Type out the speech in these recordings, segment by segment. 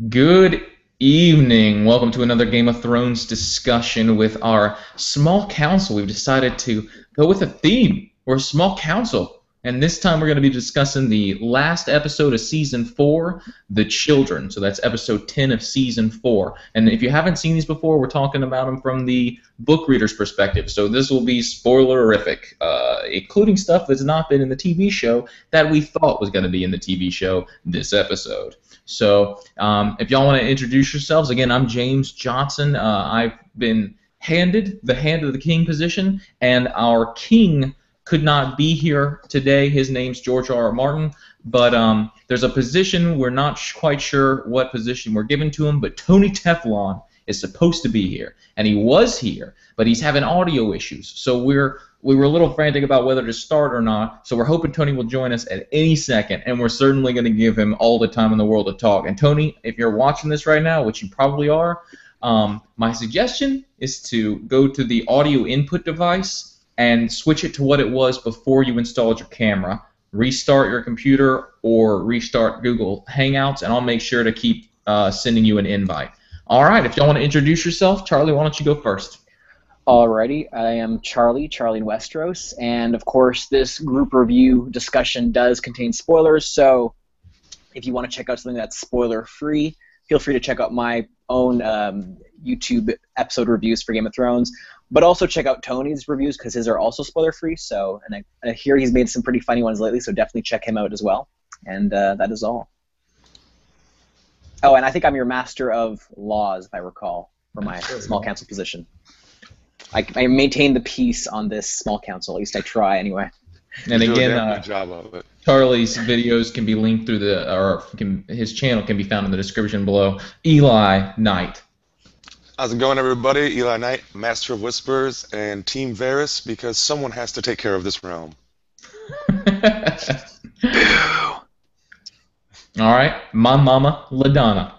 Good evening. Welcome to another Game of Thrones discussion with our small council. We've decided to go with a theme. We're a small council. And this time we're going to be discussing the last episode of Season 4, The Children. So that's episode 10 of Season 4. And if you haven't seen these before, we're talking about them from the book reader's perspective. So this will be spoilerific, including stuff that's not been in the TV show that we thought was going to be in the TV show this episode. So if y'all want to introduce yourselves, again, I'm James Johnson. I've been handed the Hand of the King position, and our king could not be here today. His name's George R.R. Martin, but there's a position, we're not quite sure what position we're giving to him, but Tony Teflon is supposed to be here, and he was here, but he's having audio issues, so we were a little frantic about whether to start or not, so we're hoping Tony will join us at any second, and we're certainly going to give him all the time in the world to talk. And Tony, if you're watching this right now, which you probably are, my suggestion is to go to the audio input device and switch it to what it was before you installed your camera. Restart your computer or restart Google Hangouts, and I'll make sure to keep sending you an invite. All right, if y'all want to introduce yourself, Charlie, why don't you go first? Alrighty, I am CharlieInWesteros, and of course this group review discussion does contain spoilers, so if you want to check out something that's spoiler-free, feel free to check out my own YouTube episode reviews for Game of Thrones, but also check out Tony's reviews because his are also spoiler-free, so, and I hear he's made some pretty funny ones lately, so definitely check him out as well, and that is all. Oh, and I think I'm your Master of Laws, if I recall, for my small council position. I maintain the peace on this small council. At least I try, anyway. And again, good job of it. Charlie's videos can be linked through his channel can be found in the description below. Eli Knight. How's it going, everybody? Eli Knight, Master of Whispers, and Team Varys, because someone has to take care of this realm. All right, my mama, LaDonna.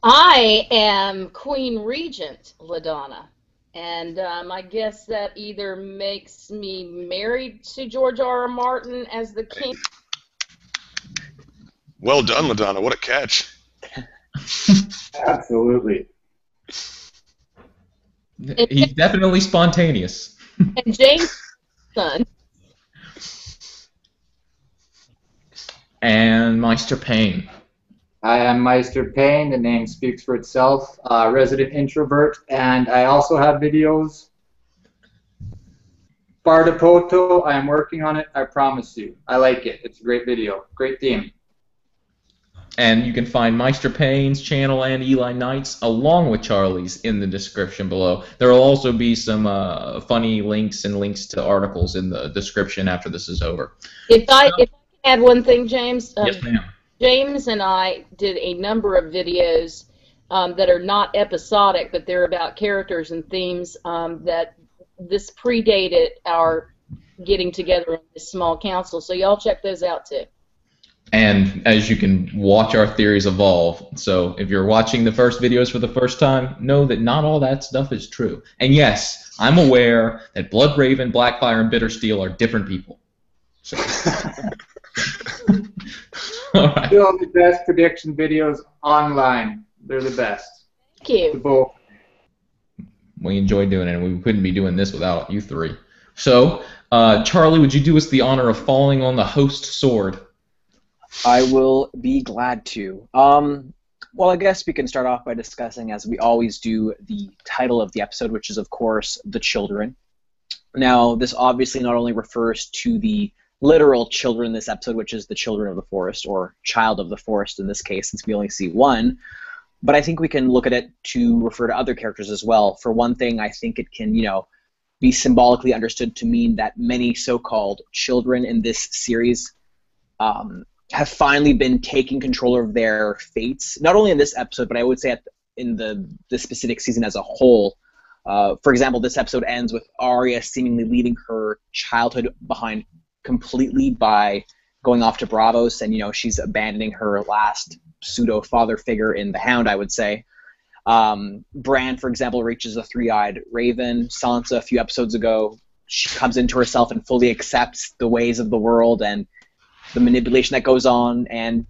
I am Queen Regent LaDonna. And I guess that either makes me married to George R.R. Martin as the king. Well done, LaDonna. What a catch. Absolutely. He's definitely spontaneous. And James' son. And Maester Payne. I am Maester Payne, the name speaks for itself, resident introvert, and I also have videos. Bardapoto, I am working on it, I promise you. I like it. It's a great video. Great theme. And you can find Maester Payne's channel and Eli Knight's, along with Charlie's, in the description below. There will also be some funny links and links to articles in the description after this is over. If I can add one thing, James. Yes, ma'am. James and I did a number of videos that are not episodic, but they're about characters and themes that this predated our getting together in this small council. So y'all check those out too. And as you can watch our theories evolve, so if you're watching the first videos for the first time, know that not all that stuff is true. And yes, I'm aware that Bloodraven, Blackfire, and Bittersteel are different people. So. Right. Still the best prediction videos online. They're the best. Thank you. The both. We enjoy doing it, and we couldn't be doing this without you three. So, Charlie, would you do us the honor of falling on the host sword? I will be glad to. Well, I guess we can start off by discussing, as we always do, the title of the episode, which is, of course, The Children. Now, this obviously not only refers to the literal children in this episode, which is the children of the forest, or child of the forest in this case, since we only see one. But I think we can look at it to refer to other characters as well. For one thing, I think it can, be symbolically understood to mean that many so-called children in this series have finally been taking control of their fates, not only in this episode, but I would say in the specific season as a whole. For example, this episode ends with Arya seemingly leaving her childhood behind completely by going off to Braavos, and she's abandoning her last pseudo father figure in the Hound, I would say. Bran, for example, reaches a three-eyed raven. Sansa, a few episodes ago, she comes into herself and fully accepts the ways of the world and the manipulation that goes on. And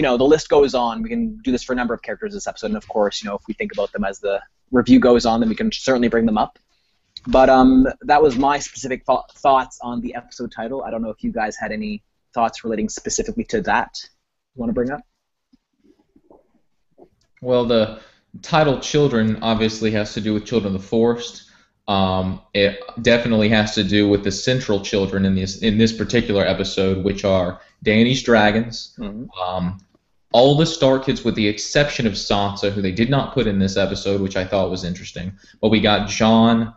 the list goes on. We can do this for a number of characters this episode, and of course, if we think about them as the review goes on, then we can certainly bring them up. But that was my specific thoughts on the episode title. I don't know if you guys had any thoughts relating specifically to that you want to bring up? Well, the title "Children" obviously has to do with Children of the Forest. It definitely has to do with the central children in this particular episode, which are Dany's dragons. Mm-hmm. All the Stark kids, with the exception of Sansa, who they did not put in this episode, which I thought was interesting. But we got Jon,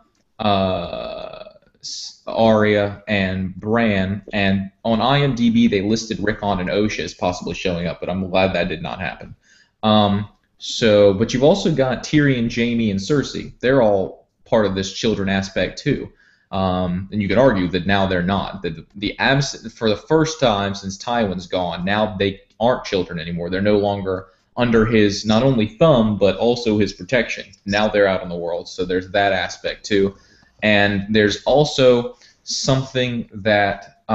Arya, and Bran, and on IMDb they listed Rickon and Osha as possibly showing up, but I'm glad that did not happen. But you've also got Tyrion, Jamie, and Cersei. They're all part of this children aspect too. And you could argue that now they're not. For the first time since Tywin's gone, now they aren't children anymore. They're no longer under his not only thumb but also his protection. Now they're out in the world, so there's that aspect too. And there's also something that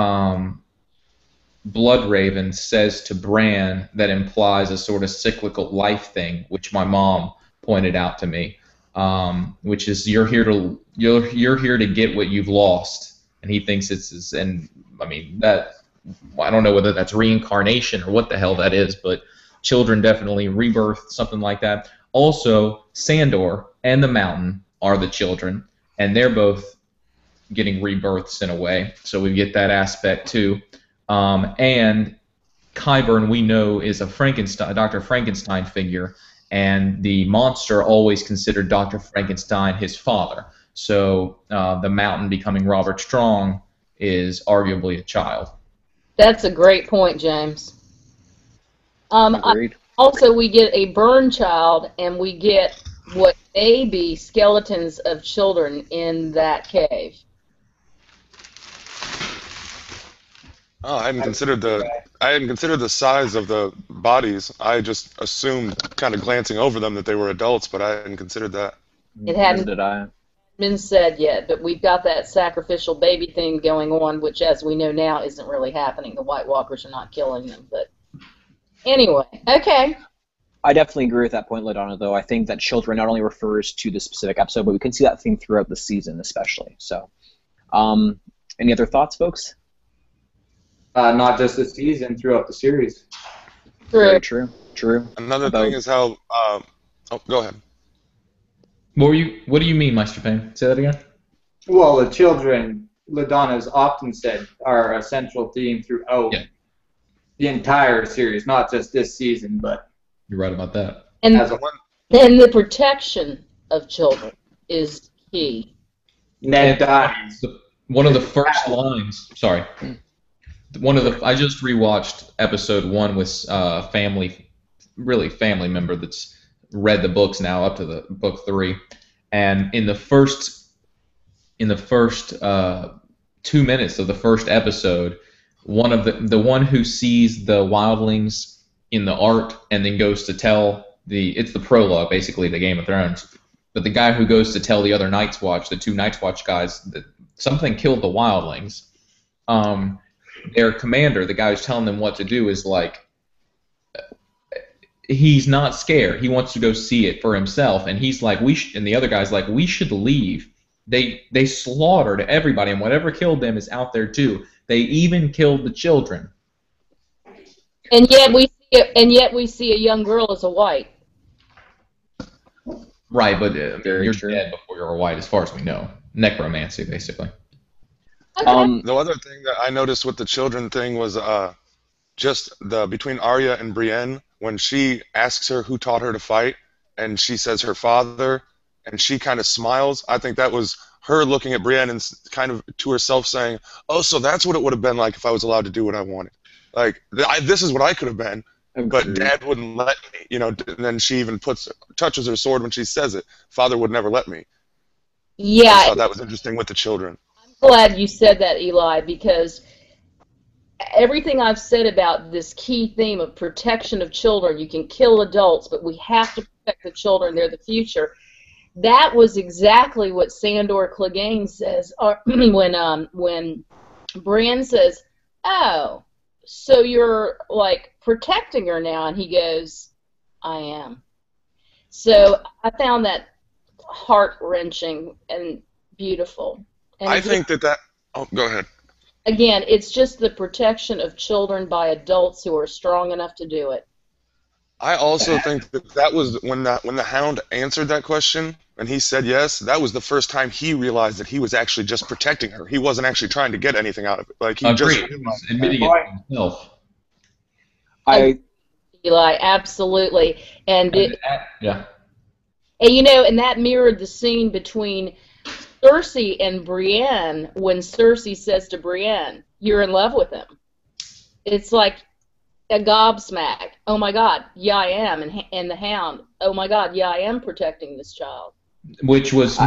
Bloodraven says to Bran that implies a sort of cyclical life thing, which my mom pointed out to me, which is you're here to get what you've lost, and he thinks and I mean that I don't know whether that's reincarnation or what the hell that is, but children definitely rebirth, something like that. Also, Sandor and the Mountain are the children, and they're both getting rebirths in a way, so we get that aspect too. And Qyburn, we know, is a Dr. Frankenstein figure, and the monster always considered Dr. Frankenstein his father. So the Mountain becoming Robert Strong is arguably a child. That's a great point, James. Agreed. Also, we get a burn child, and we get what may be skeletons of children in that cave. Oh, I hadn't considered the size of the bodies. I just assumed, kind of glancing over them, that they were adults, but I hadn't considered that. It hadn't been said yet, but we've got that sacrificial baby thing going on, which, as we know now, isn't really happening. The White Walkers are not killing them, but anyway, okay. I definitely agree with that point, LaDonna, though. I think that children not only refers to the specific episode, but we can see that theme throughout the season, especially. So, any other thoughts, folks? Not just this season, throughout the series. Very true. Another thing is how... go ahead. What do you mean, Maester Payne? Say that again? Well, the children, LaDonna has often said, are a central theme throughout the entire series, not just this season, but... You're right about that. And the protection of children is key. Ned dies. One of the first lines... Sorry. I just rewatched episode 1 with family member that's read the books now up to the book 3, and in the first 2 minutes of the first episode, one of the one who sees the wildlings in the art and then goes to tell it's the prologue basically to Game of Thrones, but the guy who goes to tell the other Night's Watch, the 2 Night's Watch guys, that something killed the wildlings. Their commander, the guy who's telling them what to do, is like, he's not scared. He wants to go see it for himself, and he's like, and the other guy's like, we should leave. They slaughtered everybody, and whatever killed them is out there too. They even killed the children. And yet we see a young girl as a white. Right, but you're dead before you're a white, as far as we know. Necromancy, basically. Okay. The other thing that I noticed with the children thing was just between Arya and Brienne, when she asks her who taught her to fight, and she says her father, and she kind of smiles. I think that was her looking at Brienne and kind of to herself saying, "Oh, so that's what it would have been like if I was allowed to do what I wanted. Like this is what I could have been, but Dad wouldn't let me." And then she even touches her sword when she says it. Father would never let me. Yeah. I thought that was interesting with the children. Glad you said that, Eli, because everything I've said about this key theme of protection of children, you can kill adults, but we have to protect the children. They're the future. That was exactly what Sandor Clegane says when Bran says, "Oh, so you're, like, protecting her now? And he goes, I am. So I found that heart-wrenching and beautiful. And I think that... Oh, go ahead. Again, it's just the protection of children by adults who are strong enough to do it. I also think that was when the Hound answered that question and he said yes. That was the first time he realized that he was actually just protecting her. He wasn't actually trying to get anything out of it. Like he just admitting it himself. Eli, absolutely, and yeah. And you know, and that mirrored the scene between Cersei and Brienne when Cersei says to Brienne, "You're in love with him." It's like a gobsmack. Oh my God, yeah I am, and the Hound. Oh my God, yeah I am protecting this child. Which was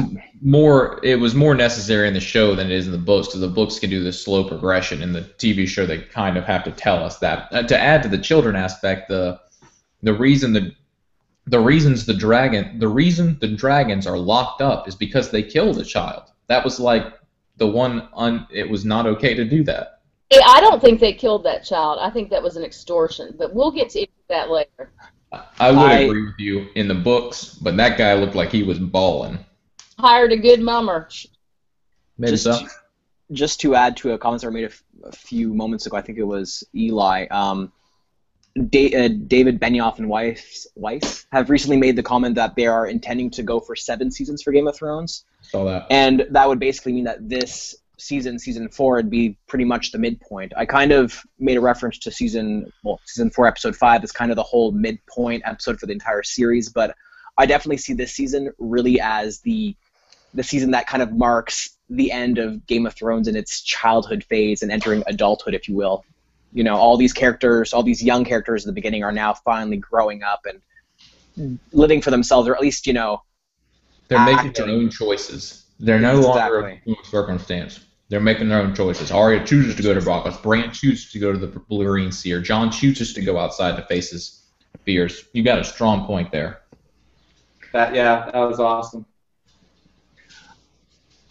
more. It was more necessary in the show than it is in the books, because the books can do this slow progression. In the TV show, they kind of have to tell us that. To add to the children aspect, the reason the dragons are locked up is because they killed a child. That was like the one. It was not okay to do that. I don't think they killed that child. I think that was an extortion, but we'll get to that later. I would agree with you in the books, but that guy looked like he was balling. Hired a good mummer. Maybe just to add to a comment I made a few moments ago, I think it was Eli. David Benioff and Weiss have recently made the comment that they are intending to go for 7 seasons for Game of Thrones. Saw that. And that would basically mean that this season 4, would be pretty much the midpoint. I kind of made a reference to season 4, episode 5 as kind of the whole midpoint episode for the entire series, but I definitely see this season really as the season that kind of marks the end of Game of Thrones in its childhood phase and entering adulthood, if you will. You know, all these characters, all these young characters at the beginning are now finally growing up and living for themselves, or at least, you know, they're making their own choices. They're no longer a circumstance. They're making their own choices. Arya chooses to go to Braavos. Bran chooses to go to the Meereen Seer. Jon chooses to go outside to face his fears. You got a strong point there. That was awesome.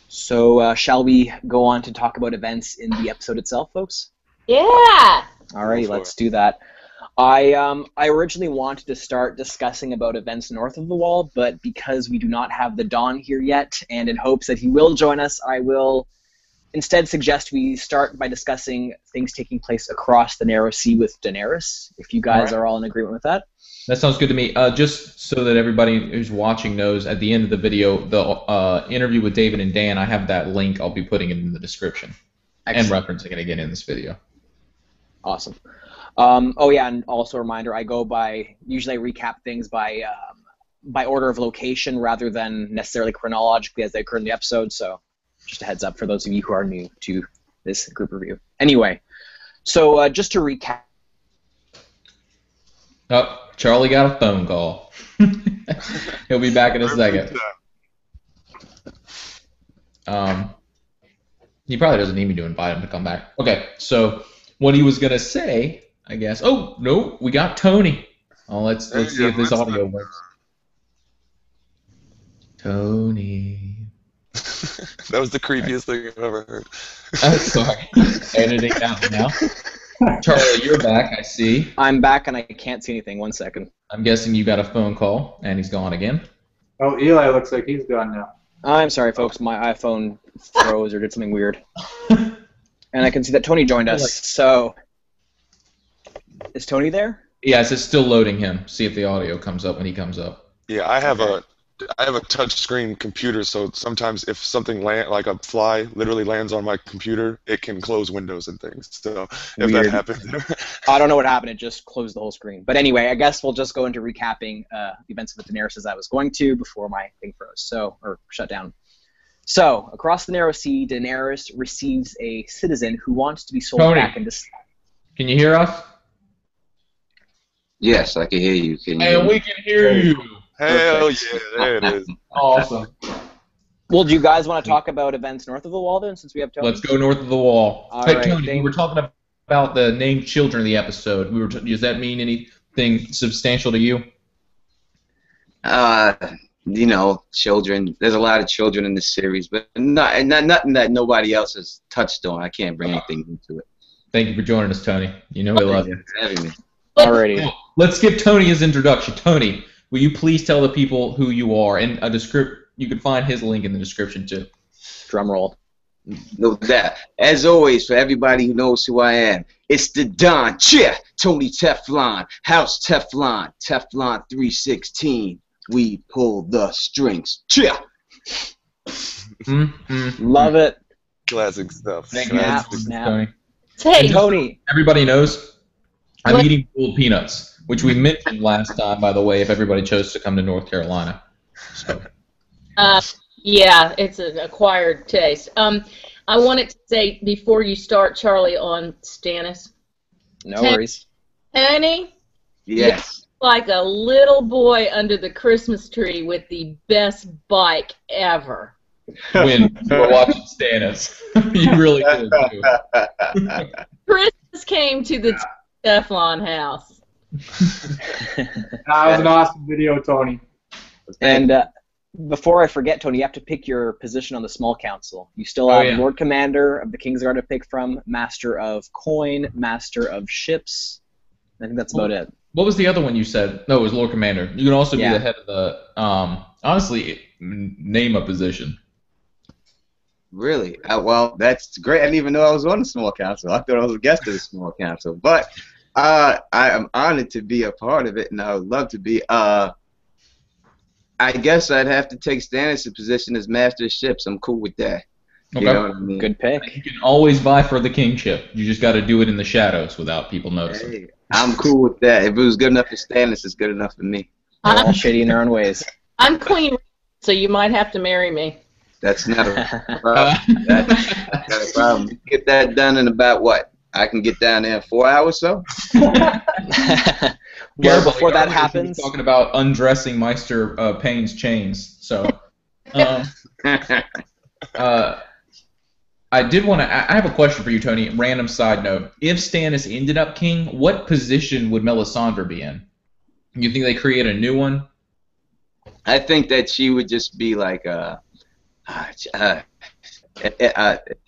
So shall we go on to talk about events in the episode itself, folks? Yeah! All right, let's do that. I originally wanted to start discussing about events north of the Wall, but because we do not have the Dawn here yet, and in hopes that he will join us, I will instead suggest we start by discussing things taking place across the Narrow Sea with Daenerys, if you guys are all in agreement with that. That sounds good to me. Just so that everybody who's watching knows, at the end of the video, the interview with David and Dan, I have that link. I'll be putting it in the description. Excellent. And referencing it again in this video. Awesome. Oh yeah, and also a reminder, usually I recap things by order of location rather than necessarily chronologically as they occur in the episode, so just a heads up for those of you who are new to this group review. Anyway, so just to recap. Oh, Charlie got a phone call. He'll be back in a second. He probably doesn't need me to invite him to come back. Okay, so what he was going to say, I guess. Oh, no, we got Tony. Oh, let's see if this audio works. Tony. That was the creepiest thing I've ever heard. Sorry. Editing out now. Charlie, you're back, I see. I'm back and I can't see anything. 1 second. I'm guessing you got a phone call and he's gone again. Oh, Eli looks like he's gone now. I'm sorry, folks. My iPhone froze or did something weird. And I can see that Tony joined us. So, is Tony there? Yes, it's still loading him. See if the audio comes up when he comes up. Yeah, I have a touchscreen computer, so sometimes if something like a fly literally lands on my computer, it can close windows and things. So if that happens, I don't know what happened. It just closed the whole screen. But anyway, I guess we'll just go into recapping the events of the Daenerys as I was going to before my thing froze, or shut down. So across the Narrow Sea, Daenerys receives a citizen who wants to be sold back into. Can you hear us? Yes, I can hear you. And we can hear you. Hell yeah, there it is. Awesome. Well, do you guys want to talk about events north of the Wall then, since we have Tony? Let's go north of the Wall. All hey, right, Tony, we were talking about the named children of the episode. Does that mean anything substantial to you? You know, children. There's a lot of children in this series, but nothing that nobody else has touched on. I can't bring anything into it. Thank you for joining us, Tony. You know we love you. Thanks for having me. Alrighty. Let's give Tony his introduction. Tony, will you please tell the people who you are? And you can find his link in the description, too. Drum roll. No doubt. As always, for everybody who knows who I am, it's the Don, Tony Teflon, House Teflon, Teflon 316. We pull the strings. Love it. Classic stuff. Thank you, Tony. Hey, Tony. Everybody knows I'm What? eating pulled peanuts, which we mentioned last time, by the way, if everybody chose to come to North Carolina. So. Yeah, it's an acquired taste. I wanted to say before you start, Charlie, on Stannis. No worries. Tony, Yes. like a little boy under the Christmas tree with the best bike ever. When you were watching Stannis. You really did, too. Christmas came to the Teflon house. That was an awesome video, Tony. And before I forget, Tony, you have to pick your position on the small council. You still have Lord Commander of the Kingsguard to pick from, Master of Coin, Master of Ships. I think that's about it. What was the other one you said? No, it was Lord Commander. You can also be the head of the, honestly, name a position. Really? Well, that's great. I didn't even know I was on the small council. I thought I was a guest of the small council. But I am honored to be a part of it, and I would love to be. I guess I'd have to take Stannis' position as Master of Ships. I'm cool with that. Okay. You know what I mean? Good pick. You can always vie for the kingship. You just got to do it in the shadows without people noticing. Hey, I'm cool with that. If it was good enough for Stannis, it's good enough for me. They're all shitty in their own ways. I'm queen, so you might have to marry me. That's not a problem. That's not a problem. Get that done in about what? I can get down there in 4 hours or so? Well, before that happens, talking about undressing Maester Payne's chains. So, I did want to. I have a question for you, Tony. Random side note: if Stannis ended up king, what position would Melisandre be in? You think they create a new one? I think that she would just be like I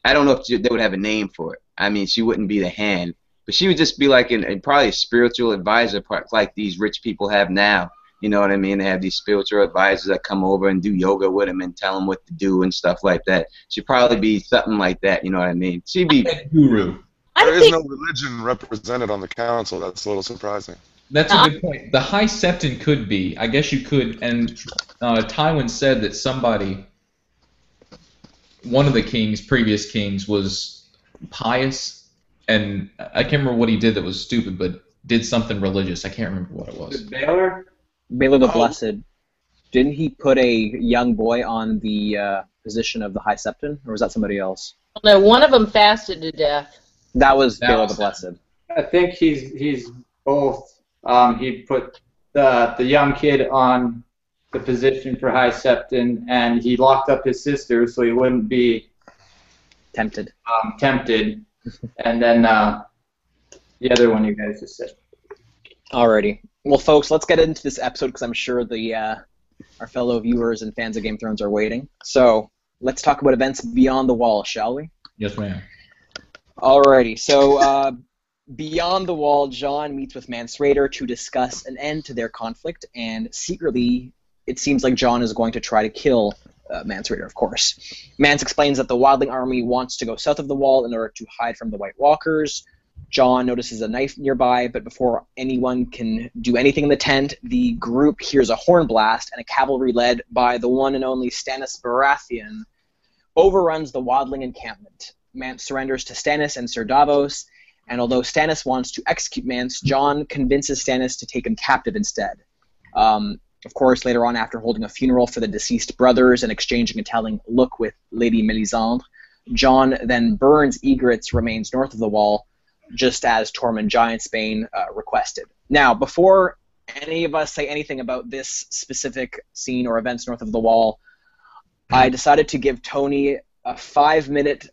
don't know if they would have a name for it. I mean, she wouldn't be the hand, but she would just be like probably a spiritual advisor, like these rich people have now. You know what I mean? They have these spiritual advisors that come over and do yoga with them and tell them what to do and stuff like that. She'd probably be something like that. You know what I mean? She'd be guru. There is no religion represented on the council. That's a little surprising. That's a good point. The High Septon could be. I guess you could. And Tywin said that one of the previous kings, was pious, and I can't remember what he did that was stupid, but did something religious. I can't remember what it was. Baylor? Baylor the Blessed. Didn't he put a young boy on the position of the High Septon, or was that somebody else? No, one of them fasted to death. That was Baylor the Blessed. I think he's both. He put the young kid on the position for High Septon, and he locked up his sister so he wouldn't be Tempted. tempted. And then the other one you guys just said. Alrighty. Well, folks, let's get into this episode because I'm sure our fellow viewers and fans of Game of Thrones are waiting. So let's talk about events beyond the wall, shall we? Yes, ma'am. Alrighty. So beyond the wall, Jon meets with Mance Rayder to discuss an end to their conflict, and secretly, it seems like Jon is going to try to kill Mance Rayder, of course. Mance explains that the Wildling army wants to go south of the wall in order to hide from the White Walkers. Jon notices a knife nearby, but before anyone can do anything in the tent, the group hears a horn blast, and a cavalry led by the one and only Stannis Baratheon overruns the Wildling encampment. Mance surrenders to Stannis and Sir Davos, and although Stannis wants to execute Mance, Jon convinces Stannis to take him captive instead. Of course, later on, after holding a funeral for the deceased brothers and exchanging a telling look with Lady Melisandre, Jon then burns Ygritte's remains north of the wall, just as Tormund Giantsbane requested. Now, before any of us say anything about this specific scene or events north of the wall, I decided to give Tony a 5-minute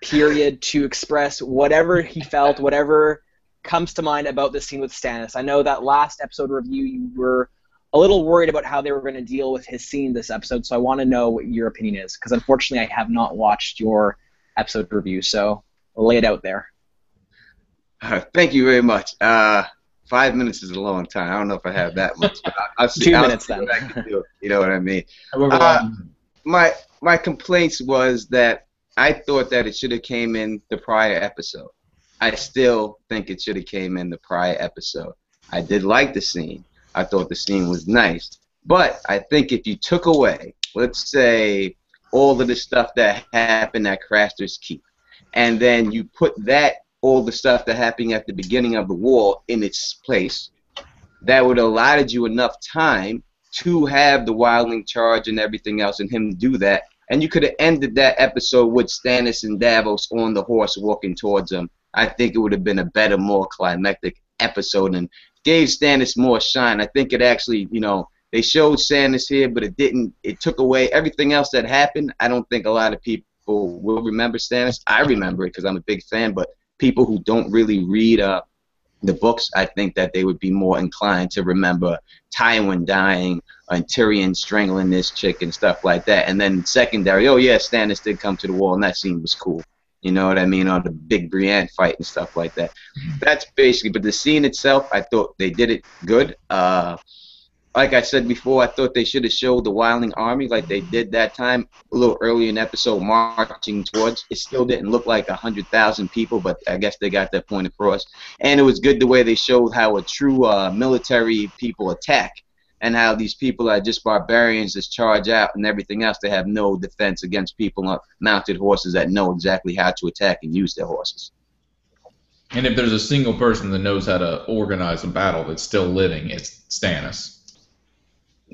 period to express whatever he felt, whatever comes to mind about this scene with Stannis. I know that last episode review you were a little worried about how they were going to deal with his scene this episode, so I want to know what your opinion is, because unfortunately I have not watched your episode review, so lay it out there. Thank you very much. 5 minutes is a long time. I don't know if I have that much, but I'll see. 2 I'll minutes see then. what I can do. You know what I mean? However Uh, long. my complaints was that I thought that it should have came in the prior episode. I still think it should have came in the prior episode. I did like the scene. I thought the scene was nice. But I think if you took away, let's say, all of the stuff that happened at Craster's Keep, and then you put that, all the stuff that happened at the beginning of the war in its place, that would have allotted you enough time to have the wildling charge and everything else and him do that. And you could have ended that episode with Stannis and Davos on the horse walking towards him. I think it would have been a better, more climactic episode and gave Stannis more shine. I think it actually, you know, they showed Stannis here, but it didn't. It took away everything else that happened. I don't think a lot of people will remember Stannis. I remember it because I'm a big fan, but people who don't really read the books, I think that they would be more inclined to remember Tywin dying and Tyrion strangling this chick and stuff like that. And then secondary, oh yeah, Stannis did come to the wall, and that scene was cool. You know what I mean? Or the big Brienne fight and stuff like that. That's basically, but the scene itself, I thought they did it good. Like I said before, I thought they should have showed the Wildling army like they did that time a little earlier in the episode marching towards. It still didn't look like 100,000 people, but I guess they got that point across. And it was good the way they showed how a true military people attack and how these people are just barbarians that charge out and everything else. They have no defense against people on mounted horses that know exactly how to attack and use their horses. And if there's a single person that knows how to organize a battle that's still living, it's Stannis.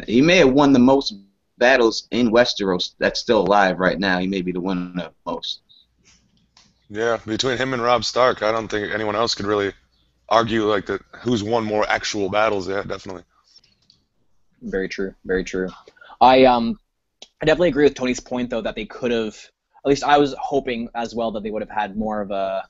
He may have won the most battles in Westeros that's still alive right now. He may be the one of most. Yeah, between him and Robb Stark, I don't think anyone else could really argue like that. Who's won more actual battles? Yeah, definitely. Very true. Very true. I definitely agree with Tony's point, though, that they could have. At least I was hoping as well that they would have had more of a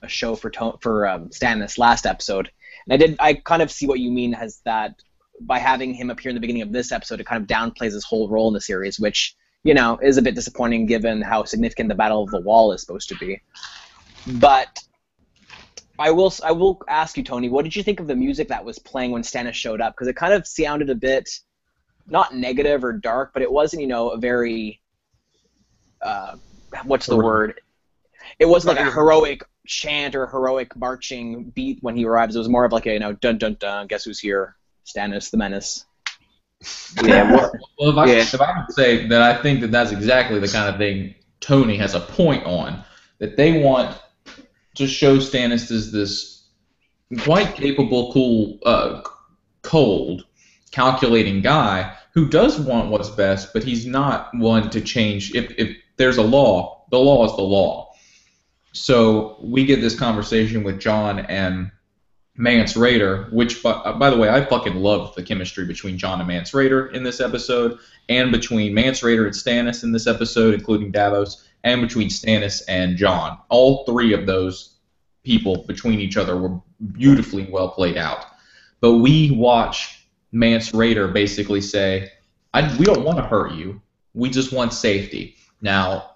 show for Stannis last episode. And I kind of see what you mean as that. By having him appear in the beginning of this episode, it kind of downplays his whole role in the series, which, you know, is a bit disappointing given how significant the Battle of the Wall is supposed to be. But I will ask you, Tony, what did you think of the music that was playing when Stannis showed up? Because it kind of sounded a bit, not negative or dark, but it wasn't, you know, a very, what's the word? It wasn't like a heroic chant or heroic marching beat when he arrives. It was more of like a, you know, dun dun dun, guess who's here? Stannis the Menace. Yeah. Well, if I would say that I think that that's exactly the kind of thing Tony has a point on, that they want to show Stannis as this quite capable, cool, cold, calculating guy who does want what's best, but he's not one to change. If there's a law, the law is the law. So we get this conversation with Jon and Mance Rayder, which, by the way, I fucking loved the chemistry between Jon and Mance Rayder in this episode, and between Mance Rayder and Stannis in this episode, including Davos, and between Stannis and Jon. All three of those people between each other were beautifully well played out. But we watch Mance Rayder basically say, we don't want to hurt you, we just want safety. Now,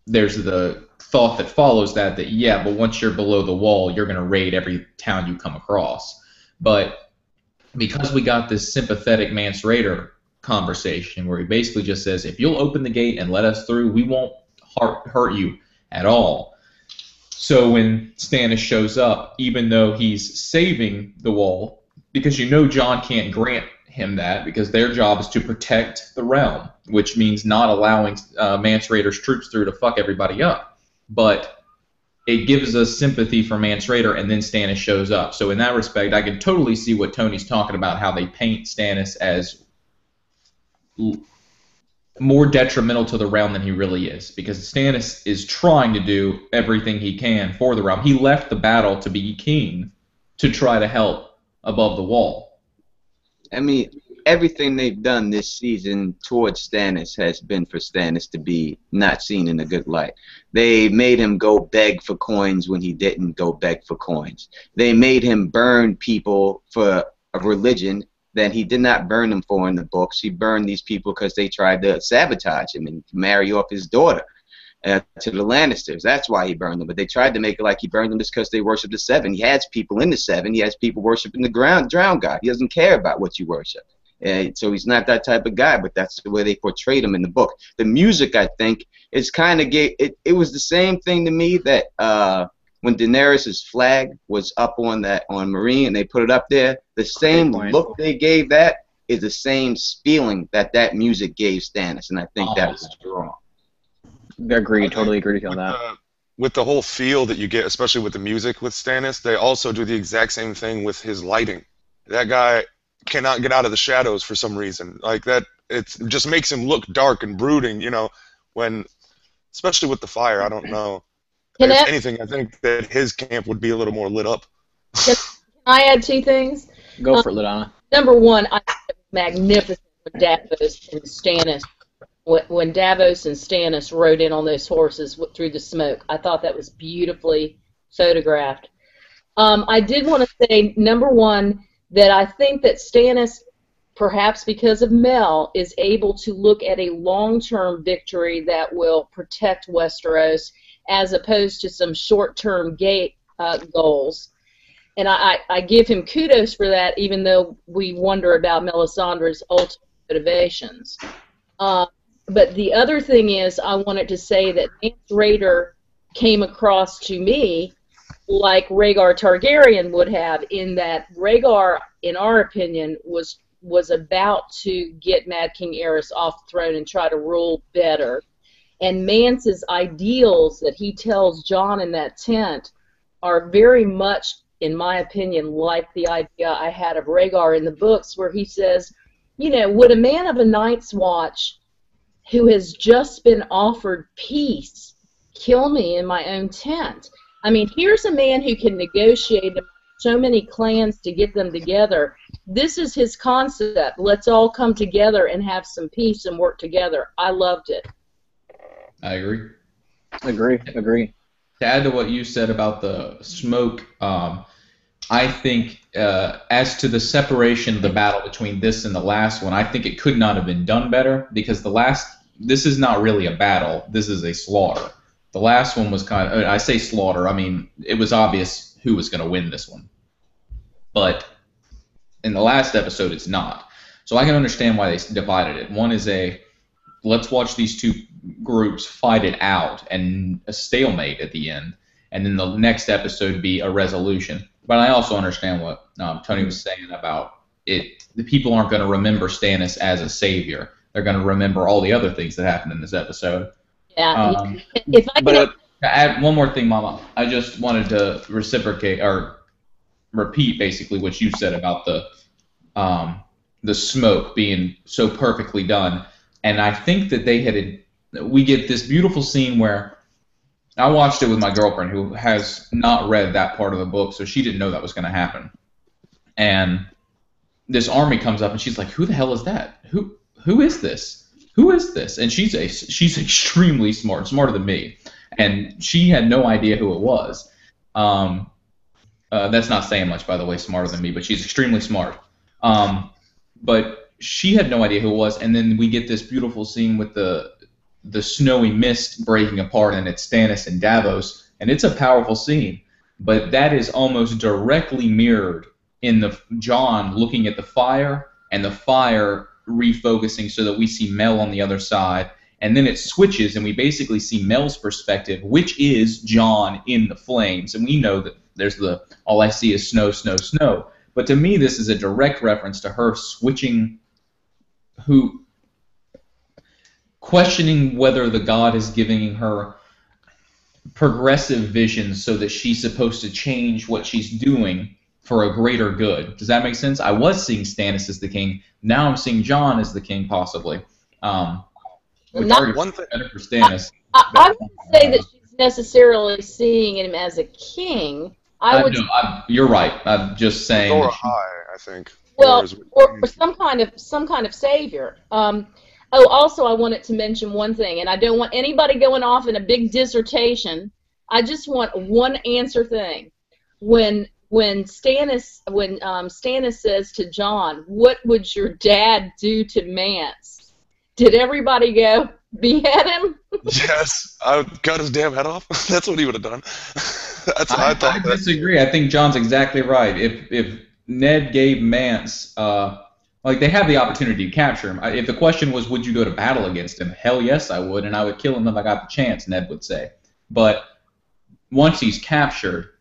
there's the thought that follows that yeah, but once you're below the wall, you're going to raid every town you come across. But because we got this sympathetic Mance Rayder conversation where he basically just says, if you'll open the gate and let us through, we won't hurt you at all. So when Stannis shows up, even though he's saving the wall, because you know Jon can't grant him that because their job is to protect the realm, which means not allowing Mance Rayder's troops through to fuck everybody up. But it gives us sympathy for Mance Rayder, and then Stannis shows up. So in that respect, I can totally see what Tony's talking about, how they paint Stannis as more detrimental to the realm than he really is, because Stannis is trying to do everything he can for the realm. He left the battle to be king to try to help above the wall. I mean, everything they've done this season towards Stannis has been for Stannis to be not seen in a good light. They made him go beg for coins when he didn't go beg for coins. They made him burn people for a religion that he did not burn them for in the books. He burned these people because they tried to sabotage him and marry off his daughter. to the Lannisters. That's why he burned them. But they tried to make it like he burned them just because they worship the Seven. He has people in the Seven. He has people worshiping the drowned god. He doesn't care about what you worship. So he's not that type of guy, but that's the way they portrayed him in the book. The music, I think, is kind of gay. It was the same thing to me that when Daenerys' flag was up on Meereen and they put it up there, the same look they gave that is the same feeling that music gave Stannis, and I think that was strong. Agreed, totally agree with you on that. With the whole feel that you get, especially with the music with Stannis, they also do the exact same thing with his lighting. That guy cannot get out of the shadows for some reason. Like that, it just makes him look dark and brooding, you know, when, especially with the fire, I don't know. If anything, I think that his camp would be a little more lit up. Can I add two things? Go for it, LaDonna. Number one, I thought it was magnificent when Davos and Stannis, when Davos and Stannis rode in on those horses through the smoke. I thought that was beautifully photographed. I did want to say, number one, that I think that Stannis, perhaps because of Mel, is able to look at a long-term victory that will protect Westeros as opposed to some short-term goals. And I give him kudos for that, even though we wonder about Melisandre's ultimate motivations. But the other thing is, I wanted to say that Mance Rayder came across to me like Rhaegar Targaryen would have, in that Rhaegar, in our opinion, was about to get Mad King Aerys off the throne and try to rule better. And Mance's ideals that he tells Jon in that tent are very much, in my opinion, like the idea I had of Rhaegar in the books, where he says, you know, would a man of a Night's Watch who has just been offered peace kill me in my own tent? I mean, here's a man who can negotiate so many clans to get them together. This is his concept. Let's all come together and have some peace and work together. I loved it. I agree. Agree. To add to what you said about the smoke, I think as to the separation of the battle between this and the last one, I think it could not have been done better, because this is not really a battle. This is a slaughter. The last one was I say slaughter, I mean, it was obvious who was going to win this one. But in the last episode, it's not. So I can understand why they divided it. One is let's watch these two groups fight it out and a stalemate at the end, and then the next episode be a resolution. But I also understand what Tony was saying about it. The people aren't going to remember Stannis as a savior. They're going to remember all the other things that happened in this episode. Yeah. If I could add one more thing, Mama, I just wanted to reciprocate or repeat basically what you said about the smoke being so perfectly done. And I think that we get this beautiful scene where I watched it with my girlfriend, who has not read that part of the book, so she didn't know that was going to happen. And this army comes up, and she's like, "Who the hell is that? Who is this? Who is this?" And she's extremely smart, smarter than me, and she had no idea who it was. That's not saying much, by the way, smarter than me, but she's extremely smart. But she had no idea who it was, and then we get this beautiful scene with the snowy mist breaking apart, and it's Stannis and Davos, and it's a powerful scene. But that is almost directly mirrored in the Jon looking at the fire, and the fire refocusing so that we see Mel on the other side, and then it switches, and we basically see Mel's perspective, which is Jon in the flames, and we know that there's all I see is snow, snow, snow. But to me, this is a direct reference to her switching, questioning whether the god is giving her progressive visions so that she's supposed to change what she's doing for a greater good. Does that make sense? I was seeing Stannis as the king. Now I'm seeing Jon as the king, possibly. Which argues better for Stannis. I wouldn't say that she's necessarily seeing him as a king. You're right. I'm just saying. Or high, I think. Well, or some kind of savior. Also, I wanted to mention one thing, and I don't want anybody going off in a big dissertation. I just want one answer thing. When Stannis says to Jon, "What would your dad do to Mance?" Did everybody go, Behead him? Yes, I would cut his damn head off. That's what he would have done. That's what I thought. I disagree. I think John's exactly right. If Ned gave Mance, like they have the opportunity to capture him. If the question was, would you go to battle against him? Hell yes, I would, and I would kill him if I got the chance. Ned would say. But once he's captured,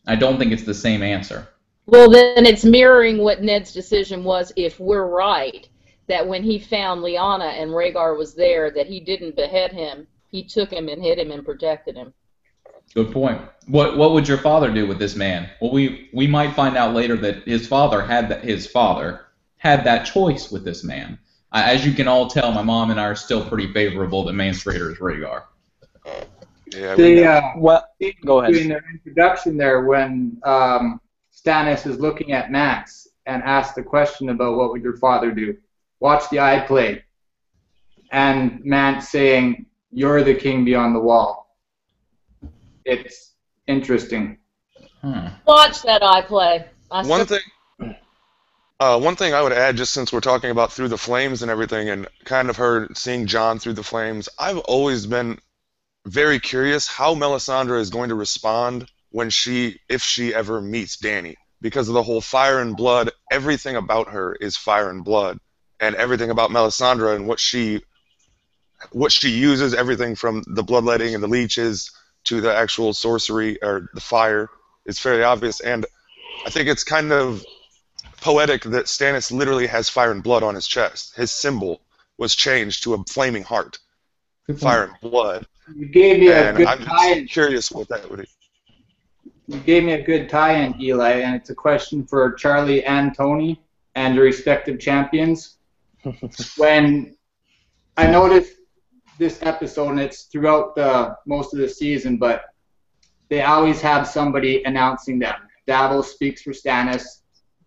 I don't think it's the same answer. Well, then it's mirroring what Ned's decision was, if we're right, that when he found LaDonna and Rhaegar was there, that he didn't behead him. He took him and hid him and protected him. Good point. What would your father do with this man? Well, we might find out later that his father had that choice with this man. As you can all tell, my mom and I are still pretty favorable that Mance Rayder is Rhaegar. Yeah, Well, go ahead. In their introduction there, when Stannis is looking at Max and asks the question about what would your father do, watch the eye play, and Mance saying, "You're the king beyond the wall." It's interesting. Watch that eye play. One thing I would add, just since we're talking about Through the Flames and everything, and kind of her seeing Jon through the flames, I've always been very curious how Melisandre is going to respond when if she ever meets Dany, because of the whole fire and blood. Everything about her is fire and blood, and everything about Melisandre and what she uses, everything from the bloodletting and the leeches to the actual sorcery or the fire, is fairly obvious. And I think it's kind of poetic that Stannis literally has fire and blood on his chest. His symbol was changed to a flaming heart, fire and blood. You gave me a good I'm tie-in. just curious what that would be. You gave me a good tie-in, Eli, and it's a question for Charlie and Tony and your respective champions. When I noticed this episode, and it's throughout most of the season, but they always have somebody announcing them. Davos speaks for Stannis,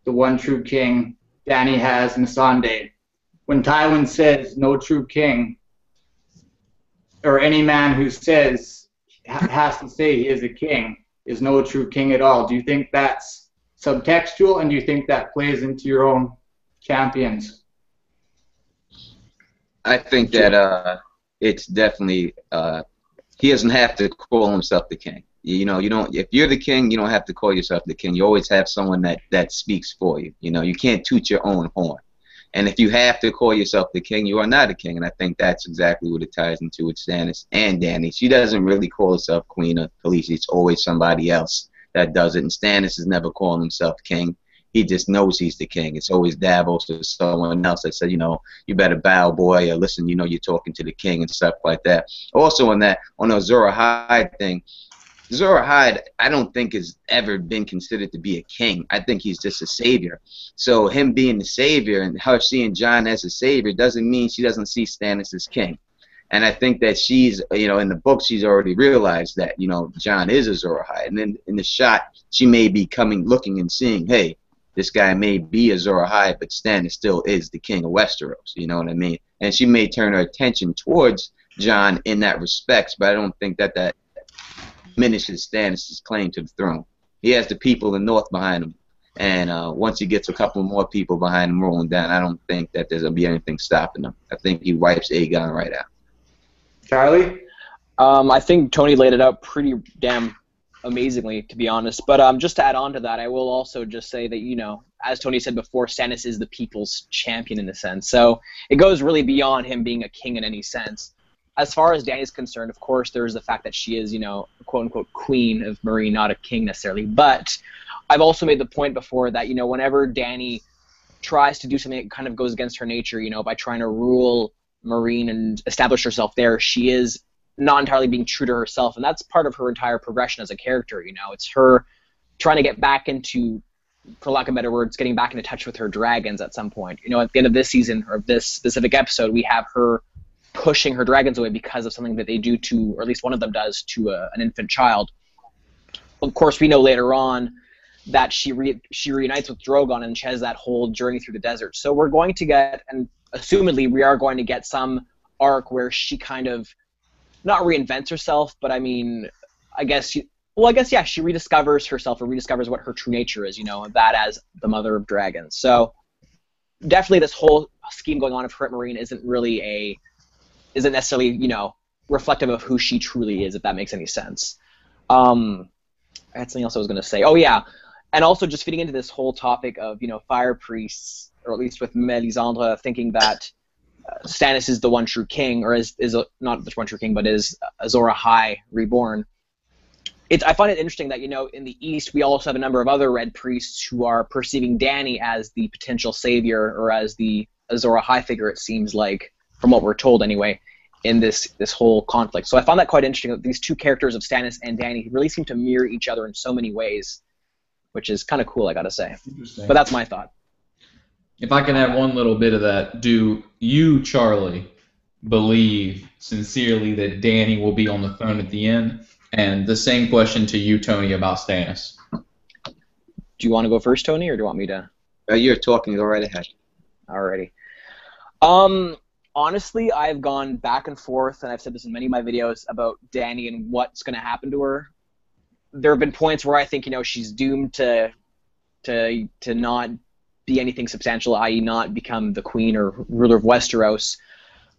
the one true king. Dany has Missandei. When Tywin says no true king, or any man who says has to say he is a king, is no true king at all. Do you think that's subtextual, and do you think that plays into your own champions? I think that it's definitely he doesn't have to call himself the king. You don't. If you're the king, you don't have to call yourself the king. You always have someone that speaks for you. You can't toot your own horn. And if you have to call yourself the king, you are not a king. And I think that's exactly what it ties into with Stannis and Dany. She doesn't really call herself queen or Khaleesi. It's always somebody else that does it. And Stannis is never calling himself king. He just knows he's the king. It's always Davos or someone else that said, you better bow, boy, or listen, you're talking to the king and stuff like that. Also on the Azor Ahai thing, Azor Ahai, I don't think has ever been considered to be a king. I think he's just a savior. So him being the savior and her seeing Jon as a savior doesn't mean she doesn't see Stannis as king. And I think that she's, in the book, she's already realized that, Jon is Azor Ahai. And then in the shot, she may be looking and seeing, hey, this guy may be Azor Ahai, but Stannis still is the king of Westeros. You know what I mean? And she may turn her attention towards Jon in that respect, but I don't think that diminishes Stannis' claim to the throne. He has the people in the north behind him, and once he gets a couple more people behind him rolling down, I don't think that there's going to be anything stopping him. I think he wipes Aegon right out. Charlie? I think Tony laid it out pretty damn amazingly, to be honest. But just to add on to that, I will also just say that, as Tony said before, Stannis is the people's champion in a sense. So it goes really beyond him being a king in any sense. As far as Dany's concerned, of course, there's the fact that she is, quote-unquote queen of Meereen, not a king necessarily. But I've also made the point before that, whenever Dany tries to do something that kind of goes against her nature, by trying to rule Meereen and establish herself there, she is not entirely being true to herself. And that's part of her entire progression as a character, It's her trying to get back into, for lack of better words, getting back into touch with her dragons at some point. At the end of this season, or this specific episode, we have her pushing her dragons away because of something that they do to, or at least one of them does, to an infant child. Of course, we know later on that she reunites with Drogon, and she has that whole journey through the desert. So we're going to get, and assumedly we are going to get some arc where she kind of, not reinvents herself, but she rediscovers herself, or rediscovers what her true nature is, that as the mother of dragons. So definitely this whole scheme going on of her at Meereen isn't really isn't necessarily, you know, reflective of who she truly is, if that makes any sense. I had something else I was going to say. Oh, yeah. And also just fitting into this whole topic of, you know, fire priests, or at least with Melisandre thinking that Stannis is the one true king, or is not the one true king, but is Azor Ahai reborn. I find it interesting that, you know, in the East, we also have a number of other red priests who are perceiving Dany as the potential savior, or as the Azor Ahai figure, it seems like, from what we're told anyway, in this whole conflict. So I found that quite interesting, that these two characters of Stannis and Dany really seem to mirror each other in so many ways, which is kind of cool, I gotta say. But that's my thought. If I can add one little bit of that, do you, Charlie, believe sincerely that Dany will be on the throne at the end? And the same question to you, Tony, about Stannis. Do you want to go first, Tony, or do you want me to? You're talking. Go right ahead. Alrighty. Honestly, I've gone back and forth, and I've said this in many of my videos about Dany and what's going to happen to her. There have been points where I think, you know, she's doomed to not be anything substantial, i.e. not become the queen or ruler of Westeros.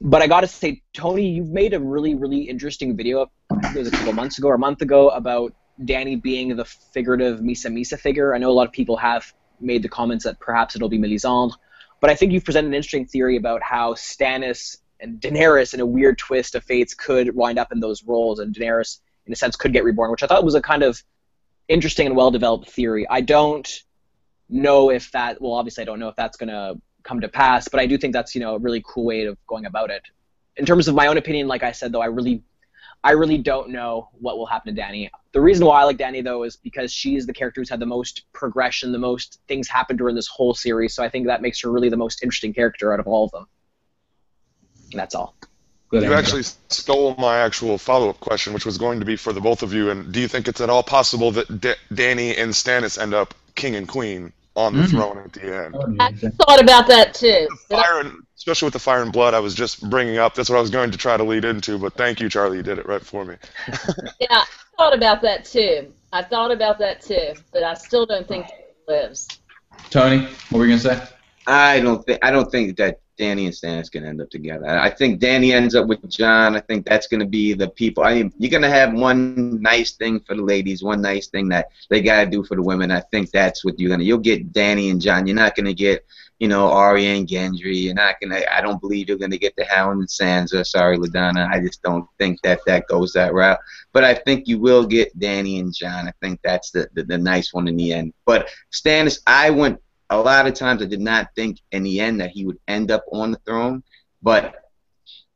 But I got to say, Tony, you've made a really, really interesting video, I think it was a couple months ago or a month ago, about Dany being the figurative Misa Misa figure. I know a lot of people have made the comments that perhaps it'll be Melisandre, but I think you've presented an interesting theory about how Stannis and Daenerys, in a weird twist of fates, could wind up in those roles, and Daenerys, in a sense, could get reborn, which I thought was a kind of interesting and well-developed theory. I don't know if that, well, obviously I don't know if that's going to come to pass, but I do think that's, you know, a really cool way of going about it. In terms of my own opinion, like I said, though, I really don't know what will happen to Dany. The reason why I like Dany, though, is because she's the character who's had the most progression, the most things happen to her in this whole series, so I think that makes her really the most interesting character out of all of them. And that's all. Good You answer. actually stole my actual follow-up question, which was going to be for the both of you. And do you think it's at all possible that Dany and Stannis end up king and queen on the throne at the end? I thought about that too. Especially with the fire and blood I was just bringing up. That's what I was going to try to lead into, but thank you, Charlie. You did it right for me. Yeah, I thought about that too. But I still don't think it lives. Tony, what were you going to say? I don't think that Dany and Stannis can end up together. I think Dany ends up with Jon. I think that's going to be the people. I mean, you're going to have one nice thing for the ladies, one nice thing that they got to do for the women. I think that's what you'll get Dany and Jon. You're not going to get, you know, Arya and Gendry. I don't believe you're going to get the Hound and Sansa. Sorry, LaDonna. I just don't think that goes that route. But I think you will get Dany and Jon. I think that's the nice one in the end. But Stannis, a lot of times I did not think in the end that he would end up on the throne, but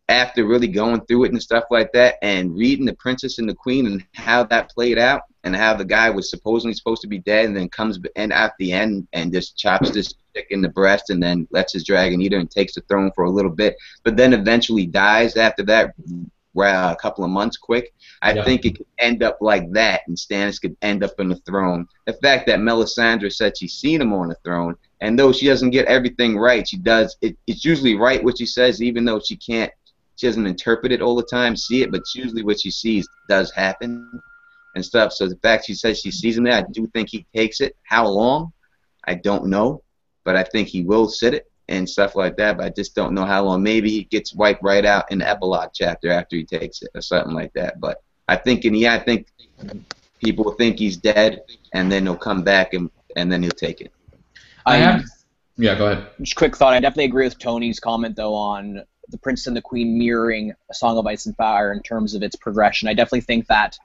after really going through it and stuff like that and reading The Princess and the Queen and how that played out and how the guy was supposedly supposed to be dead and then comes in at the end and just chops this chick in the breast and then lets his dragon eat her and takes the throne for a little bit, but then eventually dies after that, a couple of months quick. I think it could end up like that, and Stannis could end up on the throne. The fact that Melisandre said she's seen him on the throne, and though she doesn't get everything right, she does. It's usually right what she says, even though she doesn't interpret it all the time, see it, but usually what she sees does happen and stuff. So the fact she says she sees him there, I do think he takes it. How long? I don't know, but I think he will sit it and stuff like that, but I just don't know how long. Maybe he gets wiped right out in the epilogue chapter after he takes it or something like that. But I think I think people will think he's dead, and then he'll come back and then he'll take it. Yeah, go ahead. Just quick thought. I definitely agree with Tony's comment, though, on The Princess and the Queen mirroring A Song of Ice and Fire in terms of its progression. I definitely think that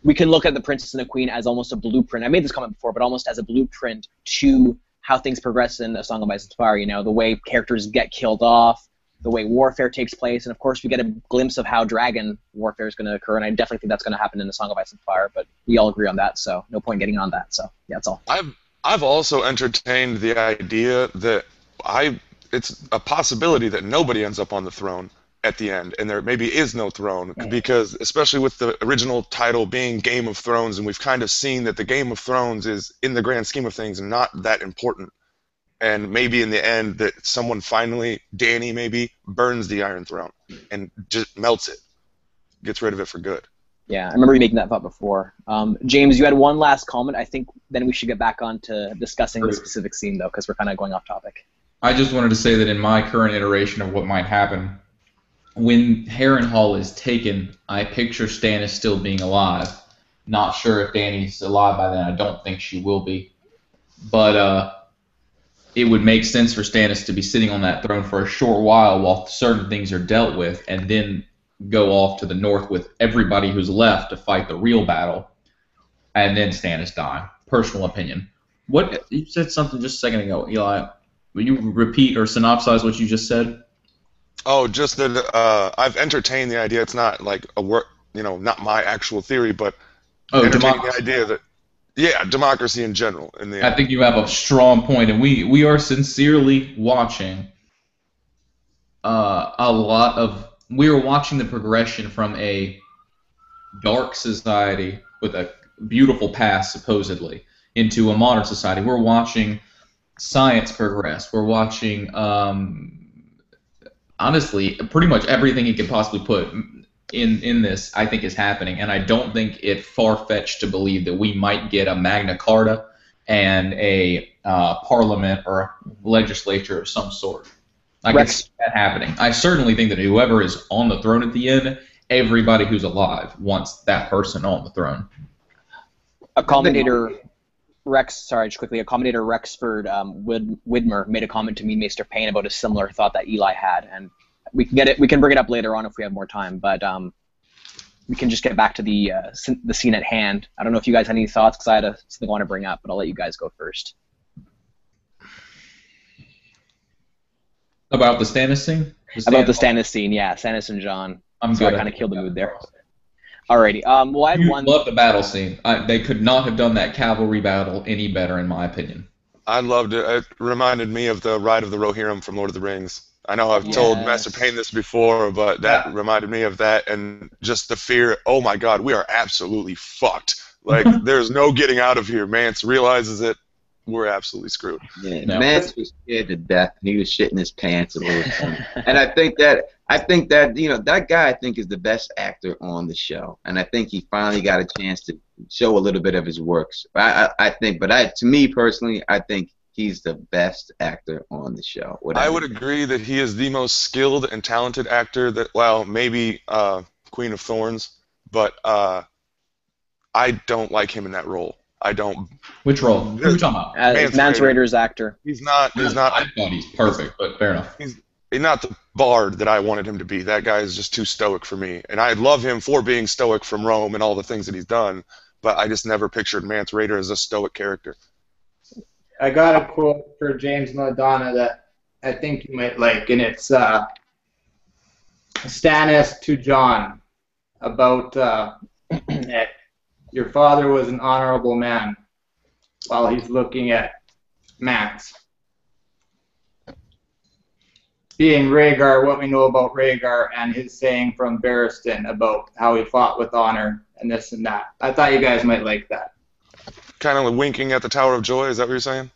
we can look at The Princess and the Queen as almost a blueprint. I made this comment before, but almost as a blueprint to how things progress in A Song of Ice and Fire, you know, the way characters get killed off, the way warfare takes place, and of course we get a glimpse of how dragon warfare is going to occur, and I definitely think that's going to happen in A Song of Ice and Fire, but we all agree on that, so no point getting on that, so yeah, that's all. I've also entertained the idea that it's a possibility that nobody ends up on the throne at the end, and there maybe is no throne, because especially with the original title being Game of Thrones, and we've kind of seen that the Game of Thrones is, in the grand scheme of things, not that important. And maybe in the end that someone finally, Dany maybe, burns the Iron Throne and just melts it, gets rid of it for good. Yeah, I remember you making that thought before. James, you had one last comment. I think then we should get back on to discussing the specific scene, though, because we're kind of going off topic. I just wanted to say that in my current iteration of what might happen, when Harrenhal is taken, I picture Stannis still being alive. Not sure if Dany's alive by then. I don't think she will be. But it would make sense for Stannis to be sitting on that throne for a short while certain things are dealt with, and then go off to the north with everybody who's left to fight the real battle, and then Stannis die. Personal opinion. What you said something just a second ago, Eli. Will you repeat or synopsize what you just said? Oh, just that I've entertained the idea. It's not like a work, not my actual theory, but entertaining the idea that, yeah, democracy in general. I think you have a strong point, and we are sincerely watching we are watching the progression from a dark society with a beautiful past, supposedly, into a modern society. We're watching science progress. We're watching, honestly, pretty much everything you could possibly put in this, I think, is happening. And I don't think it's far-fetched to believe that we might get a Magna Carta and a parliament or legislature of some sort. I can see that happening. I certainly think that whoever is on the throne at the end, everybody who's alive wants that person on the throne. A commentator, Rexford Widmer made a comment to me, Maester Payne, about a similar thought that Eli had, and we can bring it up later on if we have more time, but we can just get back to the scene at hand. I don't know if you guys had any thoughts, because I had something I want to bring up, but I'll let you guys go first. About the Stannis scene? About the Stannis scene, yeah. Stannis and Jon. I kind of killed the mood there. Alrighty. Well, I had one. Love the battle scene. They could not have done that cavalry battle any better, in my opinion. I loved it. It reminded me of the Ride of the Rohirrim from Lord of the Rings. I know I've told Maester Payne this before, but that reminded me of that, and just the fear. Oh my God, we are absolutely fucked. Like, there's no getting out of here. Mance realizes it. We're absolutely screwed. Yeah, Mance was scared to death. He was shitting his pants a little bit. And I think that that guy, I think, is the best actor on the show. And I think he finally got a chance to show a little bit of his works. To me personally, I think he's the best actor on the show. I would agree that he is the most skilled and talented actor that, well, maybe Queen of Thorns, but I don't like him in that role. I don't. Which role? Who are you talking about? Mance Rayder's actor. He's not. I thought he's perfect, but fair enough. He's not the bard that I wanted him to be. That guy is just too stoic for me. And I love him for being stoic from Rome and all the things that he's done, but I just never pictured Mance Rayder as a stoic character. I got a quote for James and LaDonna that I think you might like, and it's Stannis to Jon about your father was an honorable man, while he's looking at Mance. Being Rhaegar, what we know about Rhaegar and his saying from Barristan about how he fought with honor and this and that. I thought you guys might like that. Kind of winking at the Tower of Joy, is that what you're saying?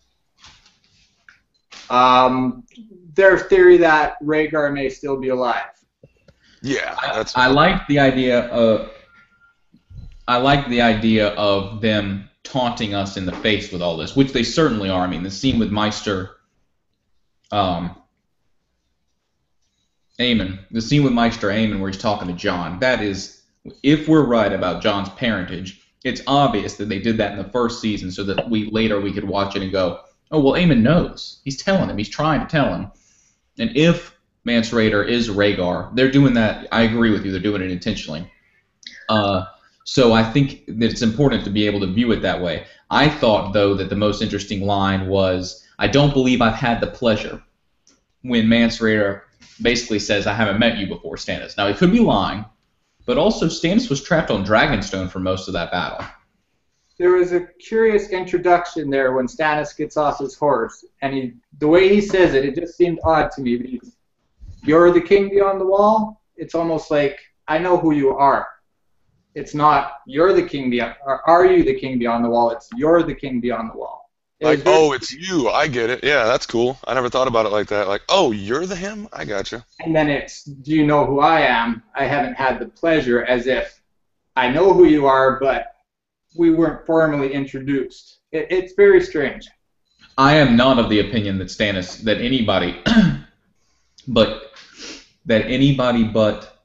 Their theory that Rhaegar may still be alive. Yeah, that's. I like the idea of them taunting us in the face with all this, which they certainly are. I mean, the scene with Maester Aemon, where he's talking to Jon, that is, if we're right about Jon's parentage, it's obvious that they did that in the first season so that we could watch it and go, oh, well, Aemon knows. He's telling him. He's trying to tell him. And if Mance Rayder is Rhaegar, they're doing that. I agree with you. They're doing it intentionally. So I think that it's important to be able to view it that way. I thought, though, that the most interesting line was, I don't believe I've had the pleasure, when Mance Rayder basically says, I haven't met you before, Stannis. Now, he could be lying, but also Stannis was trapped on Dragonstone for most of that battle. There was a curious introduction there when Stannis gets off his horse, and the way he says it, it just seemed odd to me. You're the king beyond the wall? It's almost like, I know who you are. It's not, you're the king beyond, or are you the king beyond the wall? It's, you're the king beyond the wall. Like, oh, it's you. I get it. Yeah, that's cool. I never thought about it like that. Like, oh, you're the him? I gotcha. And then it's, do you know who I am? I haven't had the pleasure, as if I know who you are, but we weren't formally introduced. It's very strange. I am not of the opinion that anybody, but that anybody but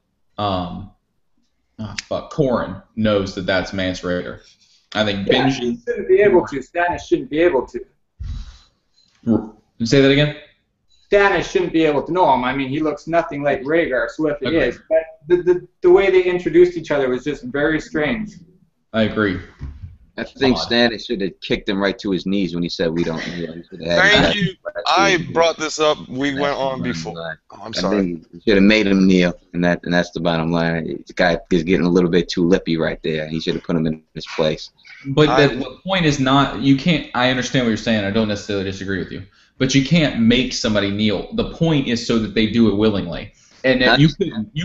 Corrin knows that that's Mance Rayder. I think Yeah, Benji he shouldn't be able to. Stannis shouldn't be able to. Say that again. Stannis shouldn't be able to know him. I mean, he looks nothing like Rhaegar, so if it Okay. is, but the way they introduced each other was just very strange. I agree. I think Odd. Stannis should have kicked him right to his knees when he said we don't kneel. He should have had Thank him you. right to I his knees. brought this up. We That's went the on bottom before. line. Oh, I'm I sorry. think you should have made him kneel, and that's the bottom line. The guy is getting a little bit too lippy right there. He should have put him in his place. But the point is not, you can't, I understand what you're saying, I don't necessarily disagree with you, but you can't make somebody kneel. The point is so that they do it willingly. And then you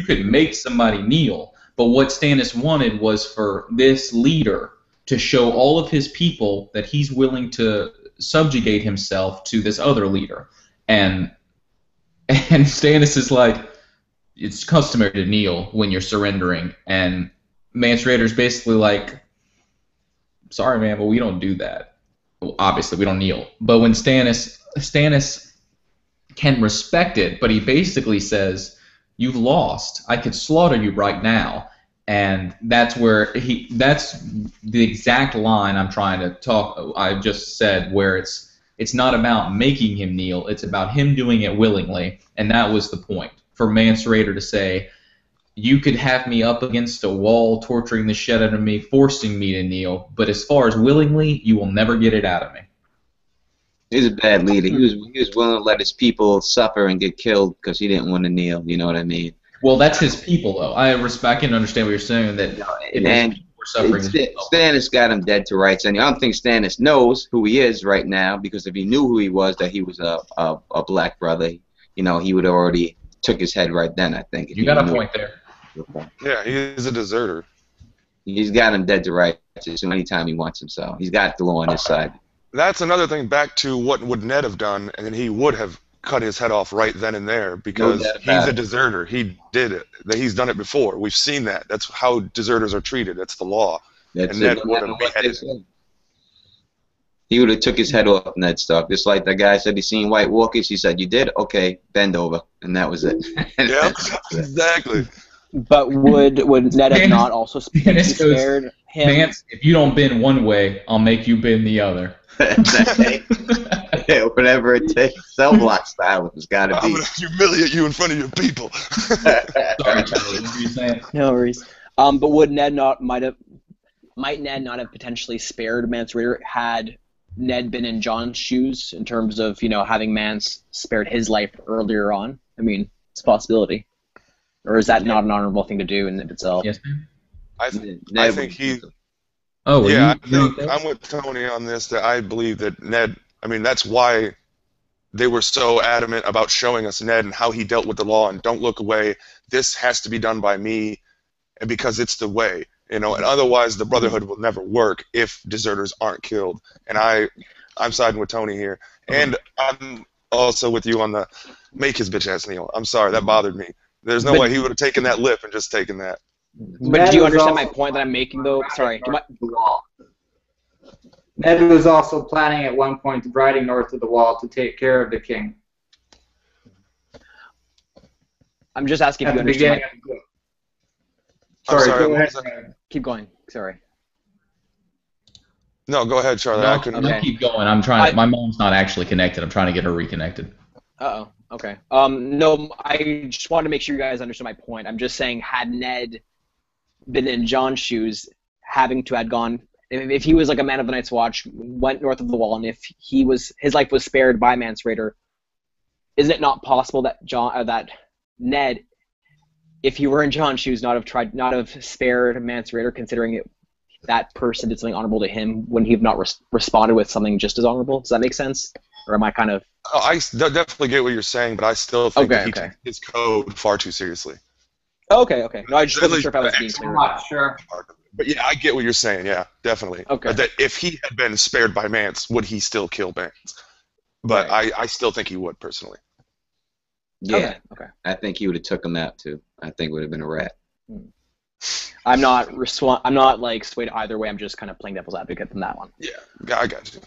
could make somebody kneel, but what Stannis wanted was for this leader to show all of his people that he's willing to subjugate himself to this other leader. And Stannis is like, it's customary to kneel when you're surrendering, and Mance Rayder's basically like, sorry, man, but we don't do that. Well, obviously, we don't kneel. But when Stannis can respect it, but he basically says, you've lost. I could slaughter you right now. And that's where that's the exact line I'm trying to talk. I just said where it's not about making him kneel. It's about him doing it willingly. And that was the point for Mance Rayder to say, you could have me up against a wall, torturing the shit out of me, forcing me to kneel, but as far as willingly, you will never get it out of me. He's a bad leader. He was willing to let his people suffer and get killed because he didn't want to kneel. You know what I mean? Well, that's his people, though. I can understand what you're saying, that And suffering. Stannis got him dead to rights, and I don't think Stannis knows who he is right now, because if he knew who he was, that he was a black brother, you know, he would have already took his head right then, I think. You got a point there. Yeah, he's a deserter. He's got him dead to rights anytime he wants him, so he's got the law on his side. That's another thing, back to what would Ned have done, and then he would have cut his head off right then and there, because No doubt he's about a it. deserter. He did it. He's done it before. We've seen that. That's how deserters are treated. That's the law. That's And it, Ned no would matter have what they beheaded say. him. He would have took his head off Ned Stark, just like the guy said he seen White Walkers. He said, "You did? Okay, bend over," and that was it. Yep, exactly. But would Ned have not also Stannis goes, spared him? Mance, if you don't bend one way, I'll make you bend the other. Yeah, whatever it takes. Cell block style has got to I'm be. going to humiliate you in front of your people. Sorry, Charlie, what were you saying? No worries. But would Ned not might Ned not have potentially spared Mance Rayder had Ned been in Jon's shoes in terms of, you know, having Mance spared his life earlier on? I mean, it's a possibility. Or is that not an honorable thing to do in itself? Yes, ma'am? I Ned think he... Oh, well, Yeah, you I'm with Tony on this, that I believe that Ned... I mean, that's why they were so adamant about showing us Ned and how he dealt with the law, and don't look away. This has to be done by me, and because it's the way. You know, and otherwise the Brotherhood will never work if deserters aren't killed. And I'm siding with Tony here. And I'm also with you on the make his bitch ass kneel. I'm sorry, that bothered me. There's no way he would have taken that lip and just taken that. But do you understand my point that I'm making, though? Sorry. Ned was also planning at one point riding north of the wall to take care of the king. I'm just asking if At you the understand. beginning of the book. I'm Sorry, sorry, go what ahead. was that? Keep going. Sorry. No, go ahead, Charlie. I couldn't... okay. keep going. I'm trying to, my mom's not actually connected. I'm trying to get her reconnected. Uh-oh. Okay. No, I just wanted to make sure you guys understood my point. I'm just saying, had Ned been in Jon's shoes, having to have gone, if he was like a man of the Night's Watch, went north of the wall, and if his life was spared by Mance Rayder, is it not possible that that Ned, if he were in Jon's shoes, not have spared Mance Rayder, considering that person did something honorable to him, when he have not responded with something just as honorable? Does that make sense? Or am I kind of... Oh, I definitely get what you're saying, but I still think that he Okay. took his code far too seriously. Okay. No, I just wasn't sure if I was being That's clear. I'm not sure. But yeah, I get what you're saying. Yeah, definitely. Okay. That if he had been spared by Mance, would he still kill Mance? But Right. I still think he would, personally. Yeah, Okay. I think he would have took him out too. I think it would have been a rat. I'm not like swayed either way. I'm just kind of playing devil's advocate from that one. Yeah, I got you.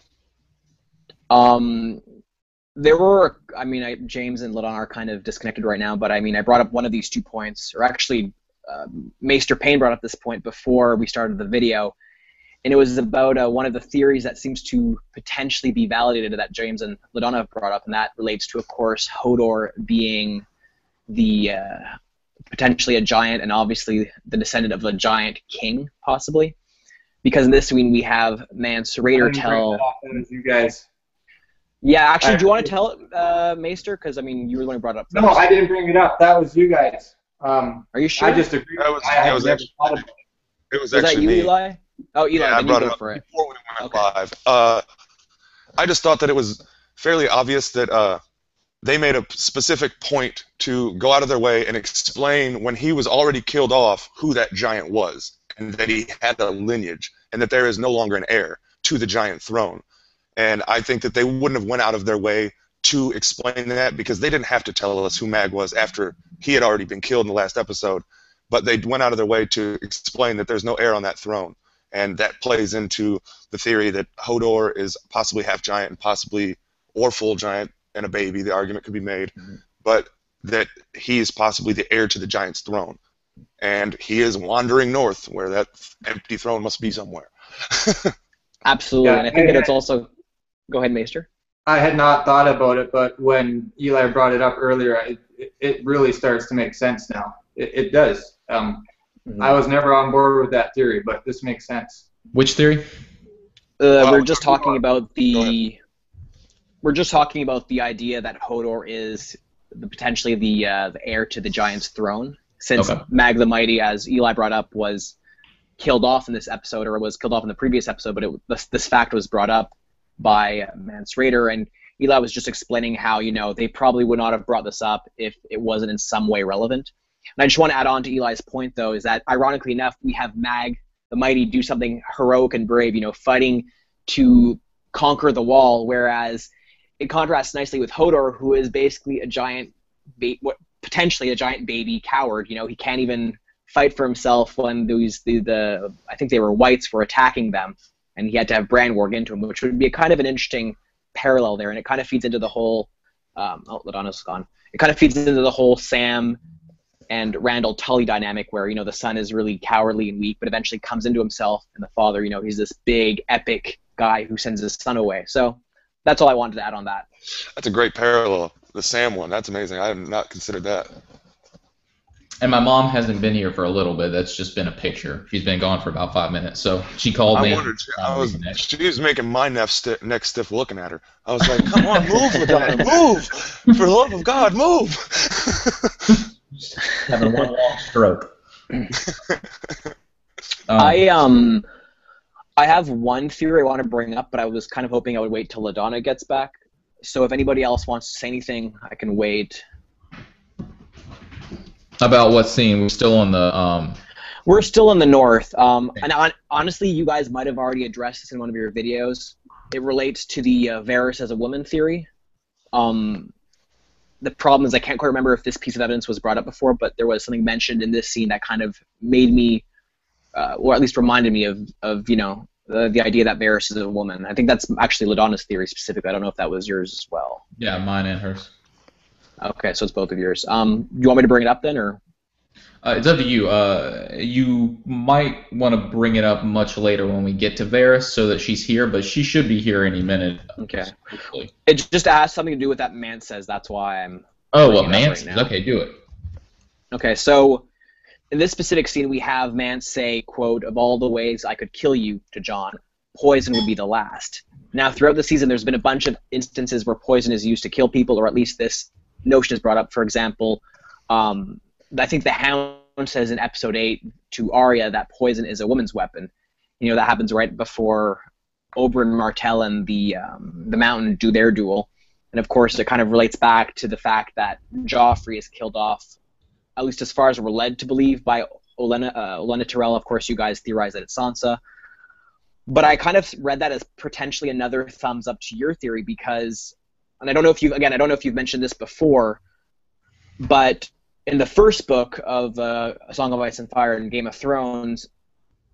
There were I mean, James and LaDonna are kind of disconnected right now, but I mean, I brought up one of these 2 points, or actually, Maester Payne brought up this point before we started the video, and it was about one of the theories that seems to potentially be validated that James and LaDonna have brought up, and that relates to, of course, Hodor being the potentially a giant, and obviously the descendant of a giant king, possibly. Because in this scene we have Mance Rayder tell. That was you guys. Yeah, actually, do you want to tell it, Maester? Because I mean, you were the one who brought it up first. No, I didn't bring it up. That was you guys. Are you sure? I just agree. That was, I it was never actually, thought about it. it was Was that actually you, me. Eli? Oh, Eli, Yeah, I then brought you it go up for it. before we went Okay. live. I just thought that it was fairly obvious that they made a specific point to go out of their way and explain when he was already killed off who that giant was, and that he had a lineage, and that there is no longer an heir to the giant throne. And I think that they wouldn't have went out of their way to explain that, because they didn't have to tell us who Mag was after he had already been killed in the last episode, but they went out of their way to explain that there's no heir on that throne. And that plays into the theory that Hodor is possibly half giant and possibly, or full giant and a baby, the argument could be made, but that he is possibly the heir to the giant's throne. And he is wandering north, where that empty throne must be somewhere. Absolutely, Yeah, and I think that it's also. Go ahead, Maester. I had not thought about it, but when Eli brought it up earlier, it really starts to make sense now. It does. I was never on board with that theory, but this makes sense. Which theory? We're just talking about Go ahead. We're just talking about the idea that Hodor is potentially the heir to the giant's throne, since Mag the Mighty, as Eli brought up, was killed off in this episode, or was killed off in the previous episode, but this fact was brought up by Mance Rayder, and Eli was just explaining how, you know, they probably would not have brought this up if it wasn't in some way relevant. And I just want to add on to Eli's point, though, is that, ironically enough, we have Mag the Mighty do something heroic and brave, you know, fighting to conquer the wall, whereas it contrasts nicely with Hodor, who is basically a giant, potentially a giant baby coward. You know, he can't even fight for himself when the I think they were whites were attacking them, and he had to have Bran work into him, which would be a kind of an interesting parallel there, and it kind of feeds into the whole. LaDonna's gone. It kind of feeds into the whole Sam and Randall Tully dynamic, where, you know, the son is really cowardly and weak, but eventually comes into himself, and the father, you know, he's this big epic guy who sends his son away. So that's all I wanted to add on that. That's a great parallel. The Sam one, that's amazing. I have not considered that. And my mom hasn't been here for a little bit. That's just been a picture. She's been gone for about 5 minutes. So she called me. I wondered. She was making my neck stiff looking at her. I was like, "Come on, move, LaDonna, move! For the love of God, move!" Having one long stroke. I have one theory I want to bring up, but I was kind of hoping I would wait till LaDonna gets back. So if anybody else wants to say anything, I can wait. About what scene? We're still on the. We're still in the north. And honestly, you guys might have already addressed this in one of your videos. It relates to the Varys as a woman theory. The problem is I can't quite remember if this piece of evidence was brought up before, but there was something mentioned in this scene that kind of made me, or at least reminded me of you know, the idea that Varys is a woman. I think that's actually LaDonna's theory specifically. I don't know if that was yours as well. Yeah, mine and hers. Okay, so it's both of yours. Do you want me to bring it up then, or? It's up to you. You might want to bring it up much later when we get to Varys, so that she's here, but she should be here any minute. Okay. Hopefully. It just has something to do with that Mance says. That's why I'm. Oh, well, bringing it up Mance right says. now. Okay, do it. Okay, so in this specific scene, we have Mance say, quote, "Of all the ways I could kill you," to Jon, poison would be the last. Now, throughout the season, there's been a bunch of instances where poison is used to kill people, or at least this notion is brought up. For example, I think the Hound says in episode 8 to Arya that poison is a woman's weapon. You know, that happens right before Oberyn Martell and the Mountain do their duel. And of course, it kind of relates back to the fact that Joffrey is killed off, at least as far as we're led to believe, by Olenna Tyrell. Of course, you guys theorize that it's Sansa. But I kind of read that as potentially another thumbs up to your theory, because, and I don't know if you've mentioned this before, but in the first book of A Song of Ice and Fire and Game of Thrones,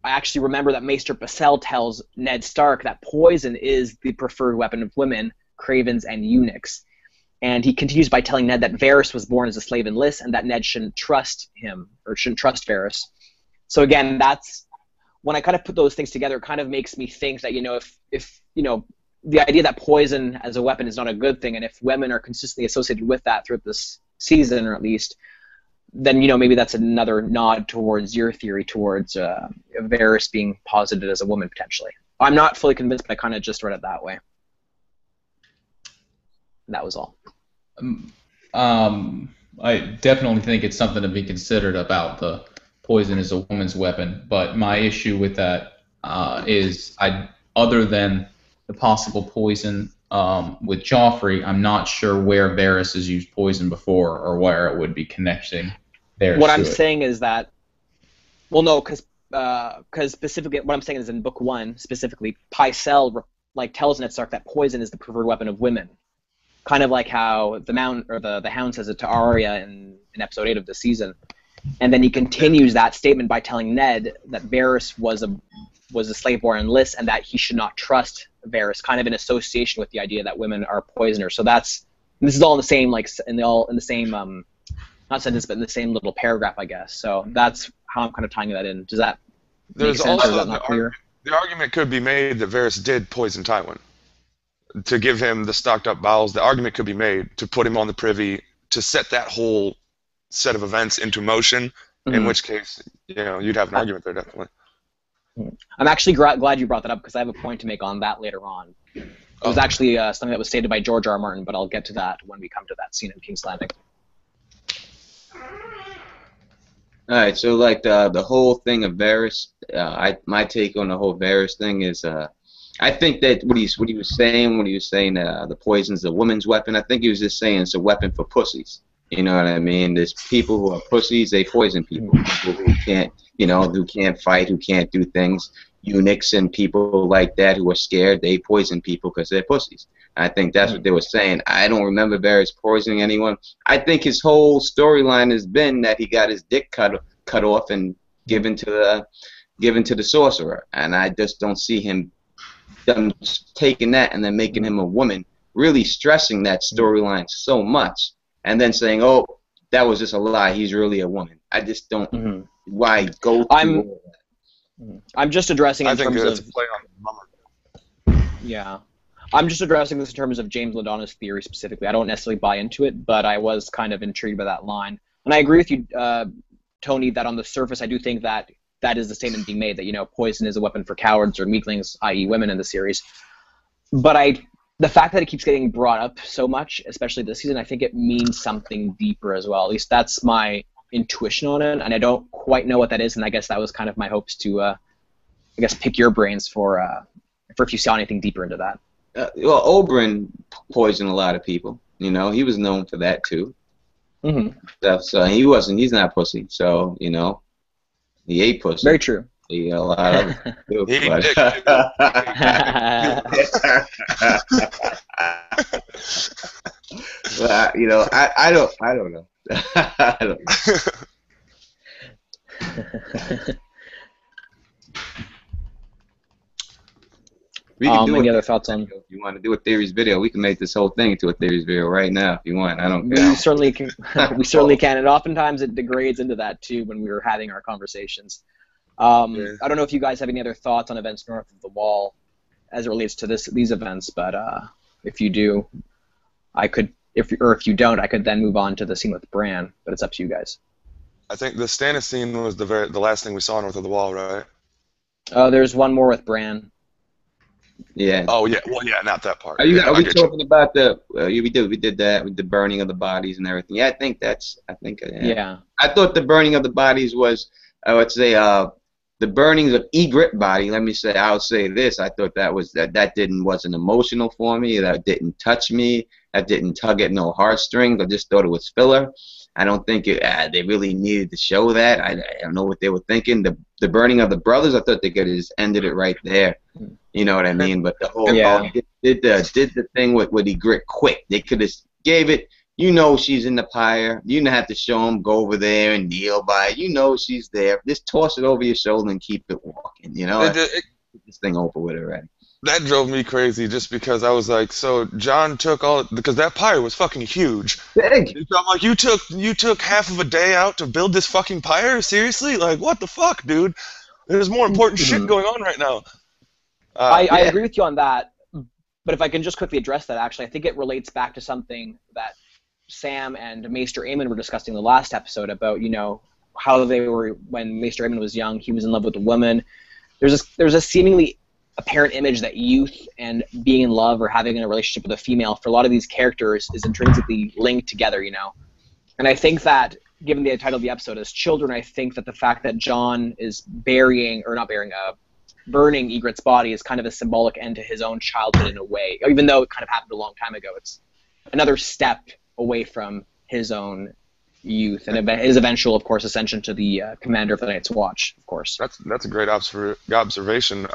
I actually remember that Maester Pycelle tells Ned Stark that poison is the preferred weapon of women, cravens, and eunuchs. And he continues by telling Ned that Varys was born as a slave in Lys, and that Ned shouldn't trust him, or shouldn't trust Varys. So again, that's when I kind of put those things together. It kind of makes me think that, you know, if you know, the idea that poison as a weapon is not a good thing, and if women are consistently associated with that throughout this season, or at least, then, you know, maybe that's another nod towards your theory towards Varys being posited as a woman potentially. I'm not fully convinced, but I kind of just read it that way. That was all. I definitely think it's something to be considered about the poison as a woman's weapon, but my issue with that is, other than the possible poison with Joffrey, I'm not sure where Varys has used poison before, or where it would be connecting Varys. What I'm saying is that, well, no, because specifically, what I'm saying is in Book 1 specifically, Pycelle tells Ned Stark that poison is the preferred weapon of women, kind of like how the Hound says it to Arya in episode 8 of the season. And then he continues that statement by telling Ned that Varys was a slave born in Lys, and that he should not trust Varys, kind of in association with the idea that women are poisoners. So this is all in the same, in the same not sentence, but in the same little paragraph, I guess. So that's how I'm kind of tying that in. Does that make sense, or is that not clear? The argument could be made that Varys did poison Tywin to give him the stocked up bowels. The argument could be made to put him on the privy, to set that whole set of events into motion, in which case, you know, you'd have an argument there, definitely. I'm actually glad you brought that up, because I have a point to make on that later on. It was actually something that was stated by George R. R. Martin, but I'll get to that when we come to that scene in King's Landing. All right, so like the whole thing of Varys, my take on the whole Varys thing is, I think that what he was saying the poison's a woman's weapon, I think he was just saying it's a weapon for pussies. You know what I mean? There's people who are pussies, they poison people. People who can't, you know, who can't fight, who can't do things. Eunuchs and people like that who are scared, they poison people because they're pussies. I think that's what they were saying. I don't remember Varys poisoning anyone. I think his whole storyline has been that he got his dick cut off and given to the sorcerer, and I just don't see him taking that and then making him a woman, really stressing that storyline so much, and then saying, "Oh, that was just a lie. He's really a woman." I just don't. Why go through I'm just addressing in terms of play on the yeah. I'm just addressing this in terms of James LaDonna's theory specifically. I don't necessarily buy into it, but I was kind of intrigued by that line, and I agree with you, Tony, that on the surface I do think that is the statement being made, that, you know, poison is a weapon for cowards or weaklings, i.e. women in the series. But the fact that it keeps getting brought up so much, especially this season, I think it means something deeper as well. At least that's my intuition on it, and I don't quite know what that is, and I guess that was kind of my hopes to, pick your brains for if you saw anything deeper into that. Well, Oberyn poisoned a lot of people. You know, he was known for that too. So he's not a pussy. So, you know, he ate pussy. Very true. He ate a lot of it too, He but, did. but, you know, I don't know. I don't know. We can do any other thoughts on? If you want to do a theories video, we can make this whole thing into a theories video right now if you want. I don't care. We certainly can. We certainly can, and oftentimes it degrades into that too when we were having our conversations. I don't know if you guys have any other thoughts on events north of the Wall as it relates to these events, but if you do, I could. If you don't, I could then move on to the scene with Bran. But it's up to you guys. I think the Stannis scene was the last thing we saw north of the Wall, right? There's one more with Bran. Yeah. Oh yeah. Well, yeah, not that part. Are we talking about the? We did that with the burning of the bodies and everything. Yeah, I think. Yeah. I thought the burning of the bodies was, I would say, the burnings of Ygritte body. I'll say this. I thought that wasn't emotional for me. That didn't touch me. That didn't tug at no heartstrings. I just thought it was filler. I don't think they really needed to show that. I don't know what they were thinking. The burning of the brothers, I thought they could have just ended it right there. You know what I mean? But the whole did the thing with Ygritte quick. They could have gave it. You know she's in the pyre. You didn't have to show them go over there and kneel by it. You know she's there. Just toss it over your shoulder and keep it walking. You know, get this thing over with already. That drove me crazy just because I was like, so John took because that pyre was fucking huge. Big. So I'm like, you took half of a day out to build this fucking pyre? Seriously? Like, what the fuck, dude? There's more important shit going on right now. I agree with you on that, but if I can just quickly address that, actually, I think it relates back to something that Sam and Maester Aemon were discussing in the last episode about, you know, how they were, when Maester Aemon was young, he was in love with a woman. There's a seemingly apparent image that youth and being in love or having a relationship with a female for a lot of these characters is intrinsically linked together, you know. And I think that, given the title of the episode as children, I think that the fact that Jon is burning Ygritte's body is kind of a symbolic end to his own childhood in a way, even though it kind of happened a long time ago. It's another step away from his own youth and his eventual, of course, ascension to the commander of the Night's Watch, of course. That's a great observation.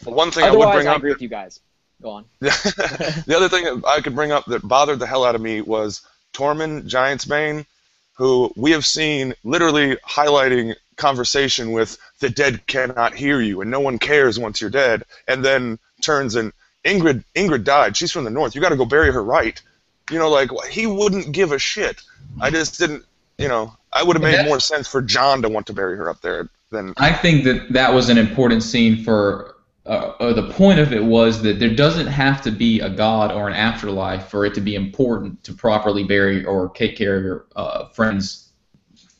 One thing Otherwise, I would bring up. agree with you guys. Go on. The other thing that I could bring up that bothered the hell out of me was Tormund Giantsbane, who we have seen literally highlighting conversation with the dead cannot hear you and no one cares once you're dead, and then turns and Ingrid died. She's from the north. You got to go bury her right. You know, like, he wouldn't give a shit. I just didn't, you know, I would have made more sense for Jon to want to bury her up there than... I think that was an important scene for... the point of it was that there doesn't have to be a god or an afterlife for it to be important to properly bury or take care of your friends,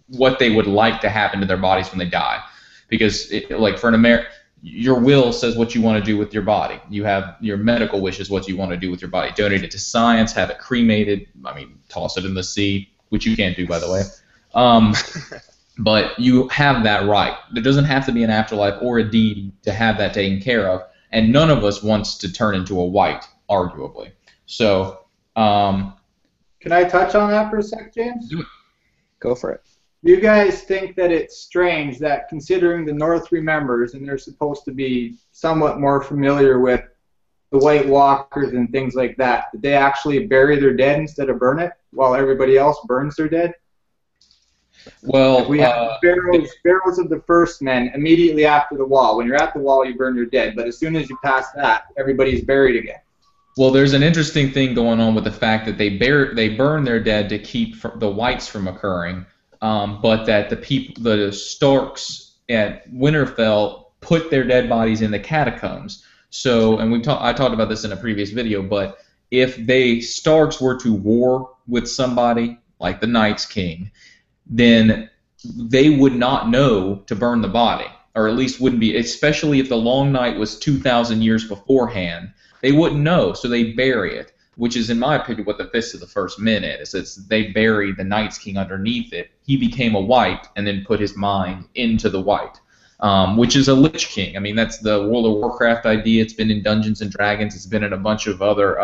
what they would like to happen to their bodies when they die. Because, like, for an your will says what you want to do with your body. You have your medical wishes what you want to do with your body. Donate it to science, have it cremated, toss it in the sea, which you can't do, by the way. But you have that right. There doesn't have to be an afterlife or a deity to have that taken care of, and none of us wants to turn into a white, arguably. So, can I touch on that for a sec, James? Do it. Go for it. You guys think that it's strange that, considering the North remembers, and they're supposed to be somewhat more familiar with the White Walkers and things like that they actually bury their dead instead of burn it, while everybody else burns their dead? Well, we have barrows of the first men immediately after the wall. When you're at the wall, you burn your dead, but as soon as you pass that, everybody's buried again. Well, there's an interesting thing going on with the fact that they burn their dead to keep the whites from occurring, but that the Starks at Winterfell put their dead bodies in the catacombs. So, and I talked about this in a previous video, but if Starks were to war with somebody like the Night's King, then they would not know to burn the body, or at least wouldn't be, especially if the Long Night was 2,000 years beforehand. They wouldn't know, so they bury it, which is, in my opinion, what the Fist of the First Men is. They bury the Night's King underneath it. He became a white and then put his mind into the white, which is a Lich King. That's the World of Warcraft idea. It's been in Dungeons & Dragons. It's been in a bunch of other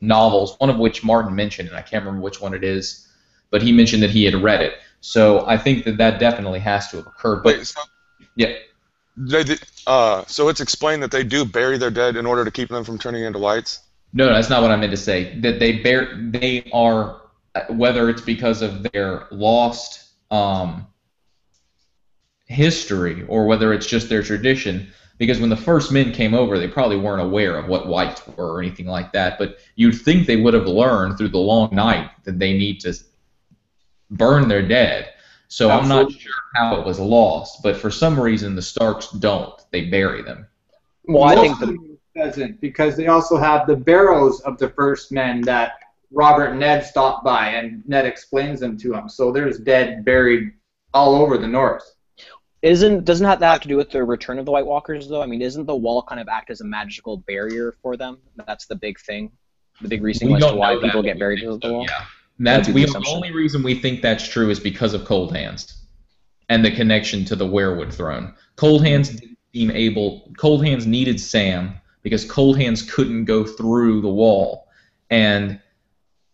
novels, one of which Martin mentioned, and I can't remember which one it is. But he mentioned that he had read it. So I think that definitely has to have occurred. But, yeah. So it's explained that they do bury their dead in order to keep them from turning into whites? No, that's not what I meant to say. That they are, whether it's because of their lost history or whether it's just their tradition, because when the first men came over, they probably weren't aware of what whites were or anything like that. But you'd think they would have learned through the Long Night that they need to burn their dead. So I'm not sure how it was lost, but for some reason the Starks don't. They bury them. Well, I think doesn't, because they also have the barrows of the first men that Robert and Ned stopped by, and Ned explains them to him. So there's dead buried all over the North. Doesn't that have to do with the return of the White Walkers, though? Isn't the wall kind of act as a magical barrier for them? That's the big thing, the big reason as to why people get buried into the wall. Yeah. The only reason we think that's true is because of Cold Hands and the connection to the Werewood throne. Cold Hands needed Sam because Cold Hands couldn't go through the wall. And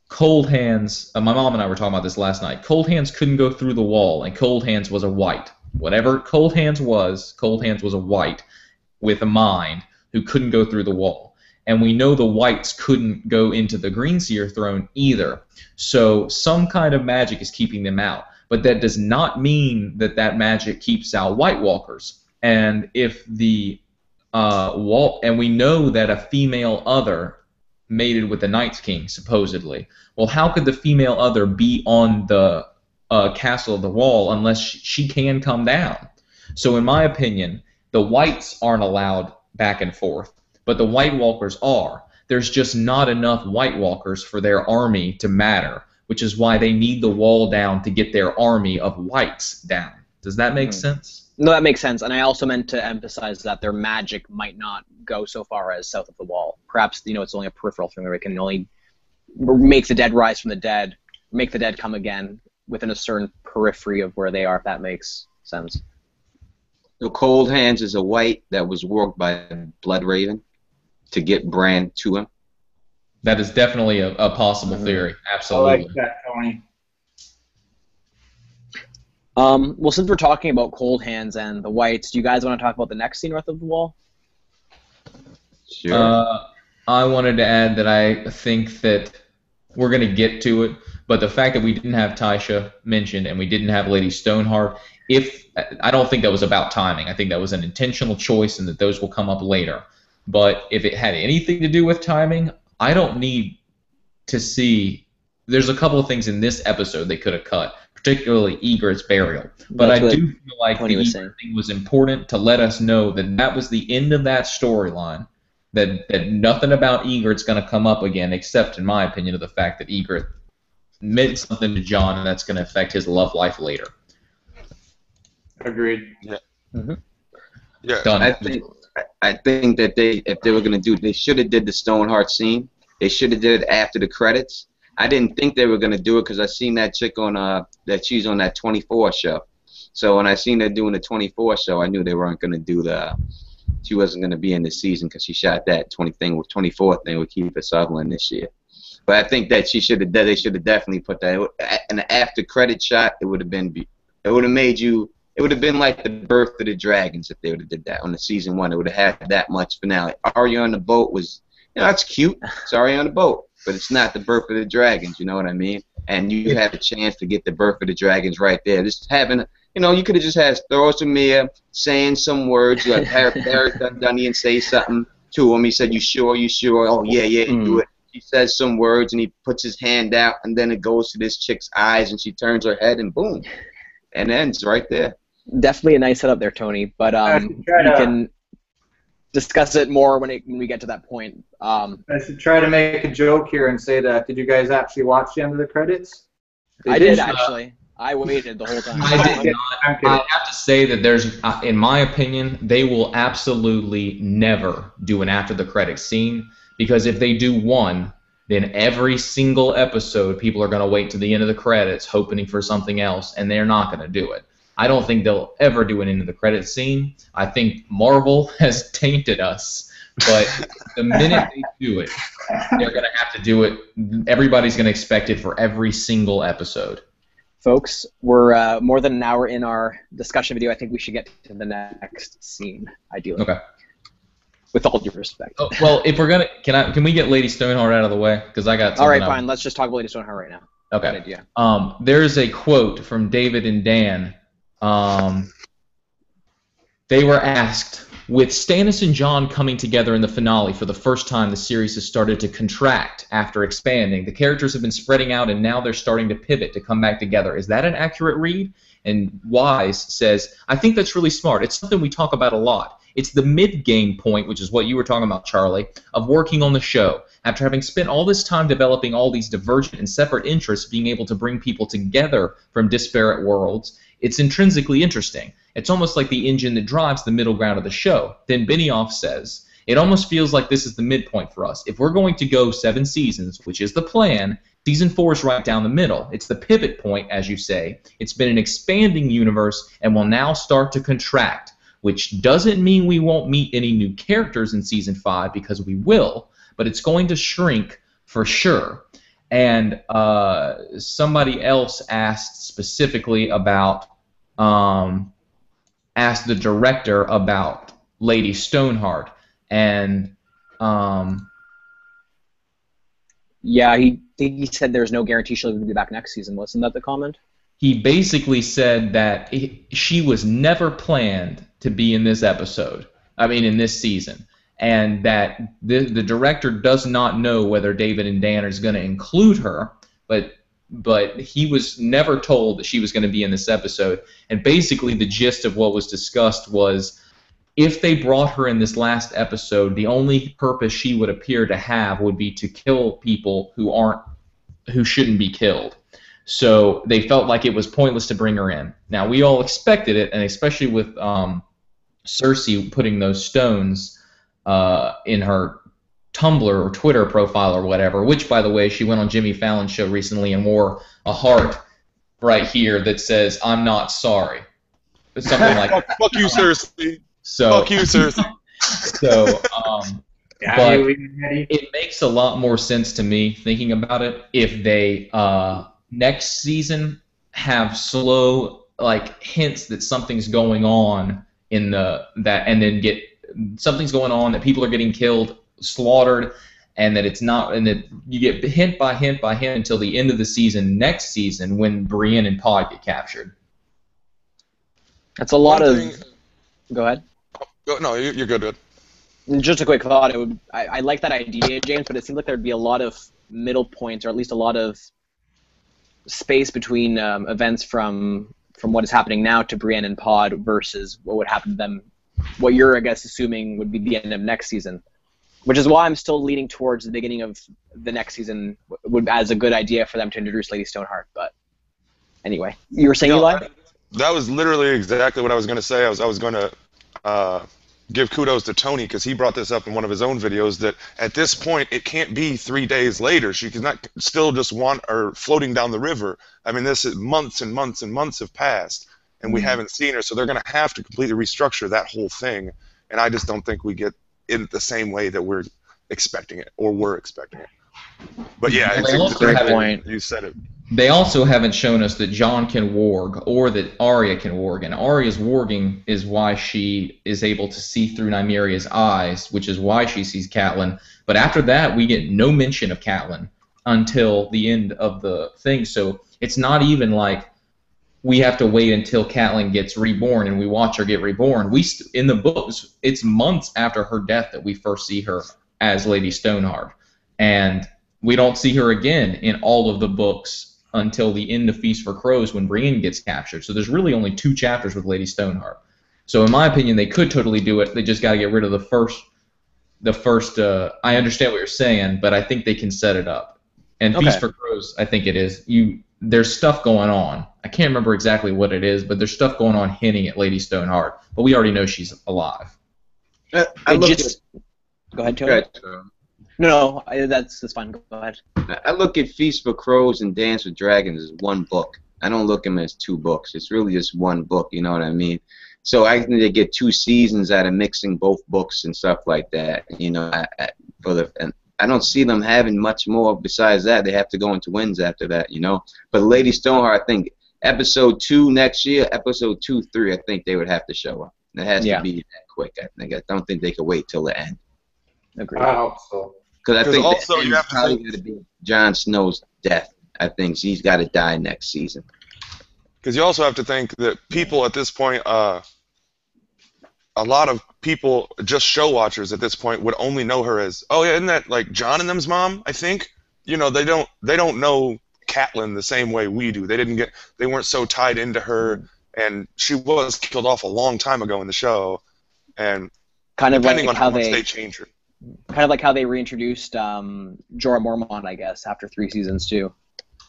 Cold Hands, my mom and I were talking about this last night, Cold Hands couldn't go through the wall, and Cold Hands was a white. Whatever Cold Hands was a white with a mind who couldn't go through the wall. And we know the whites couldn't go into the Greenseer throne either. So some kind of magic is keeping them out. But that does not mean that magic keeps out White Walkers. And if the and we know that a female other mated with the Night's King, supposedly. Well, how could the female other be on the castle of the wall unless she can come down? So in my opinion, the Whites aren't allowed back and forth, but the White Walkers are. There's just not enough White Walkers for their army to matter, which is why they need the wall down to get their army of Whites down. Does that make sense? No, that makes sense. And I also meant to emphasize that their magic might not go so far as south of the wall. Perhaps, it's only a peripheral thing where it can only make the dead rise from the dead, make the dead come again within a certain periphery of where they are, if that makes sense. So Cold Hands is a White that was worked by Blood Raven to get Bran to him. That is definitely a possible theory. Absolutely. I like that, Tony. Well, since we're talking about Cold Hands and the Whites, do you guys want to talk about the next scene north of the wall? Sure. I wanted to add that I think that we're going to get to it, but the fact that we didn't have Tysha mentioned and we didn't have Lady Stoneheart, I don't think that was about timing. I think that was an intentional choice and that those will come up later. But if it had anything to do with timing, I don't need to see. There's a couple of things in this episode they could have cut, particularly Ygritte's burial. But I do feel like the Ygritte thing was important to let us know that that was the end of that storyline, that nothing about Ygritte's going to come up again, except, in my opinion, of the fact that Ygritte meant something to Jon, and that's going to affect his love life later. Agreed. Yeah. Mm-hmm. Yeah. Done. I think that if they were going to do it, they should have did the Stoneheart scene. They should have did it after the credits. I didn't think they were going to do it because I seen that chick on that she's on that 24 show. So when I seen her doing the 24 show, I knew they weren't going to do she wasn't going to be in this season because she shot that 24 thing with Kiefer Sutherland this year. But I think that they should have definitely put that in the after credit shot. It would have been like the Birth of the Dragons if they would have did that on the season 1. It would have had that much finale. Arya on the boat was, that's cute. It's Arya on the boat, but it's not the Birth of the Dragons. You know what I mean? And you have a chance to get the Birth of the Dragons right there. Just having, you could have just had Thorosmir saying some words. You had Eric Dundee and say something to him. He said, "You sure? You sure? Oh yeah, do it." He says some words and he puts his hand out, and then it goes to this chick's eyes, and she turns her head, and boom, and ends right there. Definitely a nice setup there, Tony. But we can discuss it more when we get to that point. I should try to make a joke here and say that. Did you guys actually watch the end of the credits? I did actually. I waited the whole time. I did not. I have to say that there's, in my opinion, they will absolutely never do an after the credits scene, because if they do one, then every single episode people are going to wait to the end of the credits hoping for something else, and they're not going to do it. I don't think they'll ever do an end of the credits scene. I think Marvel has tainted us, but the minute they do it, they're going to have to do it. Everybody's going to expect it for every single episode. Folks, we're more than an hour in our discussion video. I think we should get to the next scene, ideally. Okay. With all due respect. Oh, well, if we're gonna, can we get Lady Stoneheart out of the way? Because I got. All right, fine. Let's just talk about Lady Stoneheart right now. Okay. There's a quote from David and Dan. They were asked, with Stannis and Jon coming together in the finale for the first time, the series has started to contract after expanding. The characters have been spreading out, and now they're starting to pivot to come back together. Is that an accurate read? And Wise says, I think that's really smart. It's something we talk about a lot. It's the mid-game point, which is what you were talking about, Charlie, of working on the show. After having spent all this time developing all these divergent and separate interests, being able to bring people together from disparate worlds, it's intrinsically interesting. It's almost like the engine that drives the middle ground of the show. Then Benioff says, it almost feels like this is the midpoint for us. If we're going to go 7 seasons, which is the plan, Season 4 is right down the middle. It's the pivot point, as you say. It's been an expanding universe and will now start to contract, which doesn't mean we won't meet any new characters in Season 5, because we will, but it's going to shrink for sure. And somebody else asked specifically about, asked the director about Lady Stoneheart, and yeah, he said there's no guarantee she'll be back next season. Wasn't that the comment? He basically said that she was never planned to be in this episode. in this season, and that the director does not know whether David and Dan is going to include her, but he was never told that she was going to be in this episode. And basically the gist of what was discussed was, if they brought her in this last episode, the only purpose she would appear to have would be to kill people who shouldn't be killed. So they felt like it was pointless to bring her in. Now, we all expected it, and especially with Cersei putting those stones in her Tumblr or Twitter profile or whatever, which, by the way, she went on Jimmy Fallon's show recently and wore a heart right here that says, "I'm not sorry." It's something like that. Fuck you, Cersei. So, fuck you, Cersei. So, but it makes a lot more sense to me, thinking about it, if they next season have slow hints that something's going on and then get something's going on, that people are getting killed, slaughtered, and that it's not, and that you get hint by hint by hint until the end of the season next season when Brienne and Pod get captured. That's a lot of. Go ahead. No, you're good. Just a quick thought. I like that idea, James, but it seems like there'd be a lot of middle points, or at least a lot of space between events from what is happening now to Brienne and Pod versus what would happen to them. What you're, I guess, assuming would be the end of next season, which is why I'm still leaning towards the beginning of the next season as a good idea for them to introduce Lady Stoneheart. But anyway, you were saying, Eli? That was literally exactly what I was going to say. I was going to give kudos to Tony, because he brought this up in one of his own videos, that at this point it can't be 3 days later. She can not still just floating down the river. This is months and months and months have passed, and we haven't seen her, so they're going to have to completely restructure that whole thing, and I just don't think we get it the same way that we're expecting it, or were expecting it. But yeah, it's a great point. You said it. They also haven't shown us that Jon can warg, or that Arya can warg, and Arya's warging is why she is able to see through Nymeria's eyes, which is why she sees Catelyn. But after that, we get no mention of Catelyn until the end of the thing, so it's not even like we have to wait until Catelyn gets reborn and we watch her get reborn. In the books, it's months after her death that we first see her as Lady Stoneheart, and we don't see her again in all of the books until the end of Feast for Crows, when Brienne gets captured. So there's really only 2 chapters with Lady Stoneheart. So in my opinion, they could totally do it. They just got to get rid of the first. I understand what you're saying, but I think they can set it up. And Feast for Crows, I think it is. There's stuff going on. I can't remember exactly what it is, but there's stuff going on hinting at Lady Stoneheart. But we already know she's alive. Go ahead, Tony. No, that's fine. Go ahead. I look at Feast for Crows and Dance with Dragons as one book. I don't look at them as 2 books. It's really just one book, you know what I mean? So I think they get 2 seasons out of mixing both books and stuff like that. And I don't see them having much more besides that. They have to go into wins after that, But Lady Stoneheart, I think episode 2 next year, episode 2, 3, I think they would have to show up. It has to be that quick, I think. I don't think they could wait till the end. Agreed. I hope so. Because I think also you have to probably going to be Jon Snow's death. I think he's got to die next season. Because you also have to think that people at this point, a lot of people, just show watchers at this point, would only know her as, oh yeah, isn't that like Jon and them's mom? I think they don't know Catelyn the same way we do. They weren't so tied into her, and she was killed off a long time ago in the show, and kind of depending like on how much they change her. Kind of like how they reintroduced Jorah Mormont, I guess, after 3 seasons too.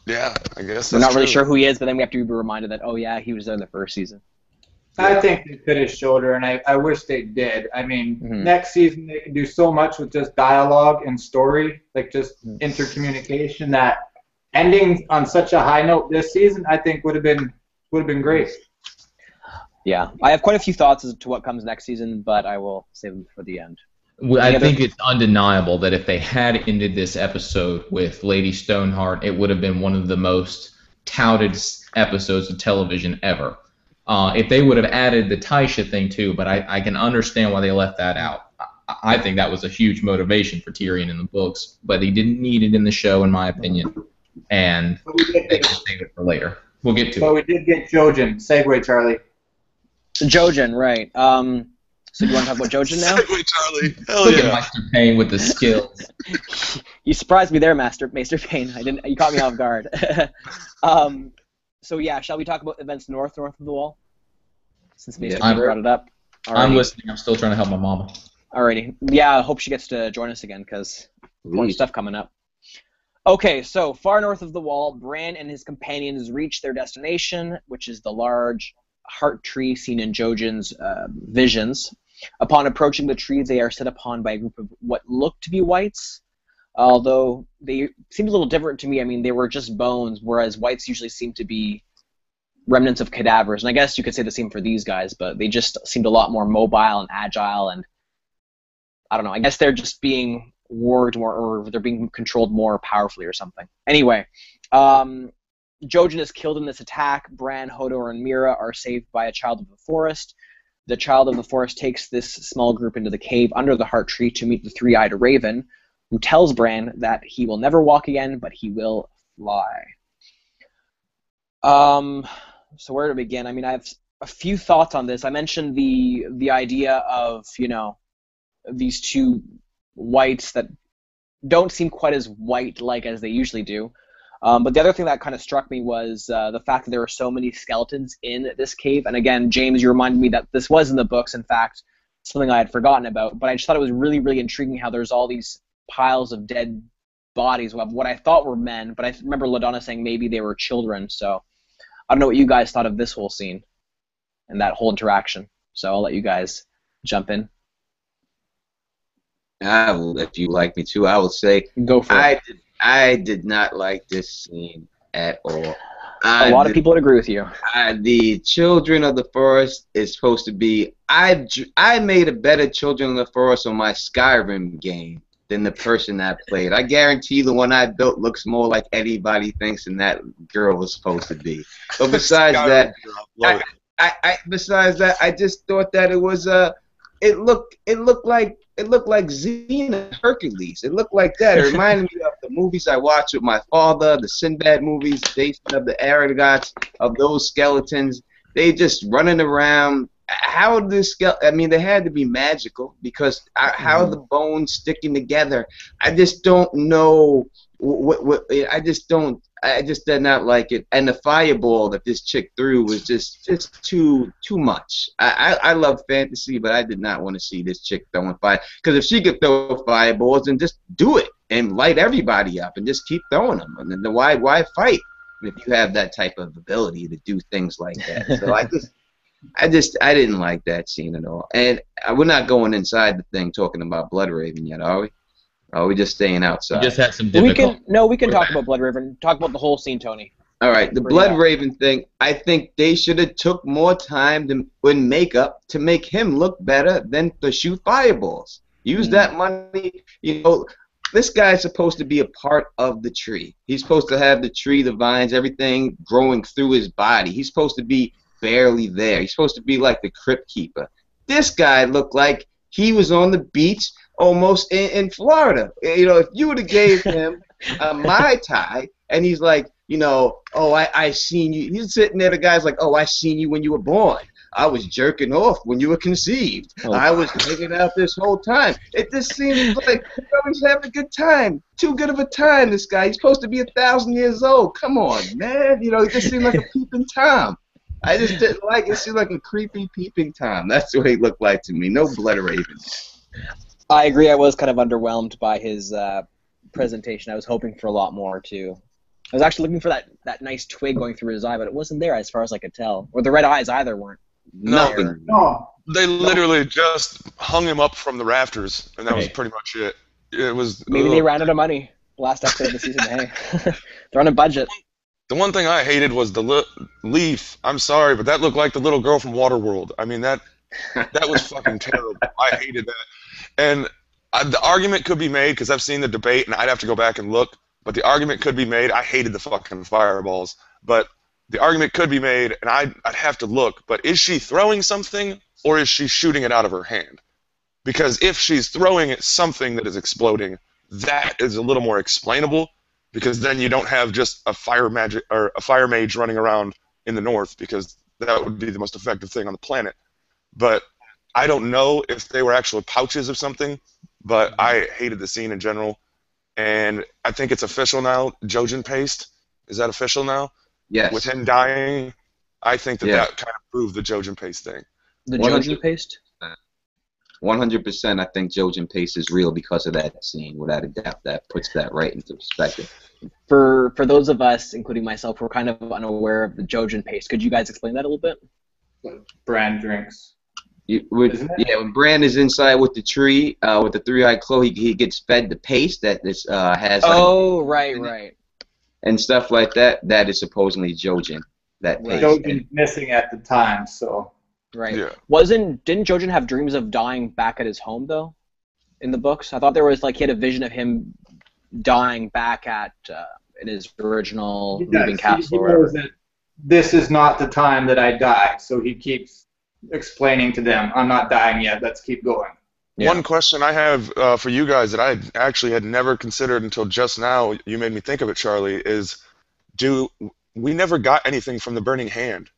Yeah, I guess We're not true. really sure who he is, but then we have to be reminded that, oh yeah, he was there in the first season. I think they could have showed her, and I wish they did. Next season they can do so much with just dialogue and story, like just intercommunication, that ending on such a high note this season, I think would have been great. Yeah, I have quite a few thoughts as to what comes next season, but I will save them for the end. I think it's undeniable that if they had ended this episode with Lady Stoneheart, it would have been one of the most touted episodes of television ever. If they would have added the Taisha thing too, but I can understand why they left that out. I think that was a huge motivation for Tyrion in the books, but he didn't need it in the show, in my opinion, and they can save it for later. We'll get to it. But we did get Jojen. Segue, Charlie. Jojen, right. So do you want to talk about Jojen now? Segue, Charlie. Hell Look at yeah. Maester Payne with the skills. You surprised me there, Maester Payne. You caught me off guard. So yeah, shall we talk about events north of the wall? Since Maester Payne brought it up. I'm listening. I'm still trying to help my mama. Alrighty. Yeah, I hope she gets to join us again because more stuff coming up. Okay, so far north of the wall, Bran and his companions reach their destination, which is the large heart tree seen in Jojen's visions. Upon approaching the tree, they are set upon by a group of what look to be whites, although they seemed a little different to me. I mean, they were just bones, whereas whites usually seem to be remnants of cadavers. And I guess you could say the same for these guys, but they just seemed a lot more mobile and agile, and I don't know, I guess they're just being warred more, or they're being controlled more powerfully or something. Anyway, Jojen is killed in this attack. Bran, Hodor, and Meera are saved by a child of the forest. The child of the forest takes this small group into the cave under the heart tree to meet the three-eyed raven, who tells Bran that he will never walk again, but he will fly. So where to begin? I mean, I have a few thoughts on this. I mentioned the idea of, you know, these two whites that don't seem quite as white-like as they usually do. But the other thing that kind of struck me was the fact that there were so many skeletons in this cave. And again, James, you reminded me that this was in the books, in fact, something I had forgotten about. But I just thought it was really, really intriguing how there's all these piles of dead bodies of what I thought were men. But I remember LaDonna saying maybe they were children. So I don't know what you guys thought of this whole scene and that whole interaction. So I'll let you guys jump in. I will, if you like me to, I will say Go for it. I did not like this scene at all. A lot of people would agree with you. The Children of the Forest is supposed to be. I made a better Children of the Forest on my Skyrim game than the person I played. I guarantee the one I built looks more like anybody thinks than that girl was supposed to be. But besides that, I just thought that it was it looked like Xena Hercules. It looked like that. It reminded me of the movies I watched with my father, the Sinbad movies, based of the Aragots, of those skeletons. They just running around. How this skeleton? I mean, they had to be magical because how the bones sticking together. I just don't know. I just did not like it. And the fireball that this chick threw was just too much. I love fantasy, but I did not want to see this chick throwing fire. Because if she could throw fireballs, then just do it and light everybody up and just keep throwing them. And then why fight if you have that type of ability to do things like that? So I didn't like that scene at all. And we're not going inside the thing talking about Bloodraven yet, are we? Or are we just staying outside? We just had some difficult. We can talk about Bloodraven. Talk about the whole scene, Tony. All right, the Bloodraven thing. I think they should have took more time in makeup to make him look better than to shoot fireballs. Use that money. You know, this guy's supposed to be a part of the tree. He's supposed to have the tree, the vines, everything growing through his body. He's supposed to be barely there. He's supposed to be like the crypt keeper. This guy looked like he was on the beach almost in Florida. You know, if you would have gave him a Mai Tai and he's like, you know, oh, I seen you. He's sitting there, the guy's like, oh, I seen you when you were born. I was jerking off when you were conceived. Oh. I was hanging out this whole time. It just seems like he's having a good time. Too good of a time, this guy. He's supposed to be 1,000 years old. Come on, man. You know, he just seemed like a peeping Tom. I just didn't like it. It seemed like a creepy peeping Tom. That's what he looked like to me. No Bloodraven. I agree. I was kind of underwhelmed by his presentation. I was hoping for a lot more, too. I was actually looking for that nice twig going through his eye, but it wasn't there as far as I could tell. Or the red eyes either weren't. Nothing. No. They literally just hung him up from the rafters, and that was pretty much it. It was. Maybe they ran out of money last episode of the season. Hey, they're on a budget. The one thing I hated was the leaf. I'm sorry, but that looked like the little girl from Waterworld. I mean, that was fucking terrible. I hated that. And the argument could be made, because I've seen the debate, and I'd have to go back and look, but the argument could be made. I hated the fucking fireballs, but the argument could be made, and I'd have to look, but is she throwing something, or is she shooting it out of her hand? Because if she's throwing at something that is exploding, that is a little more explainable, because then you don't have just a fire mage running around in the north, because that would be the most effective thing on the planet. But I don't know if they were actual pouches or something, but I hated the scene in general. And I think it's official now. Jojen paste, is that official now? Yes. With him dying, I think that Yeah. that kind of proved the Jojen paste thing. The 100 Jojen paste? 100%. I think Jojen paste is real because of that scene. Without a doubt, that puts that right into perspective. For those of us, including myself, who are kind of unaware of the Jojen paste, could you guys explain that a little bit? Bran drinks. When Bran is inside with the tree, with the three-eyed claw, he gets fed the paste that this has. Oh, right. And stuff like that. That is supposedly Jojen. That paste. Jojen's missing at the time, so. Right. Yeah. Didn't Jojen have dreams of dying back at his home though? In the books, I thought there was he had a vision of him dying back at in his original moving castle. He knows that this is not the time that I die, so he keeps explaining to them, I'm not dying yet, let's keep going. Yeah. One question I have for you guys that I actually had never considered until just now, you made me think of it, Charlie, is we never got anything from the burning hand?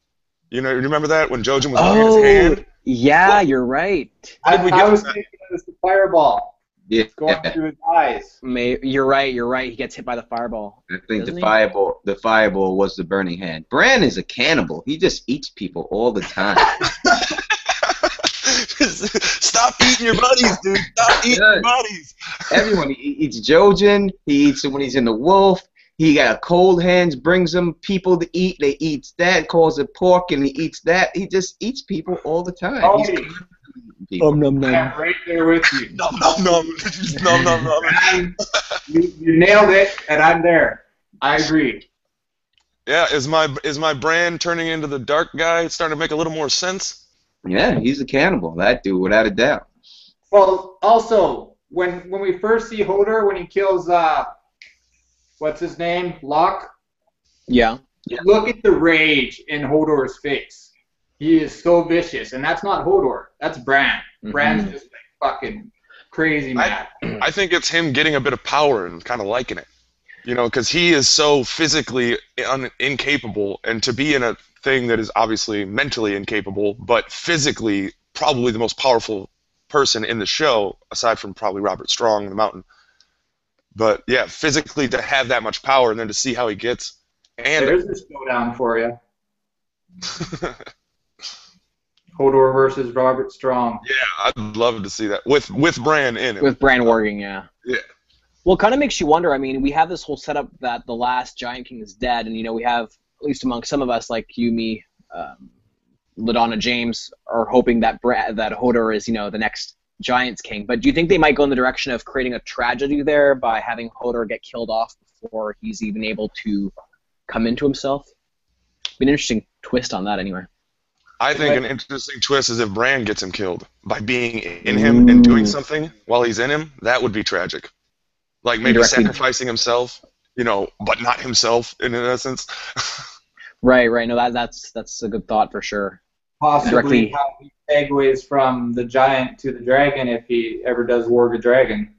You remember that when Jojen was burning his hand? Yeah, What? you're right. How did we get I was that? thinking it was the fireball Yeah. going through his eyes. You're right. He gets hit by the fireball. I think Doesn't the he? fireball was the burning hand. Bran is a cannibal. He just eats people all the time. Stop eating your buddies, dude. Stop eating your buddies. Everyone, he eats Jojen. He eats it when he's in the wolf. He got cold hands, brings them people to eat. They eats that, calls it pork, and he eats that. He just eats people all the time. Oh, He's constantly eating people. Nom I'm right there with you. Nom, nom, nom. You nailed it, and I'm there. I agree. Yeah, is my Bran turning into the dark guy starting to make a little more sense? Yeah, he's a cannibal. That dude, without a doubt. Well, also, when we first see Hodor, when he kills, what's his name? Locke? Yeah. Look at the rage in Hodor's face. He is so vicious, and that's not Hodor. That's Bran. Bran's just fucking crazy mad. I think it's him getting a bit of power and kind of liking it. Because he is so physically incapable, and to be in a thing that is obviously mentally incapable, but physically probably the most powerful person in the show, aside from probably Robert Strong in the Mountain. But yeah, physically to have that much power and then to see how he gets. And There's a showdown for you. Hodor versus Robert Strong. yeah, I'd love to see that with Bran in it. With Bran working, yeah. Yeah. Well, it kind of makes you wonder. I mean, we have this whole setup that the last Giant King is dead, and we have, at least among some of us, like you, me, LaDonna, James, are hoping that that Hodor is, the next Giants King. But do you think they might go in the direction of creating a tragedy there by having Hodor get killed off before he's even able to come into himself? Be an interesting twist on that, anyway. I think an interesting twist is if Bran gets him killed by being in him and doing something while he's in him. That would be tragic. Like maybe sacrificing himself, but not himself in essence. Right. No, that's a good thought for sure. Possibly how he segues from the giant to the dragon if he ever does War of the Dragon.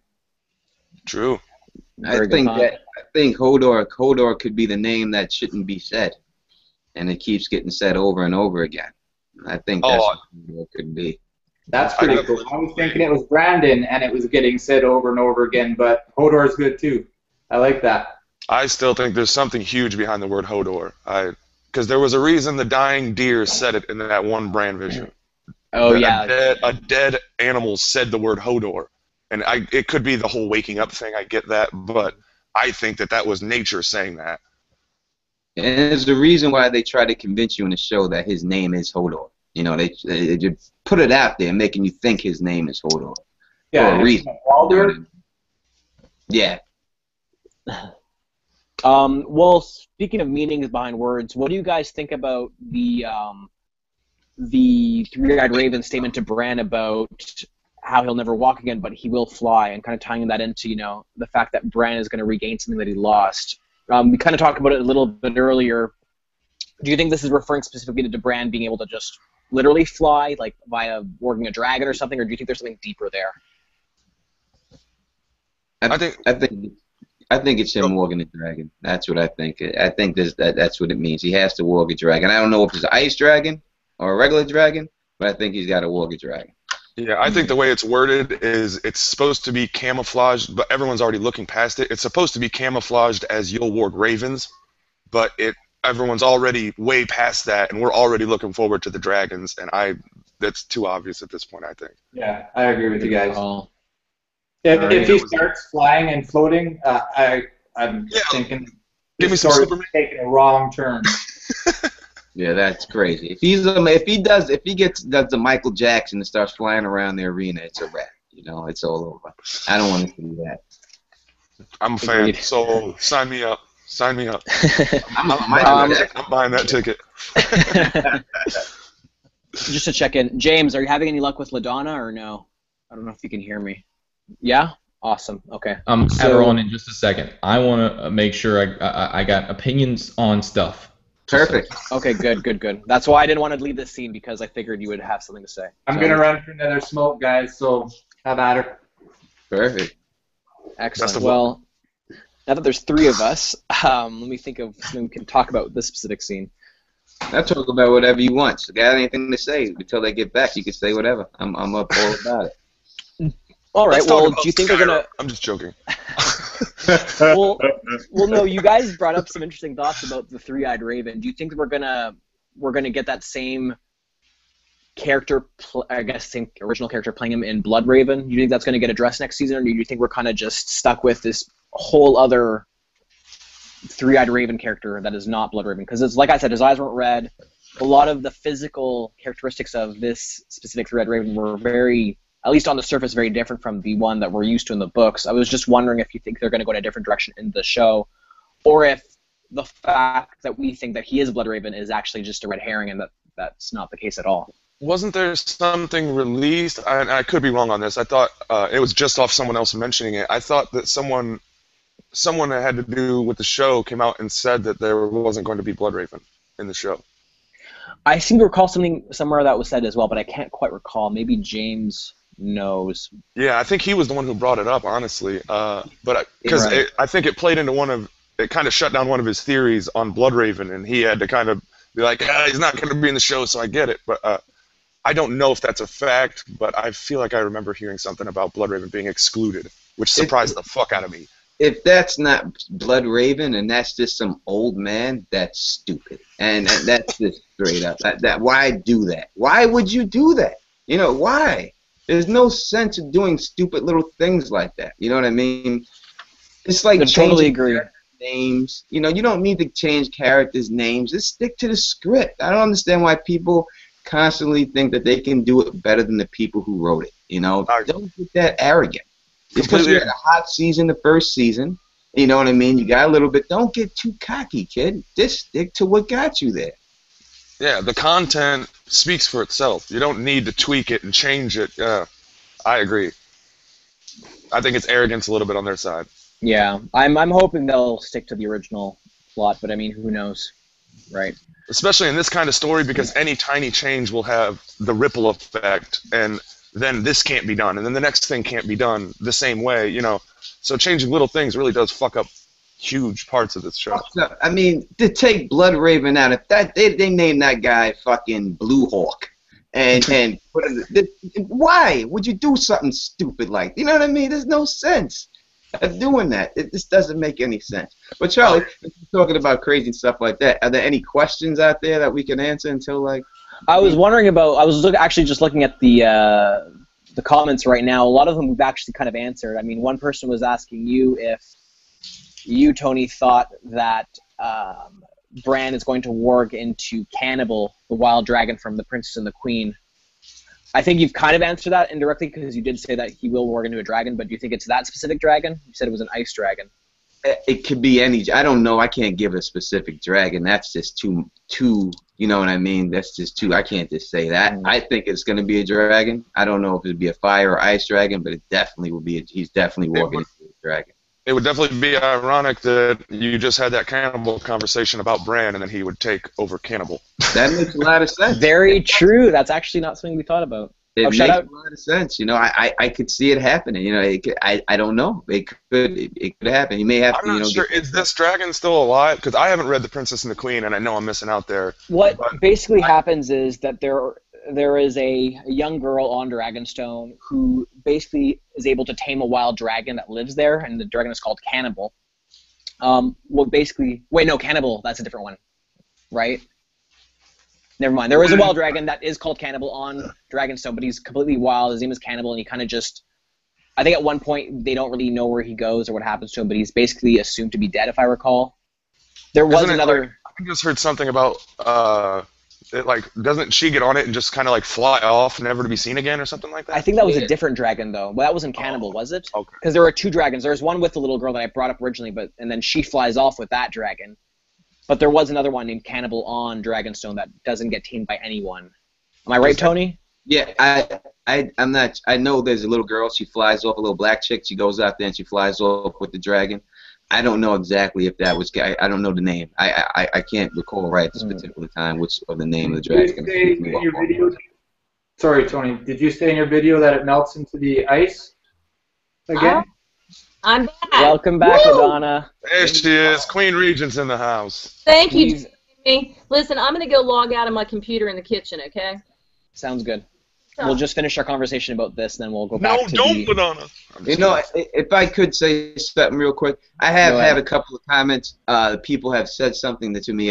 True. I think Hodor could be the name that shouldn't be said, and it keeps getting said over and over again. I think that's what Hodor could be. That's pretty cool. I was thinking it was Brandon, and it was getting said over and over again, but Hodor's good too. I like that. I still think there's something huge behind the word Hodor. Because there was a reason the dying deer said it in that one Bran vision. Oh, yeah. A dead animal said the word Hodor. And it could be the whole waking up thing, I get that, but I think that was nature saying that. And there's the reason why they try to convince you in the show that his name is Hodor. They just put it out there, making you think his name is Hodor. Yeah, for a reason. Walder? Yeah. Well, speaking of meanings behind words, what do you guys think about the Three-Eyed Raven statement to Bran about how he'll never walk again, but he will fly, and kind of tying that into, the fact that Bran is going to regain something that he lost? We kind of talked about it a little bit earlier. Do you think this is referring specifically to Bran being able to just literally fly, like via working a dragon or something, or do you think there's something deeper there? I think it's him walking a dragon. That's what I think. I think that's what it means. He has to walk a dragon. I don't know if it's an ice dragon or a regular dragon, but I think he's got to walk a dragon. Yeah, I think the way it's worded is it's supposed to be camouflaged, but everyone's already looking past it. It's supposed to be camouflaged as Yule Ward Ravens, but everyone's already way past that, and we're already looking forward to the dragons, and that's too obvious at this point, I think. Yeah, I agree with you guys. Oh. If he starts flying and floating, I'm thinking Give me the some story's Superman. taking a wrong turn. Yeah, that's crazy. If he does the Michael Jackson and starts flying around the arena, it's a wrap. You know, it's all over. I don't want to see that. I'm a fan, Agreed. so sign me up. Sign me up. I'm buying that ticket. Just to check in, James, are you having any luck with LaDonna or no? I don't know if you can hear me. Yeah? Awesome. Okay. Have her on in just a second. I want to make sure I got opinions on stuff. Perfect. Okay, good. That's why I didn't want to leave this scene, because I figured you would have something to say. I'm going to run for another smoke, guys, so have at her. Perfect. Excellent. Well, now that there's 3 of us, let me think of something we can talk about this specific scene. I'll talk about whatever you want. So, got anything to say until they get back? You can say whatever. I'm up all about it. All right. Let's talk Well, about do you think they're gonna? I'm just joking. well, no. You guys brought up some interesting thoughts about the three-eyed raven. Do you think we're gonna get that same character? Same original character playing him in Blood Raven. Do you think that's gonna get addressed next season, or do you think we're kind of just stuck with this whole other three-eyed raven character that is not Blood Raven? Because it's like I said, his eyes weren't red. A lot of the physical characteristics of this specific three-eyed raven were very, at least on the surface, very different from the one that we're used to in the books. I was just wondering if you think they're going to go in a different direction in the show, or if the fact that we think that he is Blood Raven is actually just a red herring and that's not the case at all. Wasn't there something released? I could be wrong on this. I thought it was just off someone else mentioning it. I thought that someone that had to do with the show came out and said that there wasn't going to be Blood Raven in the show. I seem to recall something somewhere that was said as well, but I can't quite recall. Maybe James knows. Yeah, I think he was the one who brought it up, honestly. But because Right. I think it played into it kind of shut down one of his theories on Blood Raven, and he had to kind of be like, he's not going to be in the show, so I get it. But I don't know if that's a fact, but I feel like I remember hearing something about Blood Raven being excluded, which surprised the fuck out of me. If that's not Blood Raven and that's just some old man, that's stupid. And that's just straight up. Why do that? Why would you do that? You know, why? There's no sense of doing stupid little things like that. You know what I mean? It's like I totally agree. Names. You know, you don't need to change characters' names. Just stick to the script. I don't understand why people constantly think that they can do it better than the people who wrote it. You know, don't get that arrogant. It's because you had a hot season the first season. You know what I mean? You got a little bit. Don't get too cocky, kid. Just stick to what got you there. Yeah, the content speaks for itself. You don't need to tweak it and change it. I agree. I think it's arrogance a little bit on their side. Yeah, I'm hoping they'll stick to the original plot, but I mean, who knows, right? Especially in this kind of story, because any tiny change will have the ripple effect, and then this can't be done, and then the next thing can't be done the same way, you know. So changing little things really does fuck up huge parts of this show. I mean, to take Blood Raven out, if that they named that guy fucking Blue Hawk, and put why would you do something stupid like? You know what I mean? There's no sense of doing that. It just doesn't make any sense. But Charlie, if you're talking about crazy stuff like that, are there any questions out there that we can answer until like? I was wondering about. I was actually just looking at the comments right now. A lot of them we've actually kind of answered. I mean, one person was asking you if you, Tony, thought that Bran is going to warg into Cannibal, the wild dragon from The Princess and the Queen. I think you've kind of answered that indirectly because you did say that he will warg into a dragon, but do you think it's that specific dragon? You said it was an ice dragon. It could be any. I don't know. I can't give a specific dragon. That's just too. You know what I mean? That's just too. I can't just say that. I think it's going to be a dragon. I don't know if it'd be a fire or ice dragon, but it definitely will be. He's definitely walking into a dragon. It would definitely be ironic that you just had that Cannibal conversation about Bran, and then he would take over Cannibal. That makes a lot of sense. Very true. That's actually not something we thought about. It makes a lot of sense. You know, I could see it happening. You know, I don't know. It could happen. He may have to. I'm not sure. Is this dragon still alive? Because I haven't read The Princess and the Queen, and I know I'm missing out there. What basically happens is that there is a young girl on Dragonstone who basically is able to tame a wild dragon that lives there, and the dragon is called Cannibal. Wait, no, Cannibal, that's a different one, right? Never mind. There is a wild dragon that is called Cannibal on Dragonstone, but he's completely wild. His name is Cannibal, and he kind of just... I think at one point they don't really know where he goes or what happens to him, but he's basically assumed to be dead, if I recall. There was another... I just heard something about... doesn't she get on it and just kind of like fly off, never to be seen again, or something like that? I think that was a different dragon, though. Well, that wasn't Cannibal, was it? Okay. Because there were two dragons. There's one with the little girl that I brought up originally, and then she flies off with that dragon. But there was another one named Cannibal on Dragonstone that doesn't get tamed by anyone. Am I right, Tony? Yeah, I'm not. I know there's a little girl. She flies off, a little black chick. She goes out there and she flies off with the dragon. I don't know exactly if that was. I don't know the name. I can't recall right at this particular time which of the name of the dragon. Did you say in your video? Sorry, Tony. Did you say in your video that it melts into the ice again? I'm back. Welcome back, LaDonna. There she is. Queen Regent's in the house. Thank you, Jamie. Listen, I'm going to go log out of my computer in the kitchen, okay? Sounds good. We'll just finish our conversation about this, then we'll go back to LaDonna. You know, if I could say something real quick, I have had a couple of comments. People have said something to me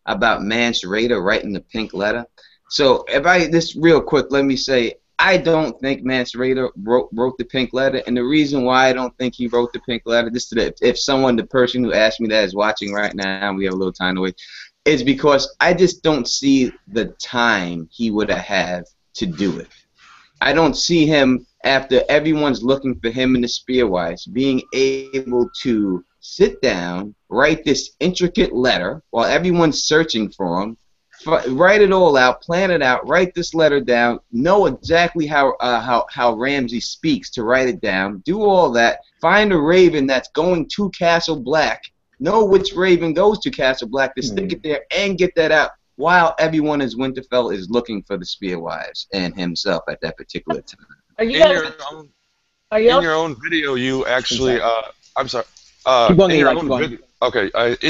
about Maester Payne writing the pink letter. So just real quick, let me say, I don't think Maester Payne wrote the pink letter, and the reason why I don't think he wrote the pink letter, the person who asked me that is watching right now, we have a little time to wait, is because I just don't see the time he would have to do it. I don't see him, after everyone's looking for him in the Spearwise, being able to sit down, write this intricate letter while everyone's searching for him, write it all out, plan it out, write this letter down, know exactly how Ramsay speaks to write it down, do all that, find a raven that's going to Castle Black, know which raven goes to Castle Black to stick it there and get that out while everyone in Winterfell is looking for the Spearwise and himself at that particular time. Are you in your own video, you actually, I'm sorry. Keep going, in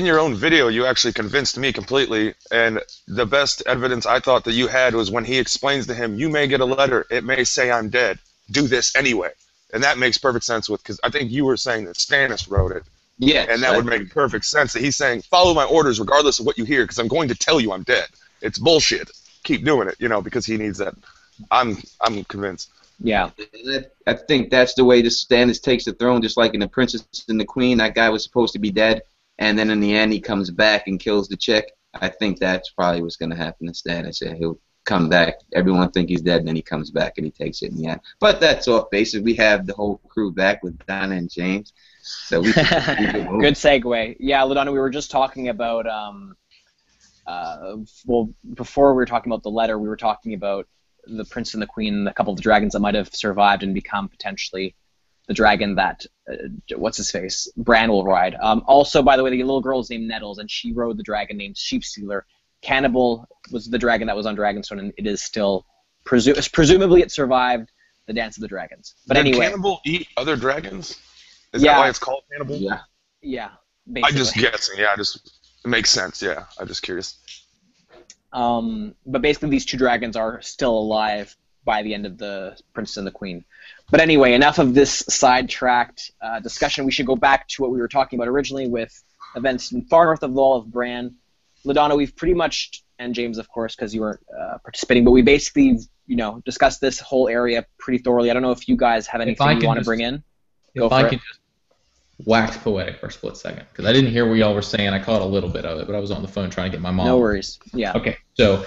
your own video, you actually convinced me completely, and the best evidence I thought that you had was when he explains to him, you may get a letter, it may say I'm dead, do this anyway. And that makes perfect sense because I think you were saying that Stannis wrote it. Yeah. And that would make perfect sense that he's saying, follow my orders regardless of what you hear, because I'm going to tell you I'm dead. It's bullshit. Keep doing it, because he needs that. I'm convinced. Yeah. I think that's the way Stannis takes the throne, just like in The Princess and the Queen. That guy was supposed to be dead, and then in the end he comes back and kills the chick. I think that's probably what's going to happen to Stannis. He'll come back. Everyone think he's dead, and then he comes back and he takes it in the end. But that's off base. We have the whole crew back with Donna and James. So we good segue. Yeah, LaDonna, we were just talking about, before we were talking about the letter, we were talking about the Prince and the Queen and a couple of the dragons that might have survived and become potentially the dragon that, what's-his-face, Bran will ride. Also, by the way, the little girl's named Nettles, and she rode the dragon named Sheepstealer. Cannibal was the dragon that was on Dragonstone, and it is still, presumably it survived the Dance of the Dragons. But Did anyway. Cannibal eat other dragons? Is that why it's called Cannibal? Yeah. Yeah, basically. I'm just guessing. Yeah, it makes sense. Yeah, I'm just curious. But basically these two dragons are still alive by the end of the Princess and the Queen. But anyway, enough of this sidetracked discussion. We should go back to what we were talking about originally with events far north of the Wall of Bran. LaDonna, we've pretty much, and James, of course, because you weren't participating, but we basically, discussed this whole area pretty thoroughly. I don't know if you guys have anything you want to bring in. If I can just wax poetic for a split second, because I didn't hear what y'all were saying. I caught a little bit of it, but I was on the phone trying to get my mom. No worries. Yeah. Okay, so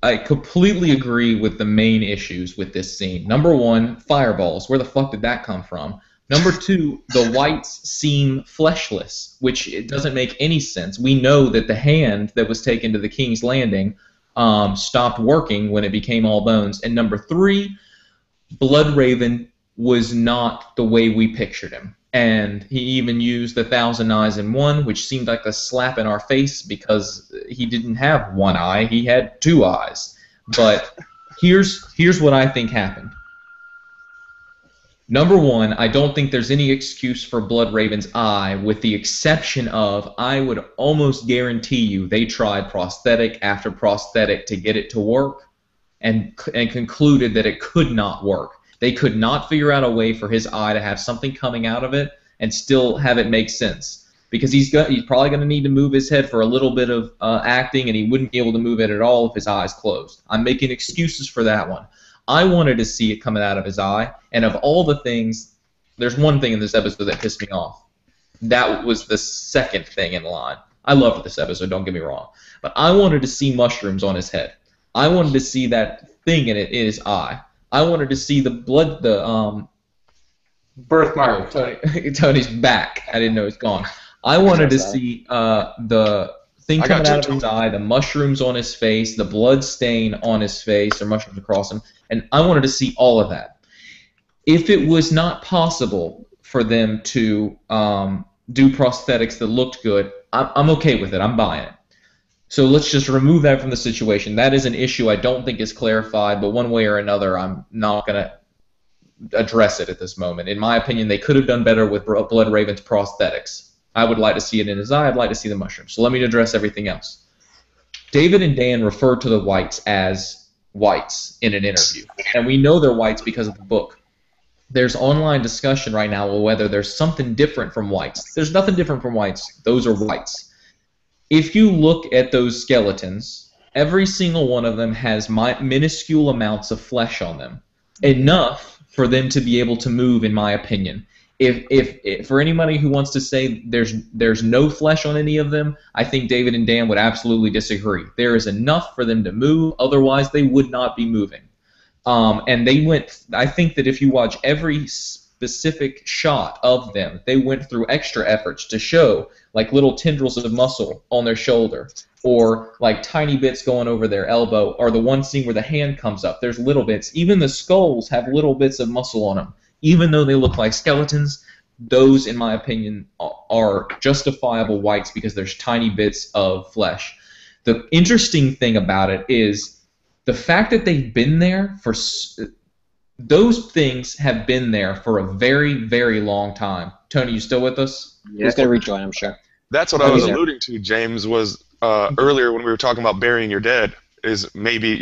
I completely agree with the main issues with this scene. Number one, fireballs. Where the fuck did that come from? Number two, the whites seem fleshless, which it doesn't make any sense. We know that the hand that was taken to the King's Landing stopped working when it became all bones. And number three, Bloodraven was not the way we pictured him. And he even used the 1,000 eyes in one, which seemed like a slap in our face because he didn't have one eye, he had two eyes. But here's what I think happened. Number one, I don't think there's any excuse for Bloodraven's eye, with the exception of, I would almost guarantee you they tried prosthetic after prosthetic to get it to work. and concluded that it could not work. They could not figure out a way for his eye to have something coming out of it and still have it make sense. Because he's probably going to need to move his head for a little bit of acting, and he wouldn't be able to move it at all if his eyes closed. I'm making excuses for that one. I wanted to see it coming out of his eye, and of all the things, there's one thing in this episode that pissed me off. That was the second thing in line. I loved this episode, don't get me wrong. But I wanted to see mushrooms on his head. I wanted to see that thing in his eye. I wanted to see the blood, birthmark. Tony's back. I didn't know he's gone. I wanted to see the thing coming out of his eye, the mushrooms on his face, the blood stain on his face, or mushrooms across him, and I wanted to see all of that. If it was not possible for them to do prosthetics that looked good, I'm okay with it. I'm buying it. So let's just remove that from the situation. That is an issue I don't think is clarified, but one way or another, I'm not going to address it at this moment. In my opinion, they could have done better with Bloodraven's prosthetics. I would like to see it in his eye. I'd like to see the mushrooms. So let me address everything else. David and Dan referred to the whites as whites in an interview, and we know they're whites because of the book. There's online discussion right now of whether there's something different from whites. There's nothing different from whites. Those are whites. If you look at those skeletons, every single one of them has minuscule amounts of flesh on them. Enough for them to be able to move, in my opinion. If for anybody who wants to say there's no flesh on any of them, I think David and Dan would absolutely disagree. There is enough for them to move, otherwise they would not be moving. And they went, I think that if you watch every specific shot of them, they went through extra efforts to show like little tendrils of muscle on their shoulder, or like tiny bits going over their elbow, or the one scene where the hand comes up, there's little bits. Even the skulls have little bits of muscle on them. Even though they look like skeletons, those, in my opinion, are justifiable whites because there's tiny bits of flesh. The interesting thing about it is the fact that they've been there for... Those things have been there for a very, very long time. Tony, you still with us? Yeah. He's going to rejoin, I'm sure. That's what I was alluding to, James, was earlier when we were talking about burying your dead, is maybe,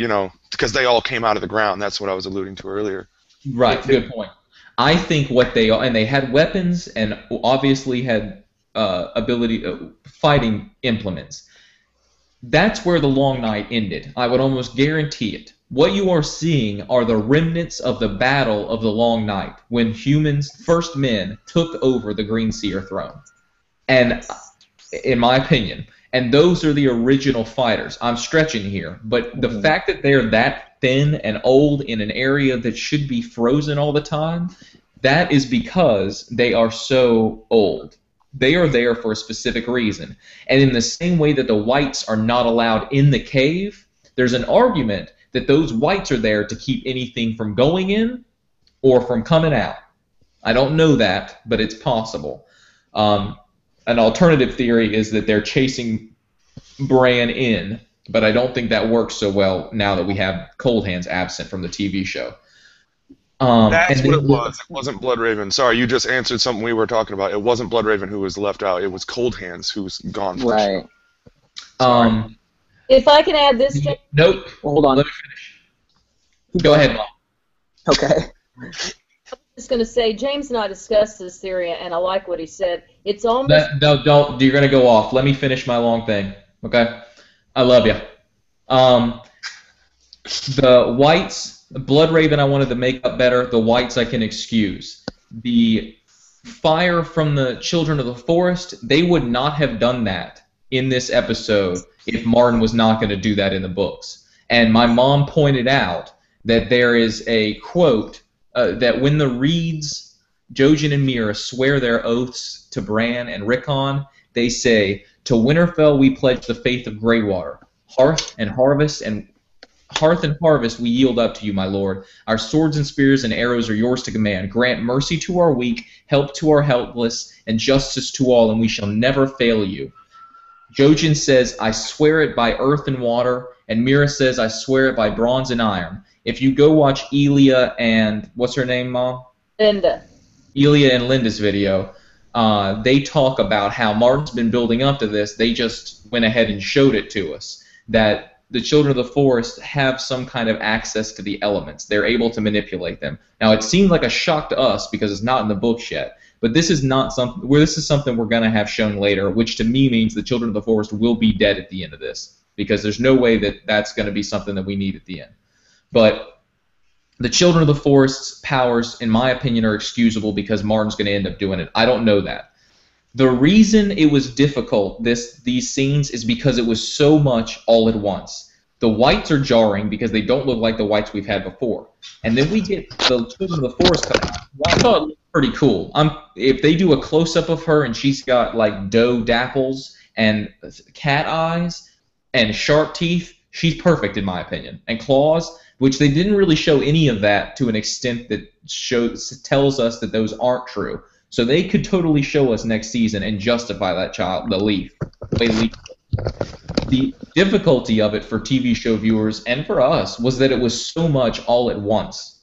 because they all came out of the ground. That's what I was alluding to earlier. Right, good point. I think what they are, and they had weapons and obviously had fighting implements. That's where the long night ended. I would almost guarantee it. What you are seeing are the remnants of the battle of the long night, when humans, first men, took over the Green Seer throne. And, in my opinion, and those are the original fighters. I'm stretching here, but the fact that they're that thin and old in an area that should be frozen all the time, that is because they are so old. They are there for a specific reason. And in the same way that the whites are not allowed in the cave, there's an argument that those whites are there to keep anything from going in or from coming out. I don't know that, but it's possible. An alternative theory is that they're chasing Bran in, but I don't think that works so well now that we have Cold Hands absent from the TV show. That's what it was. It wasn't Bloodraven. Sorry, you just answered something we were talking about. It wasn't Bloodraven who was left out. It was Cold Hands who was gone. Right. If I can add this to... Nope. Hold on. Let me finish. Go ahead, Mom. Okay. I was just going to say, James and I discussed this theory, and I like what he said. It's almost... Don't. You're going to go off. Let me finish my long thing, okay? I love you. The whites, Bloodraven I wanted to make up better. The whites I can excuse. The fire from the Children of the Forest, they would not have done that in this episode if Martin was not going to do that in the books. And my mom pointed out that there is a quote that when the Reeds, Jojen and Meera, swear their oaths to Bran and Rickon, they say, "To Winterfell we pledge the faith of Greywater. Hearth and harvest we yield up to you, my lord. Our swords and spears and arrows are yours to command. Grant mercy to our weak, help to our helpless, and justice to all, and we shall never fail you." Jojen says, "I swear it by earth and water," and Meera says, "I swear it by bronze and iron." If you go watch Elia and, what's her name, Mom? Linda. Elia and Linda's video, they talk about how Martin's been building up to this. They just went ahead and showed it to us. That the Children of the Forest have some kind of access to the elements. They're able to manipulate them. Now, it seemed like a shock to us because it's not in the books yet, but this is not something. This is something we're going to have shown later, which to me means the Children of the Forest will be dead at the end of this, because there's no way that that's going to be something that we need at the end. But the Children of the Forest's powers, in my opinion, are excusable because Martin's going to end up doing it. I don't know that. The reason it was difficult, these scenes, is because it was so much all at once. The whites are jarring because they don't look like the whites we've had before. And then we get the Children of the Forest cut out. I thought it looked pretty cool. If they do a close-up of her and she's got like doe dapples and cat eyes and sharp teeth, she's perfect in my opinion. And claws, which they didn't really show any of that to an extent that tells us that those aren't true. So they could totally show us next season and justify that child, the Leaf. The difficulty of it for TV show viewers and for us was that it was so much all at once.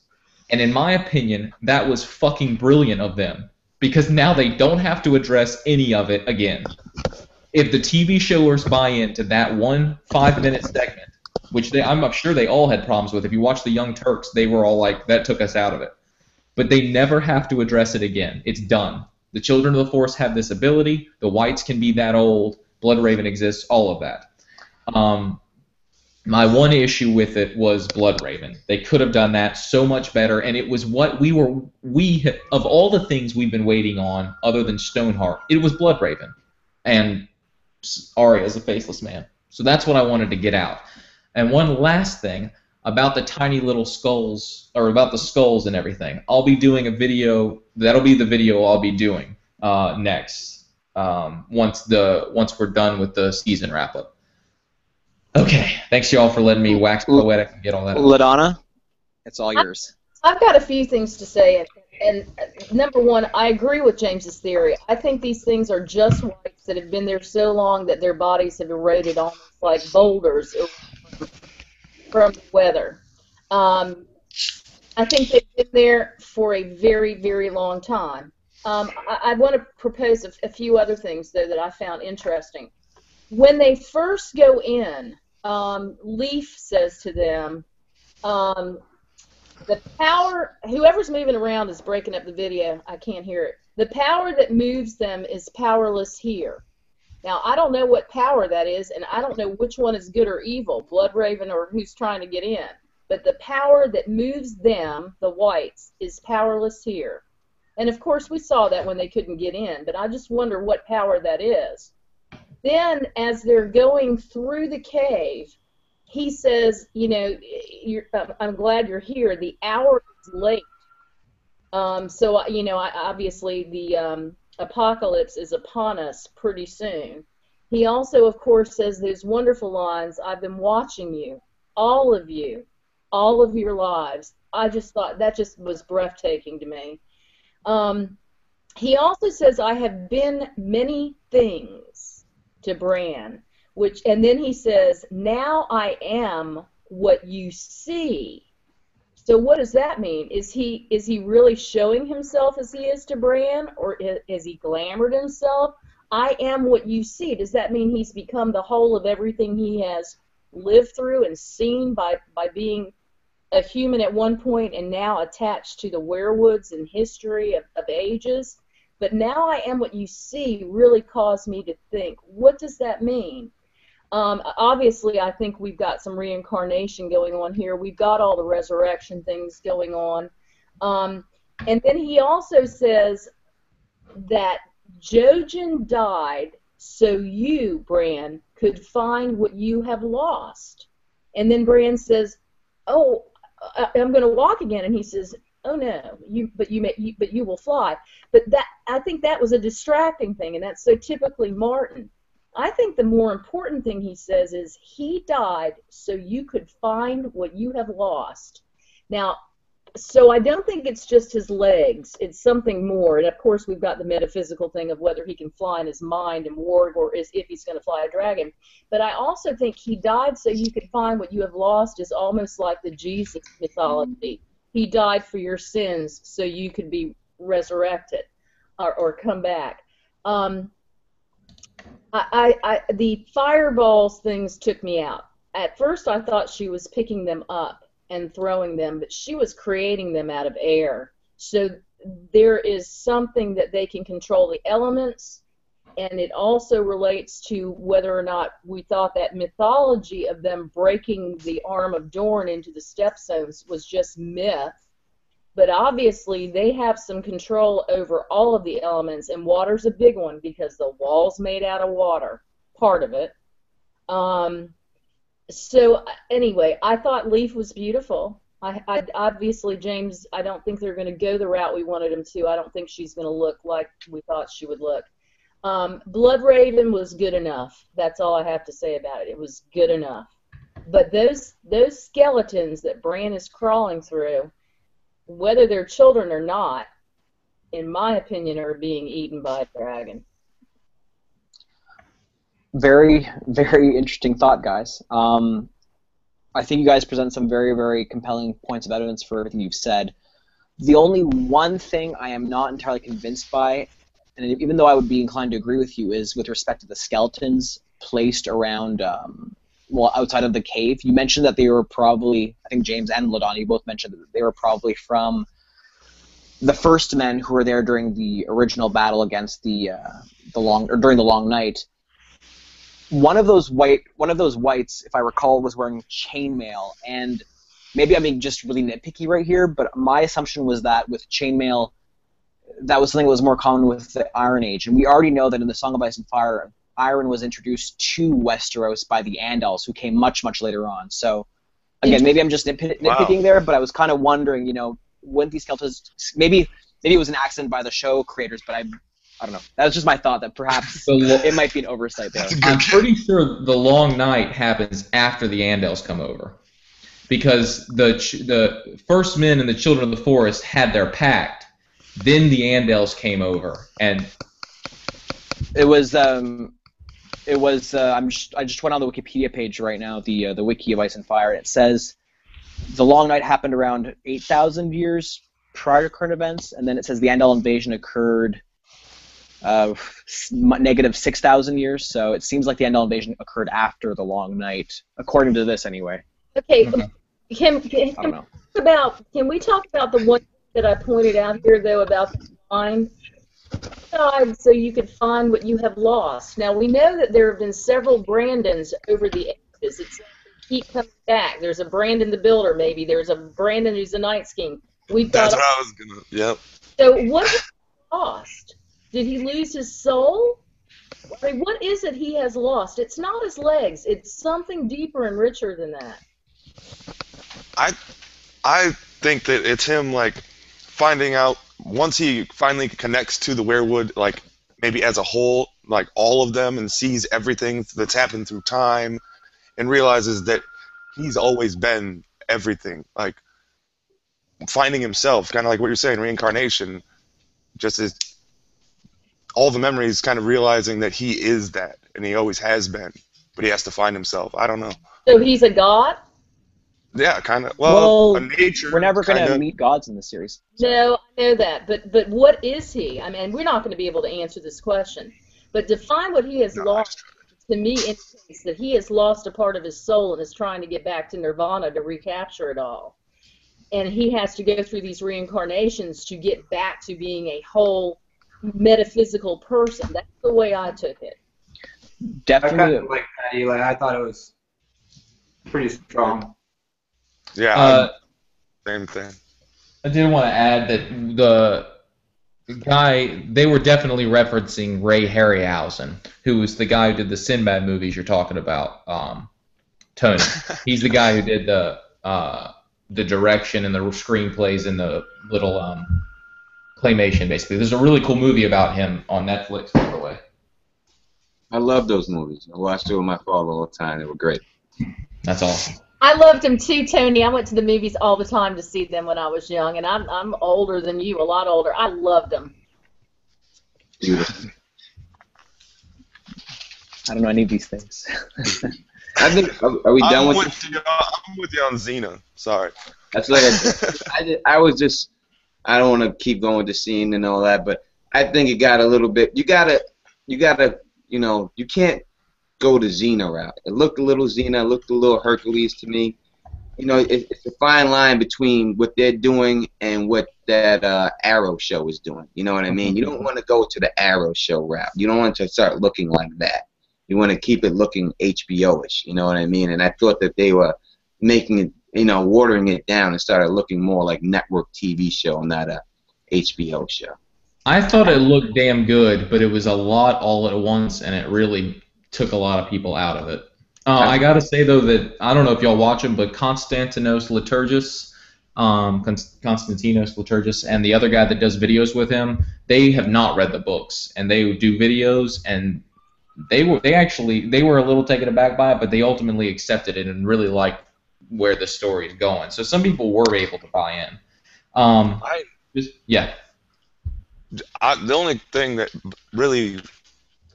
And in my opinion, that was fucking brilliant of them, because now they don't have to address any of it again. If the TV showers buy into that one 5-minute segment, which I'm sure they all had problems with. If you watch the Young Turks, they were all like, that took us out of it. But they never have to address it again. It's done. The Children of the Forest have this ability. The whites can be that old. Bloodraven exists. All of that. My one issue with it was Bloodraven. They could have done that so much better, and it was what of all the things we've been waiting on, other than Stoneheart, it was Bloodraven, and Arya is a faceless man. So that's what I wanted to get out. And one last thing about the tiny little skulls, or about the skulls and everything. I'll be doing a video. That'll be the video I'll be doing next. Once we're done with the season wrap up. Okay, thanks y'all for letting me wax poetic and get all that. LaDonna, it's all yours. I've got a few things to say, and number one, I agree with James's theory. I think these things are just whites that have been there so long that their bodies have eroded almost like boulders from the weather. I think they've been there for a very, very long time. I want to propose a few other things, though, that I found interesting. When they first go in, Leaf says to them, the power, whoever's moving around is breaking up the video. I can't hear it. The power that moves them is powerless here. Now, I don't know what power that is, and I don't know which one is good or evil, Bloodraven or who's trying to get in. But the power that moves them, the whites, is powerless here. And, of course, we saw that when they couldn't get in, but I just wonder what power that is. Then, as they're going through the cave, he says, you know, I'm glad you're here. The hour is late. So, you know, obviously the apocalypse is upon us pretty soon. He also, of course, says those wonderful lines, I've been watching you, all of your lives. I just thought that just was breathtaking to me. He also says, I have been many things to Bran, and then he says, now I am what you see. So what does that mean? Is he really showing himself as he is to Bran, or is he glamored himself? I am what you see. Does that mean he's become the whole of everything he has lived through and seen by being a human at one point and now attached to the werewoods and history of ages? But now I am what you see really caused me to think, what does that mean? Obviously, I think we've got some reincarnation going on here. We've got all the resurrection things going on. And then he also says that Jojen died so you, Bran, could find what you have lost. And then Bran says, oh, I'm going to walk again. And he says, oh no, but you will fly. But I think that was a distracting thing, and that's so typically Martin. I think the more important thing he says is he died so you could find what you have lost. Now, so I don't think it's just his legs. It's something more. And of course, we've got the metaphysical thing of whether he can fly in his mind and warg, or if he's going to fly a dragon. But I also think he died so you could find what you have lost is almost like the Jesus mythology. He died for your sins so you could be resurrected or come back. The fireballs things took me out. at first I thought she was picking them up and throwing them, but she was creating them out of air. So there is something that they can control the elements, and it also relates to whether or not we thought that mythology of them breaking the arm of Dorne into the stepstones was just myth. But obviously they have some control over all of the elements, and water's a big one because the wall's made out of water, part of it. So anyway, I thought Leaf was beautiful. I obviously, James, I don't think they're going to go the route we wanted them to. I don't think she's going to look like we thought she would look. Bloodraven was good enough. That's all I have to say about it. It was good enough. But those skeletons that Bran is crawling through, whether they're children or not, in my opinion, are being eaten by a dragon. Very, very interesting thought, guys. I think you guys present some very, very compelling points of evidence for everything you've said. The only one thing I am not entirely convinced by, and even though I would be inclined to agree with you, is with respect to the skeletons placed around, well, outside of the cave. You mentioned that they were probably, I think James and LaDonna, you both mentioned that they were probably from the first men who were there during the original battle against during the Long Night. One of those whites, if I recall, was wearing chainmail, and maybe I'm being just really nitpicky right here, but my assumption was that with chainmail, that was something that was more common with the Iron Age, and we already know that in the Song of Ice and Fire, iron was introduced to Westeros by the Andals, who came much, much later on. So, again, maybe I'm just nitpicking there, but I was kind of wondering, you know, wouldn't these skeletons, maybe it was an accident by the show creators, but I don't know. That was just my thought, that perhaps it might be an oversight there. I'm pretty sure the Long Night happens after the Andals come over, because the first men and the Children of the Forest had their pact. Then the Andals came over, and it was. I just went on the Wikipedia page right now, the Wiki of Ice and Fire, and it says the Long Night happened around 8,000 years prior to current events, and then it says the Andal invasion occurred negative 6,000 years, so it seems like the Andal invasion occurred after the Long Night, according to this anyway. Okay, I don't know. Can we talk about the one that I pointed out here, though, about the find? So you could find what you have lost. Now, we know that there have been several Brandons over the ages. It's keep coming back. There's a Brandon the Builder, maybe. There's a Brandon who's the Night King. That's what I was gonna. Yep. So what has he lost? Did he lose his soul? I mean, what is it he has lost? It's not his legs. It's something deeper and richer than that. I think that it's him, like, finding out, once he finally connects to the weirwood, like, maybe as a whole, like, all of them, and sees everything that's happened through time, and realizes that he's always been everything. Like, finding himself, kind of like what you're saying, reincarnation, just as all the memories, kind of realizing that he is that, and he always has been, but he has to find himself. I don't know. So he's a god? Yeah, kind of. Well, a nature. We're never going to meet gods in this series. No, I know that, but what is he? I mean, we're not going to be able to answer this question. But define what he has lost. To me, indicates that he has lost a part of his soul and is trying to get back to Nirvana to recapture it all. And he has to go through these reincarnations to get back to being a whole metaphysical person. That's the way I took it. Definitely. I kind of like that, Eli. I thought it was pretty strong. Yeah, same thing. I did want to add that the guy, they were definitely referencing Ray Harryhausen, who was the guy who did the Sinbad movies you're talking about, Tony. He's the guy who did the direction and the screenplays and the little claymation, basically. There's a really cool movie about him on Netflix, by the way. I love those movies. I watched it with my father all the time. They were great. That's awesome. I loved him too, Tony. I went to the movies all the time to see them when I was young, and I'm older than you, a lot older. I loved them. Beautiful. I don't know any of these things. I think, are we done with I'm with you on Xena. Sorry. That's like I was just, I don't want to keep going with the scene and all that, but I think it got a little bit. You gotta, you know, you can't go the Xena route. It looked a little Xena, it looked a little Hercules to me. You know, it's a fine line between what they're doing and what that Arrow show is doing. You know what I mean? You don't want to go to the Arrow show route. You don't want to start looking like that. You want to keep it looking HBO-ish. You know what I mean? And I thought that they were making it, you know, watering it down and started looking more like network TV show, not a HBO show. I thought it looked damn good, but it was a lot all at once, and it really took a lot of people out of it. I gotta say though that I don't know if y'all watch him, but Konstantinos Liturgis, and the other guy that does videos with him, they have not read the books, and they do videos, and they were a little taken aback by it, but they ultimately accepted it and really liked where the story is going. So some people were able to buy in. The only thing that really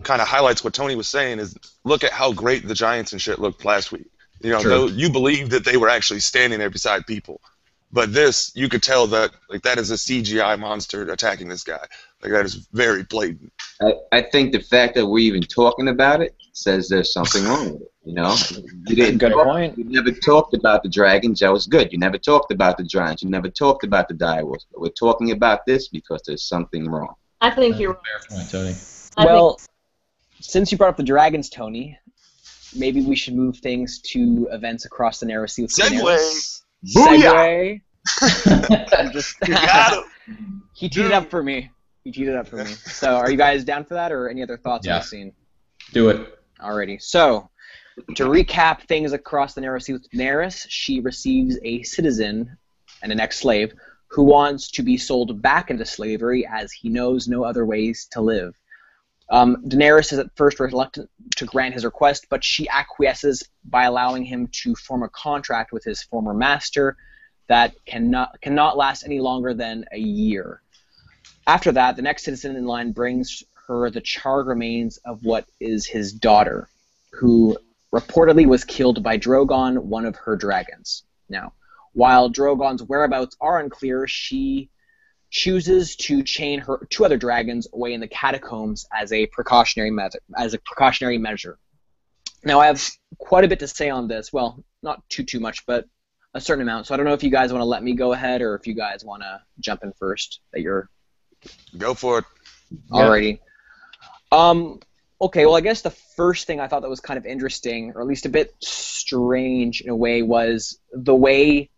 kind of highlights what Tony was saying is look at how great the Giants and shit looked last week. You know, True. you believed that they were actually standing there beside people. But this, you could tell that that is a CGI monster attacking this guy. Like, that is very blatant. I think the fact that we're even talking about it says there's something wrong with it. You know, you didn't. Good point. You never talked about the dragons. That was good. You never talked about the giants. You never talked about the direwolves. But we're talking about this because there's something wrong. I think you're Fair point, Tony. Well, since you brought up the dragons, Tony, maybe we should move things to events across the narrow sea with Daenerys. Booyah! Segue. You got him. He teed it up for me. So, are you guys down for that, or any other thoughts on the scene? Do it. Alrighty. So, to recap things across the narrow sea with Daenerys, she receives a citizen and an ex-slave who wants to be sold back into slavery as he knows no other ways to live. Daenerys is at first reluctant to grant his request, but she acquiesces by allowing him to form a contract with his former master that cannot last any longer than a year. After that, the next citizen in line brings her the charred remains of what is his daughter, who reportedly was killed by Drogon, one of her dragons. Now, while Drogon's whereabouts are unclear, she chooses to chain her two other dragons away in the catacombs as a precautionary measure. Now, I have quite a bit to say on this. Well, not too much, but a certain amount. So I don't know if you guys want to let me go ahead or if you guys want to jump in first. Go for it. Alrighty. Okay, well, I guess the first thing I thought that was kind of interesting, or at least a bit strange in a way, was the way,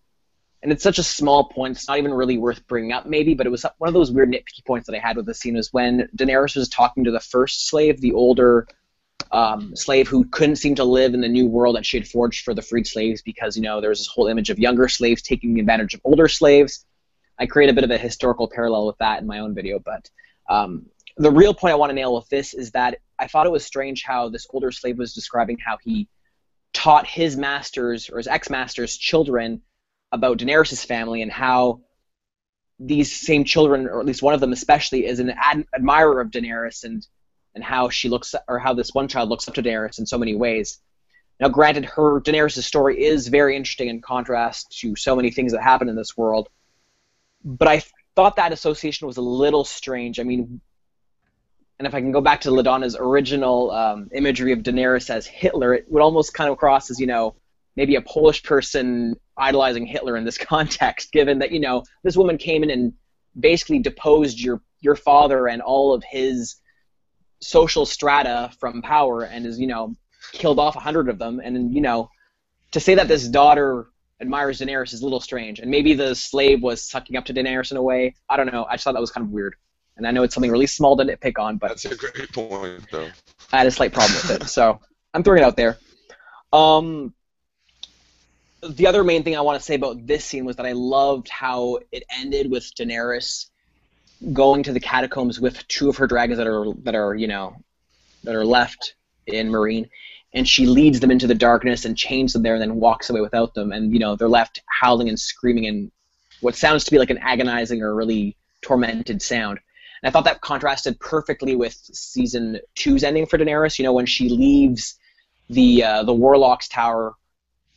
and it's such a small point, it's not even really worth bringing up maybe, but it was one of those weird nitpicky points that I had with the scene was when Daenerys was talking to the first slave, the older slave who couldn't seem to live in the new world that she had forged for the freed slaves because, you know, there was this whole image of younger slaves taking advantage of older slaves. I create a bit of a historical parallel with that in my own video, but the real point I want to nail with this is that I thought it was strange how this older slave was describing how he taught his master's or his ex-master's children about Daenerys' family and how these same children, or at least one of them especially, is an admirer of Daenerys and how she looks, or how this one child looks up to Daenerys in so many ways. Now, granted, Daenerys' story is very interesting in contrast to so many things that happen in this world, but I thought that association was a little strange. I mean, and if I can go back to LaDonna's original imagery of Daenerys as Hitler, it would almost kind of cross as, you know, maybe a Polish person idolizing Hitler in this context, given that, you know, this woman came in and basically deposed your father and all of his social strata from power and is, you know, killed off 100 of them. And, you know, to say that this daughter admires Daenerys is a little strange. And maybe the slave was sucking up to Daenerys in a way. I don't know. I just thought that was kind of weird. And I know it's something really small to nitpick on, but That's a great point, though. I had a slight problem with it. So I'm throwing it out there. The other main thing I want to say about this scene was that I loved how it ended with Daenerys going to the catacombs with two of her dragons that are left in Meereen, and she leads them into the darkness and chains them there and then walks away without them, and, you know, they're left howling and screaming in what sounds to be like an agonizing or really tormented sound. And I thought that contrasted perfectly with season 2's ending for Daenerys, you know, when she leaves the Warlock's Tower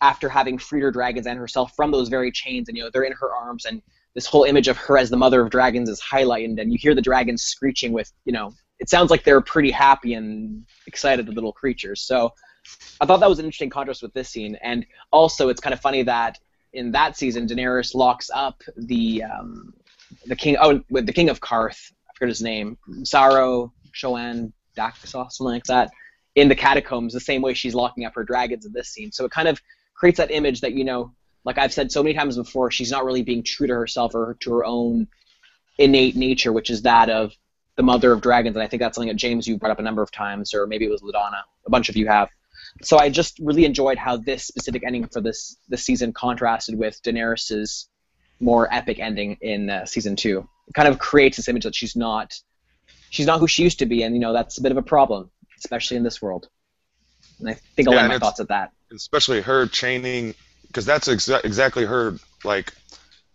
after having freed her dragons and herself from those very chains, and, you know, they're in her arms, and this whole image of her as the mother of dragons is highlighted, and you hear the dragons screeching with, you know, it sounds like they're pretty happy and excited, the little creatures. So I thought that was an interesting contrast with this scene. And also, it's kind of funny that in that season, Daenerys locks up the king of Karth, I forget his name, Saro Shoan Daxos, something like that, in the catacombs, the same way she's locking up her dragons in this scene. So it kind of creates that image that, like I've said so many times before, she's not really being true to herself or to her own innate nature, which is that of the mother of dragons. And I think that's something that, James, you brought up a number of times, or maybe it was LaDonna. A bunch of you have. So I just really enjoyed how this specific ending for this season contrasted with Daenerys' more epic ending in season 2. It kind of creates this image that she's not who she used to be, and that's a bit of a problem, especially in this world. And I think I'll end my thoughts at that. Especially her chaining, because that's exactly her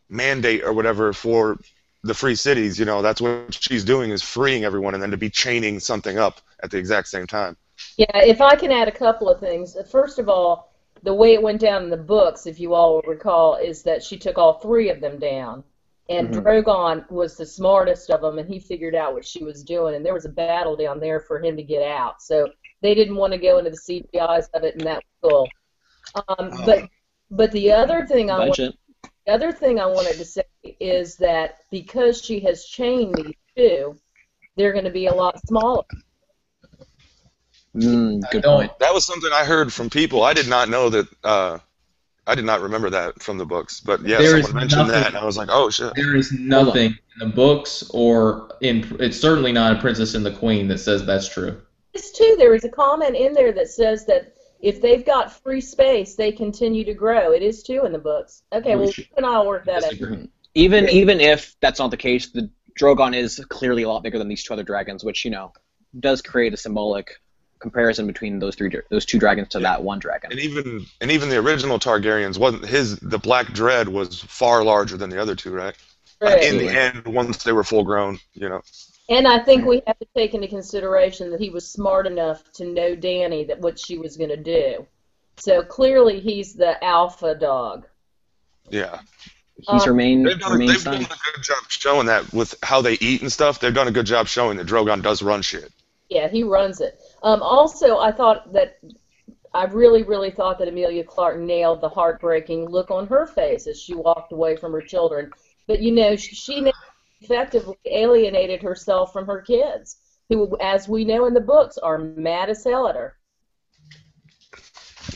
mandate or whatever for the free cities. That's what she's doing, is freeing everyone, and then to be chaining something up at the exact same time. Yeah, if I can add a couple of things. First of all, the way it went down in the books, if you all will recall, is that she took all 3 of them down. And Drogon was the smartest of them, and he figured out what she was doing. And there was a battle down there for him to get out. So they didn't want to go into the CGIs of it, and that was cool. But the other thing I wanted to say is that because she has chained these 2, they're going to be a lot smaller. Good point. That was something I heard from people. I did not know that. I did not remember that from the books. But yeah, someone mentioned that, and I was like, oh shit. There is nothing in the books or it's certainly not in Princess and the Queen that says that's true. It's too. There is a comment in there that says that if they've got free space, they continue to grow. It is too in the books. Okay, well, we can all work that out. Even if that's not the case, the Drogon is clearly a lot bigger than these 2 other dragons, which does create a symbolic comparison between those 2 dragons to that one dragon. And even the original Targaryens the Black Dread was far larger than the other 2, right? In the end, once they were full grown, And I think we have to take into consideration that he was smart enough to know Dany, that what she was going to do. So clearly he's the alpha dog. Yeah. He's her main They've done a good job showing that with how they eat and stuff. They've done a good job showing that Drogon does run shit. Yeah, he runs it. Also, I really, really thought that Emilia Clarke nailed the heartbreaking look on her face as she walked away from her children. But, she effectively alienated herself from her kids, who, as we know in the books, are mad as hell at her.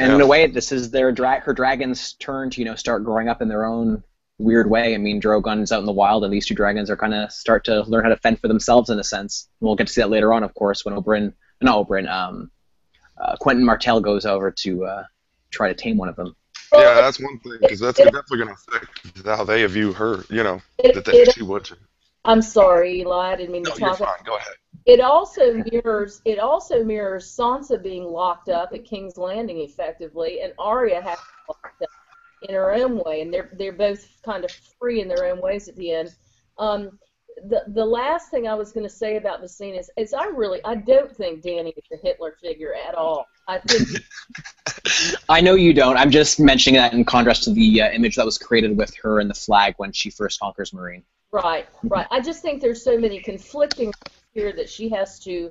And in a way, this is her dragon's turn to, start growing up in their own weird way. I mean, Drogon's out in the wild, and these 2 dragons are kind of start to learn how to fend for themselves in a sense. We'll get to see that later on, of course, when Quentin Martell goes over to try to tame one of them. Yeah, that's one thing, because that's definitely going to affect how they view her. That she would. I'm sorry, Eli. I didn't mean to talk. You're fine. Go ahead. It also mirrors Sansa being locked up at King's Landing effectively, and Arya has locked up in her own way, and they're both kind of free in their own ways at the end. The last thing I was going to say about the scene is I don't think Dany is a Hitler figure at all. I think. I know you don't. I'm just mentioning that in contrast to the image that was created with her and the flag when she first conquers Meereen. Right. I just think there's so many conflicting here that she has to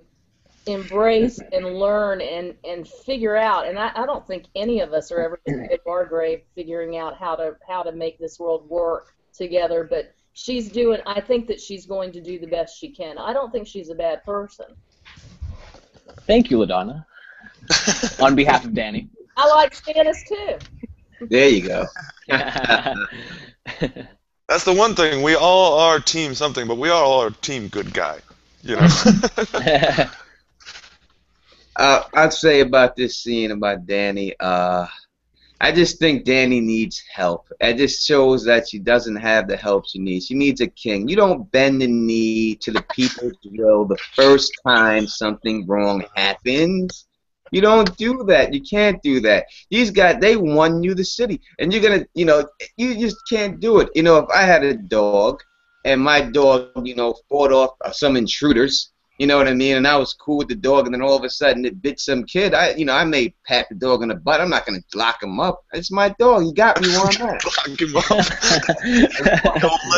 embrace and learn and figure out. And I don't think any of us are ever going to go to our grave figuring out how to make this world work together. But I think that she's going to do the best she can. I don't think she's a bad person. Thank you, LaDonna. On behalf of Dany. I like Stannis too. There you go. That's the one thing. We all are team something, but we all are team good guy. I'd say about this scene about Dany, I just think Dany needs help. It just shows that she doesn't have the help she needs. She needs a king. You don't bend the knee to the people's will the first time something wrong happens. You don't do that. You can't do that. These guys, they won you the city. And you're going to, you just can't do it. If I had a dog and my dog, fought off some intruders, you know what I mean? And I was cool with the dog, and then all of a sudden it bit some kid. I may pat the dog in the butt. I'm not going to lock him up. It's my dog. You got me where I'm at. Lock him up. Lead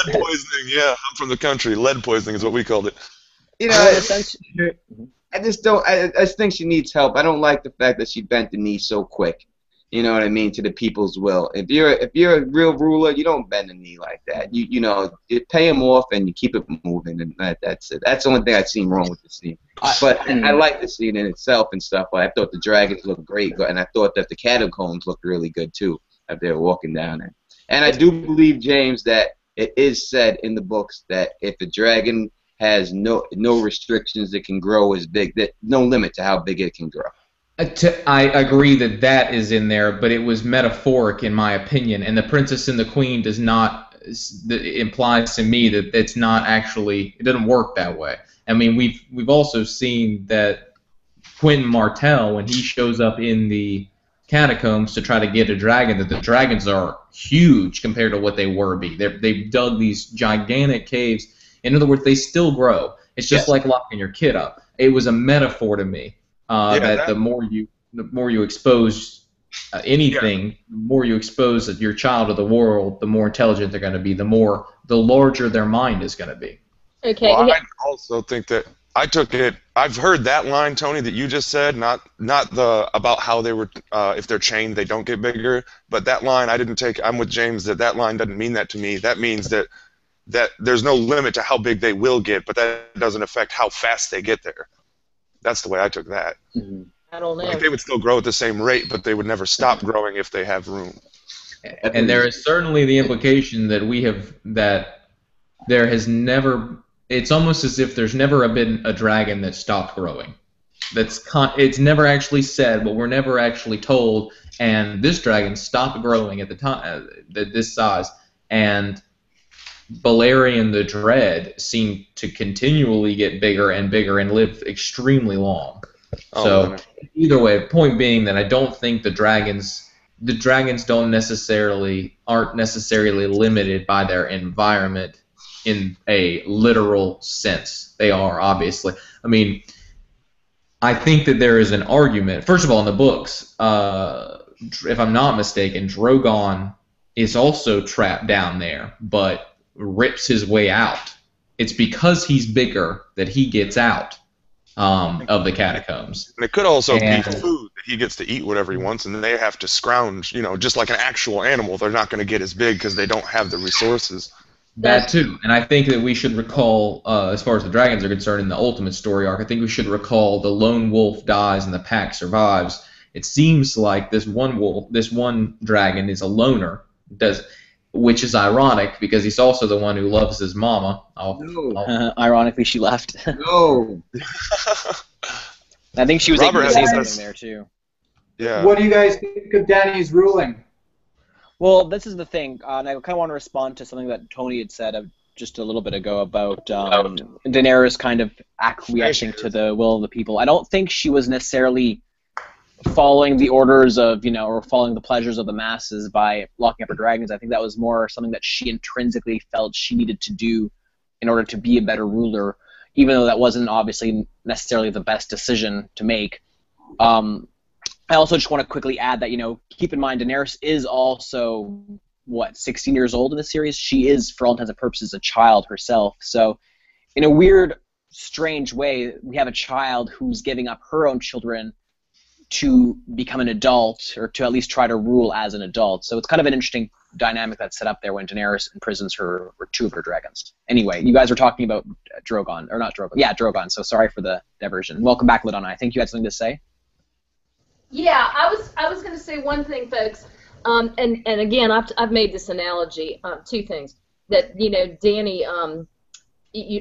poisoning. Yeah, I'm from the country. Lead poisoning is what we called it. You know, I just don't. I just think she needs help. I don't like the fact that she bent the knee so quick. You know what I mean, to the people's will. If you're a real ruler, you don't bend the knee like that. You know, you pay him off and you keep it moving, and that's it. That's the only thing I've seen wrong with the scene. But I like the scene in itself and stuff. I thought the dragons looked great, and I thought that the catacombs looked really good too, as they were walking down there. And I do believe, James, that it is said in the books that if the dragon has no restrictions, it can grow as big. That no limit to how big it can grow. I agree that that is in there, but it was metaphoric in my opinion, and the Princess and the Queen does not implies to me that it's not actually, it doesn't work that way. I mean, we've also seen that Quentin Martell, when he shows up in the catacombs to try to get a dragon, that the dragons are huge compared to what they were be. They've dug these gigantic caves. In other words, they still grow. It's just like locking your kid up. It was a metaphor to me. That the more you expose anything, the more you expose your child to the world, the more intelligent they're going to be, the larger their mind is going to be. Okay. Well, I also think that I took it. I've heard that line, Tony, that you just said, not the about how they were if they're chained they don't get bigger, but that line I didn't take. I'm with James that line doesn't mean that to me. That means that there's no limit to how big they will get, but that doesn't affect how fast they get there. That's the way I took that. I don't know. Like they would still grow at the same rate, but they would never stop growing if they have room. And there is certainly the implication that there has never. It's almost as if there's never been a dragon that stopped growing. It's never actually said, but we're never actually told. And this dragon stopped growing at the time, this size, and Balerion the Dread seemed to continually get bigger and bigger and live extremely long. So either way, point being that I don't think the dragons aren't necessarily limited by their environment in a literal sense. They are, obviously. I mean, I think that there is an argument. First of all, in the books, if I'm not mistaken, Drogon is also trapped down there, but rips his way out. It's because he's bigger that he gets out of the catacombs. And it could also be food that he gets to eat whatever he wants, and then they have to scrounge, just like an actual animal. They're not going to get as big because they don't have the resources. That too, and I think that we should recall, as far as the dragons are concerned in the ultimate story arc, I think we should recall the lone wolf dies and the pack survives. It seems like this one dragon is a loner, which is ironic because he's also the one who loves his mama. Ironically, she left. No. I think she was able to say something there too. Yeah. What do you guys think of Dany's ruling? Well, this is the thing, and I kind of want to respond to something that Tony had said just a little bit ago about Daenerys kind of acquiescing to the will of the people. I don't think she was necessarily following the orders of, or following the pleasures of the masses by locking up her dragons. I think that was more something that she intrinsically felt she needed to do in order to be a better ruler, even though that wasn't obviously necessarily the best decision to make. I also just want to quickly add that, keep in mind Daenerys is also, 16 years old in the series? She is, for all intents and purposes, a child herself. So in a weird, strange way, we have a child who's giving up her own children to become an adult, or to at least try to rule as an adult. So it's kind of an interesting dynamic that's set up there when Daenerys imprisons two of her dragons. Anyway, you guys were talking about Drogon, or not Drogon. Yeah, Drogon. So sorry for the diversion. Welcome back, LaDonna. I think you had something to say. Yeah, I was going to say one thing, folks, and again, I've made this analogy. Two things that Dany,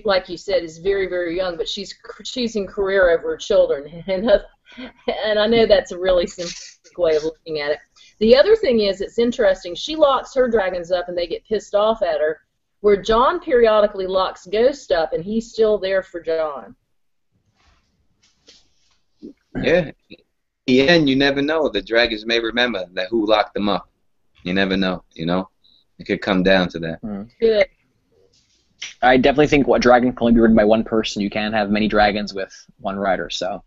like you said, is very, very young, but she's choosing career over her children, and I know that's a really simplistic way of looking at it. The other thing is, it's interesting. She locks her dragons up, and they get pissed off at her. Where Jon periodically locks Ghost up, and he's still there for Jon. Yeah. In the end, you never know. The dragons may remember that who locked them up. You never know, It could come down to that. Good. I definitely think what dragon can only be ridden by one person. You can't have many dragons with one rider. So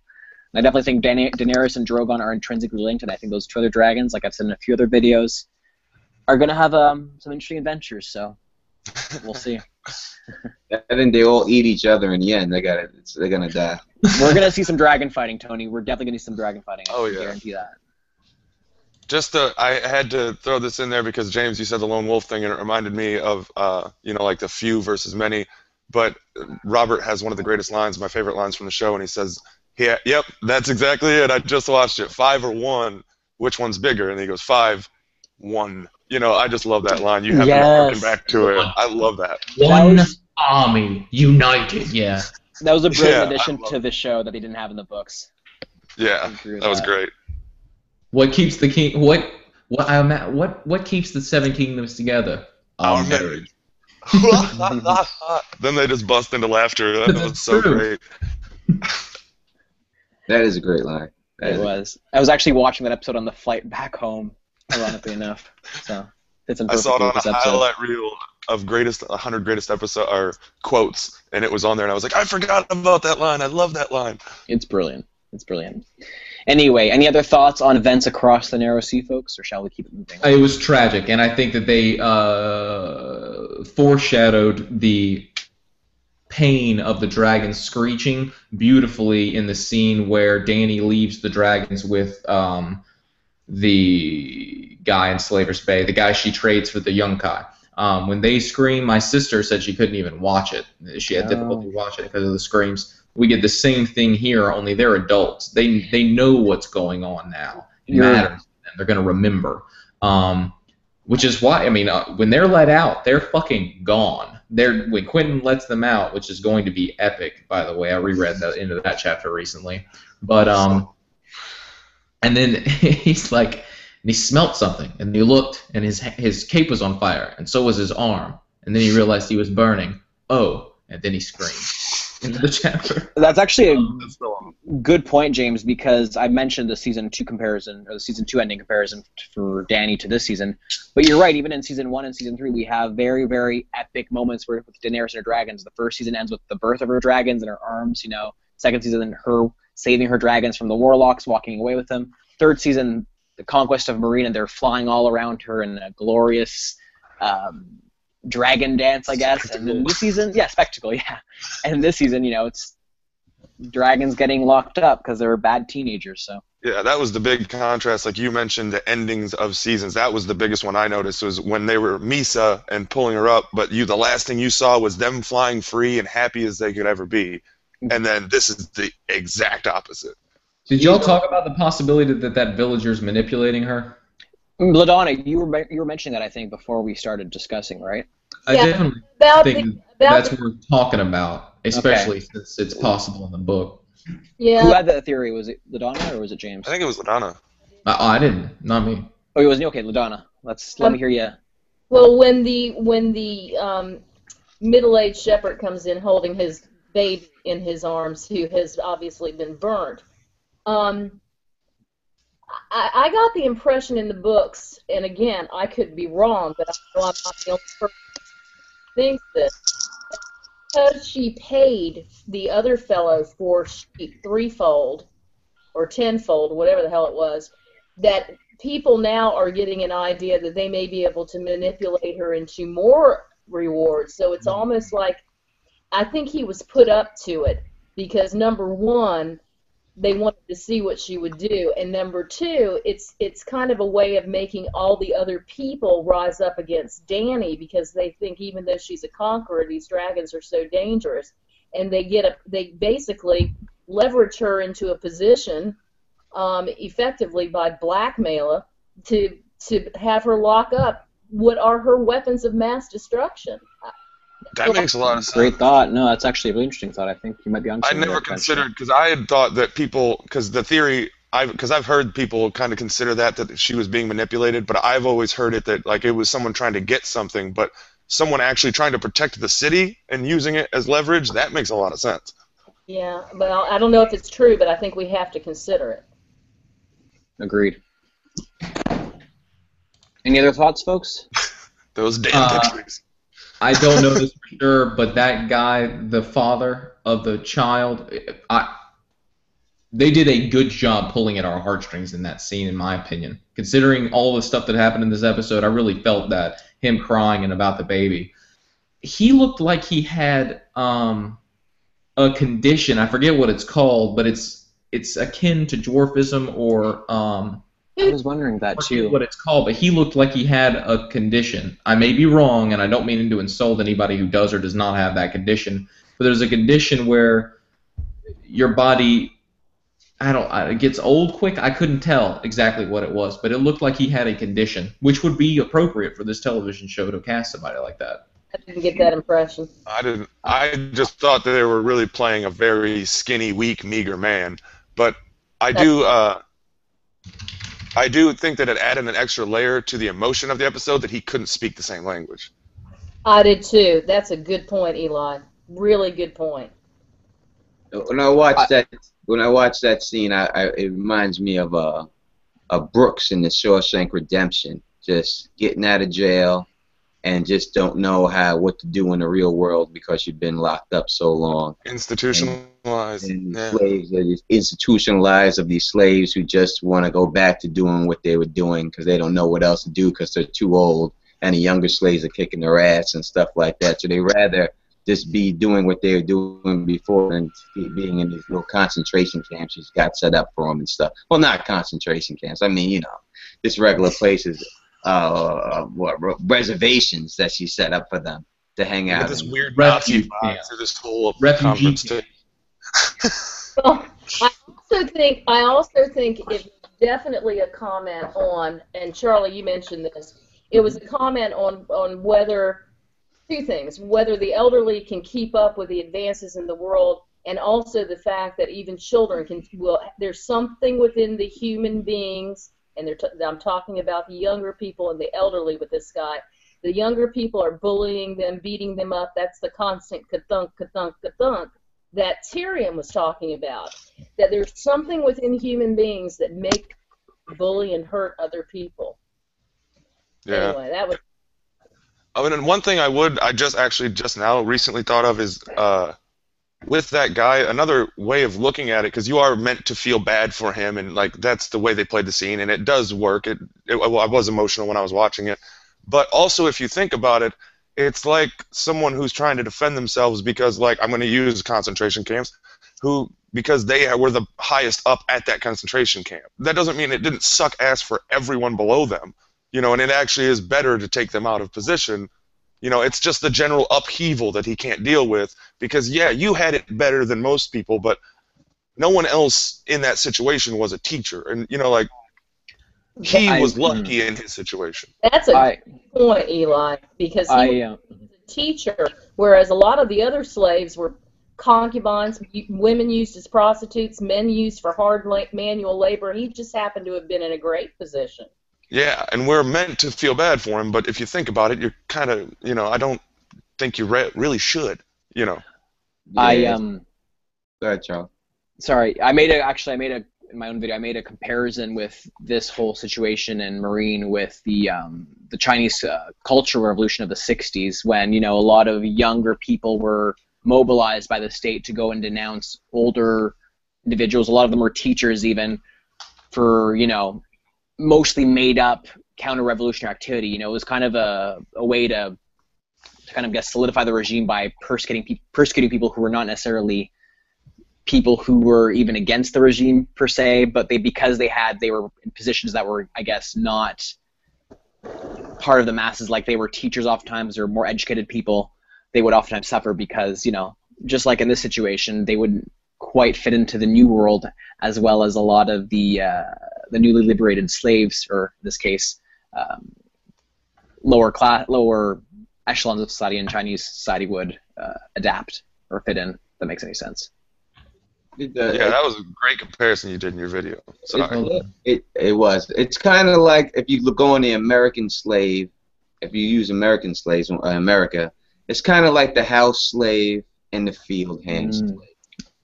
I definitely think Daenerys and Drogon are intrinsically linked, and I think those two other dragons, like I've said in a few other videos, are going to have some interesting adventures. So We'll see. I think they all eat each other in the end. They're gonna die. We're gonna see some dragon fighting, Tony. We're definitely gonna see some dragon fighting. I can guarantee that. I had to throw this in there because James, you said the lone wolf thing, and it reminded me of like the few versus many. But Robert has one of the greatest lines, my favorite lines from the show, and he says, "Yeah, yep, that's exactly it. I just watched it. 5 or 1, which one's bigger?" And he goes, 5, 1. I just love that line. You have to harken back to it. I love that. One army united. Yeah. That was a brilliant addition to the show that they didn't have in the books. Yeah, that was great. What keeps the king? What keeps the 7 kingdoms together? Our marriage. Then they just bust into laughter. That was so great. That is a great line. It was. I was actually watching that episode on the flight back home, ironically enough. So I saw it on a highlight reel of 100 greatest episode or quotes, and it was on there, and I was like, I forgot about that line. I love that line. It's brilliant. It's brilliant. Anyway, any other thoughts on events across the Narrow Sea, folks, or shall we keep it moving? It was tragic, and I think that they foreshadowed the pain of the dragons screeching beautifully in the scene where Dany leaves the dragons with the guy in Slaver's Bay, the guy she trades for the Yunkai. When they scream, my sister said she couldn't even watch it. She had difficulty watching it because of the screams. We get the same thing here, only they're adults. They know what's going on now. It matters to them. They're going to remember. Which is why, when they're let out, they're fucking gone. When Quentin lets them out, which is going to be epic, by the way. I reread the end of that chapter recently. But, and then he's like, and he smelt something, and he looked, and his cape was on fire, and so was his arm. And then he realized he was burning. Oh, and then he screamed into the chapter. That's actually a good point, James, because I mentioned the season 2 comparison, or the season 2 ending comparison for Dany to this season. But you're right, even in season 1 and season 3, we have very, very epic moments with Daenerys and her dragons. The first season ends with the birth of her dragons and her arms, Second season, her saving her dragons from the warlocks, walking away with them. Third season, the conquest of Meereen, and they're flying all around her in a glorious dragon dance, I guess. Spectacle. And then this season, spectacle, yeah. And this season, it's dragons getting locked up because they're bad teenagers. So yeah, that was the big contrast. Like you mentioned, the endings of seasons. That was the biggest one I noticed, was when they were Misa and pulling her up, but the last thing you saw was them flying free and happy as they could ever be. And then this is the exact opposite. Did y'all talk about the possibility that villager's manipulating her? LaDonna, you were mentioning that, I think, before we started discussing, right? I definitely think that's what we're talking about, especially since it's possible in the book. Yeah. Who had that theory? Was it LaDonna or was it James? I think it was LaDonna. I didn't, not me. Oh, it was okay, LaDonna. Let me hear you. Well, when the middle-aged shepherd comes in holding his baby in his arms, who has obviously been burnt, I got the impression in the books, and again, I could be wrong, but I know I'm not the only person who thinks this, because she paid the other fellow for threefold or tenfold, whatever the hell it was, that people now are getting an idea that they may be able to manipulate her into more rewards. So it's almost like, I think he was put up to it because, number one, they wanted to see what she would do, and number two, it's kind of a way of making all the other people rise up against Dany because they think even though she's a conqueror, these dragons are so dangerous, and they basically leverage her into a position, effectively by blackmail to have her lock up what are her weapons of mass destruction. That makes a lot of sense. Great thought. No, that's actually a really interesting thought. I think you might be on. I never considered, because I had thought that people, because the theory, because I've heard people kind of consider that she was being manipulated, but I've always heard it that like it was someone trying to get something, but someone actually trying to protect the city and using it as leverage. That makes a lot of sense. Yeah, well, I don't know if it's true, but I think we have to consider it. Agreed. Any other thoughts, folks? Those damn pictures. I don't know this for sure, but that guy, the father of the child, they did a good job pulling at our heartstrings in that scene, in my opinion. Considering all the stuff that happened in this episode, I really felt that, him crying and about the baby. he looked like he had a condition. I forget what it's called, but it's akin to dwarfism or I was wondering that I forget too. what it's called, but he looked like he had a condition. I may be wrong, and I don't mean to insult anybody who does or does not have that condition, but there's a condition where your body, it gets old quick. I couldn't tell exactly what it was, but it looked like he had a condition, which would be appropriate for this television show to cast somebody like that. I didn't get that impression. I didn't. I just thought that they were really playing a very skinny, weak, meager man. But I do. I do think that it added an extra layer to the emotion of the episode that he couldn't speak the same language. I did too. That's a good point, Eli. Really good point. When I watched that scene, it reminds me of Brooks in the Shawshank Redemption, just getting out of jail and just don't know what to do in the real world because you've been locked up so long. Institutionalized. And slaves, institutionalized of these slaves who just want to go back to doing what they were doing because they don't know what else to do because they're too old, and the younger slaves are kicking their ass and stuff like that. So they rather just be doing what they were doing before and being in these little concentration camps she's got set up for them and stuff. Well, not concentration camps. I mean, just regular places, reservations that she set up for them to hang out. This weird Nazi vibe to this whole conversation. Well, I also think it's definitely a comment on, and Charlie, you mentioned this. It was a comment on whether two things: whether the elderly can keep up with the advances in the world, and also the fact that even children there's something within the human beings. And I'm talking about the younger people and the elderly with this guy. The younger people are bullying them, beating them up. That's the constant ka-thunk, ka-thunk, ka-thunk that Tyrion was talking about. That there's something within human beings that make bully and hurt other people. Yeah. Anyway, that was... I mean, and one thing I just now recently thought of is with that guy, another way of looking at it, because you are meant to feel bad for him, and like that's the way they played the scene, and it does work. I was emotional when I was watching it, but also if you think about it, it's like someone who's trying to defend themselves because, like, I'm going to use concentration camps, because they were the highest up at that concentration camp. That doesn't mean it didn't suck ass for everyone below them, and it actually is better to take them out of position. It's just the general upheaval that he can't deal with because, yeah, you had it better than most people, but no one else in that situation was a teacher. And, he was lucky in his situation. That's a good point, Eli, because he was a teacher, whereas a lot of the other slaves were concubines, women used as prostitutes, men used for hard manual labor. He just happened to have been in a great position. Yeah, and we're meant to feel bad for him, but if you think about it, you're kind of, I don't think you really should, Yeah. Go ahead, Charles. Sorry, in my own video, I made a comparison with this whole situation in Meereen with the Chinese Cultural Revolution of the 60s when, a lot of younger people were mobilized by the state to go and denounce older individuals. A lot of them were teachers even for, mostly made up counter-revolutionary activity. It was kind of a way to kind of solidify the regime by persecuting people who were not necessarily people who were even against the regime per se, but because they were in positions that were, I guess, not part of the masses, like they were teachers oftentimes or more educated people, they would oftentimes suffer because, just like in this situation, they wouldn't quite fit into the new world as well as a lot of the newly liberated slaves, or in this case, lower echelons of society in Chinese society would adapt or fit in. If that makes any sense. Yeah, that was a great comparison you did in your video. Sorry. It was. It's kind of like if you go on the American slave, if you use American slaves in America, it's kind of like the house slave and the field hand slave.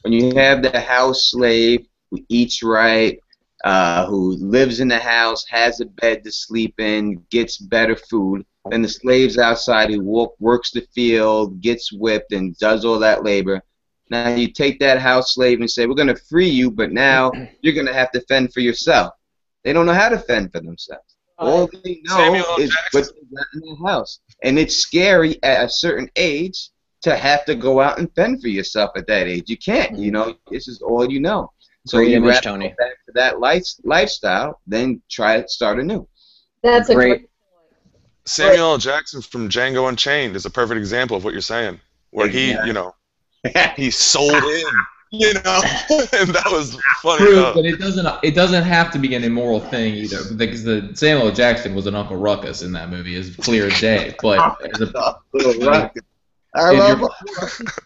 When you have the house slave who eats right, who lives in the house, has a bed to sleep in, gets better food, than the slaves outside who works the field, gets whipped, and does all that labor. Now you take that house slave and say, we're going to free you, but now you're going to have to fend for yourself. They don't know how to fend for themselves. All they know Samuel L. is what Jackson. they got in their house. And it's scary at a certain age to have to go out and fend for yourself at that age. You can't, you know. This is all you know. So Great you image, rather Tony. go back to that lifestyle, then try to start anew. That's a Great. great point. Samuel L. Jackson from Django Unchained is a perfect example of what you're saying, where he, Exactly. you know, he sold in, you know, and that was funny. True, but it doesn't have to be an immoral thing either, because the Samuel L. Jackson was an Uncle Ruckus in that movie, is clear as day. But as a,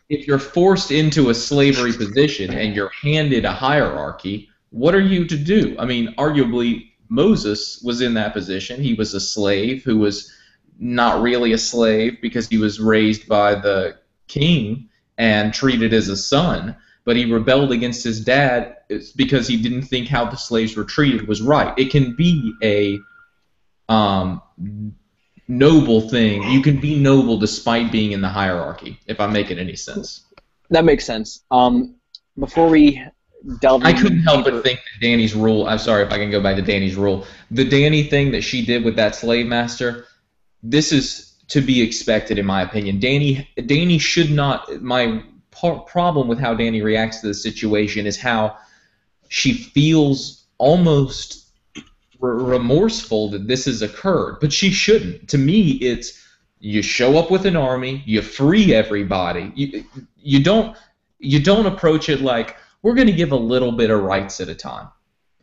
if you're forced into a slavery position and you're handed a hierarchy, what are you to do? I mean, arguably Moses was in that position. He was a slave who was not really a slave because he was raised by the king and treated as a son, but he rebelled against his dad because he didn't think how the slaves were treated was right. It can be a noble thing. You can be noble despite being in the hierarchy, if I'm making any sense. That makes sense. Before we delve I couldn't help deeper- but think that Dany's rule, I'm sorry if I can go back to Dany's rule, the Dany thing that she did with that slave master, this is to be expected in my opinion. Dany should not, my problem with how Dany reacts to the situation is how she feels almost remorseful that this has occurred, but she shouldn't. To me, it's you show up with an army, you free everybody. You don't approach it like we're going to give a little bit of rights at a time.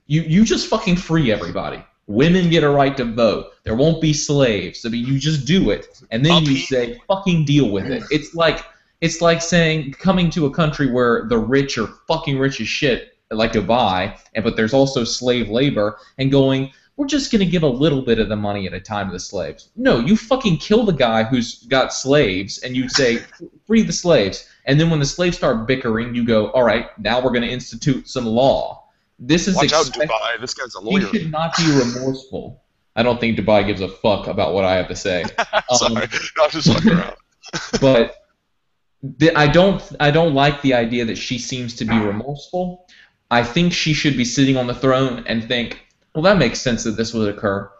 You just fucking free everybody. Women get a right to vote. There won't be slaves. I mean, you just do it, and then you say fucking deal with it. It's like saying coming to a country where the rich are fucking rich as shit, like Dubai, but there's also slave labor, and going, we're just going to give a little bit of the money at a time to the slaves. No, you fucking kill the guy who's got slaves, and you say, free the slaves. And then when the slaves start bickering, you go, all right, now we're going to institute some law. This is Watch out, Dubai. This guy's a lawyer. You should not be remorseful. I don't think Dubai gives a fuck about what I have to say. Sorry, no, I'm just fucking around. But I don't like the idea that she seems to be remorseful. I think she should be sitting on the throne and think, well, that makes sense that this would occur.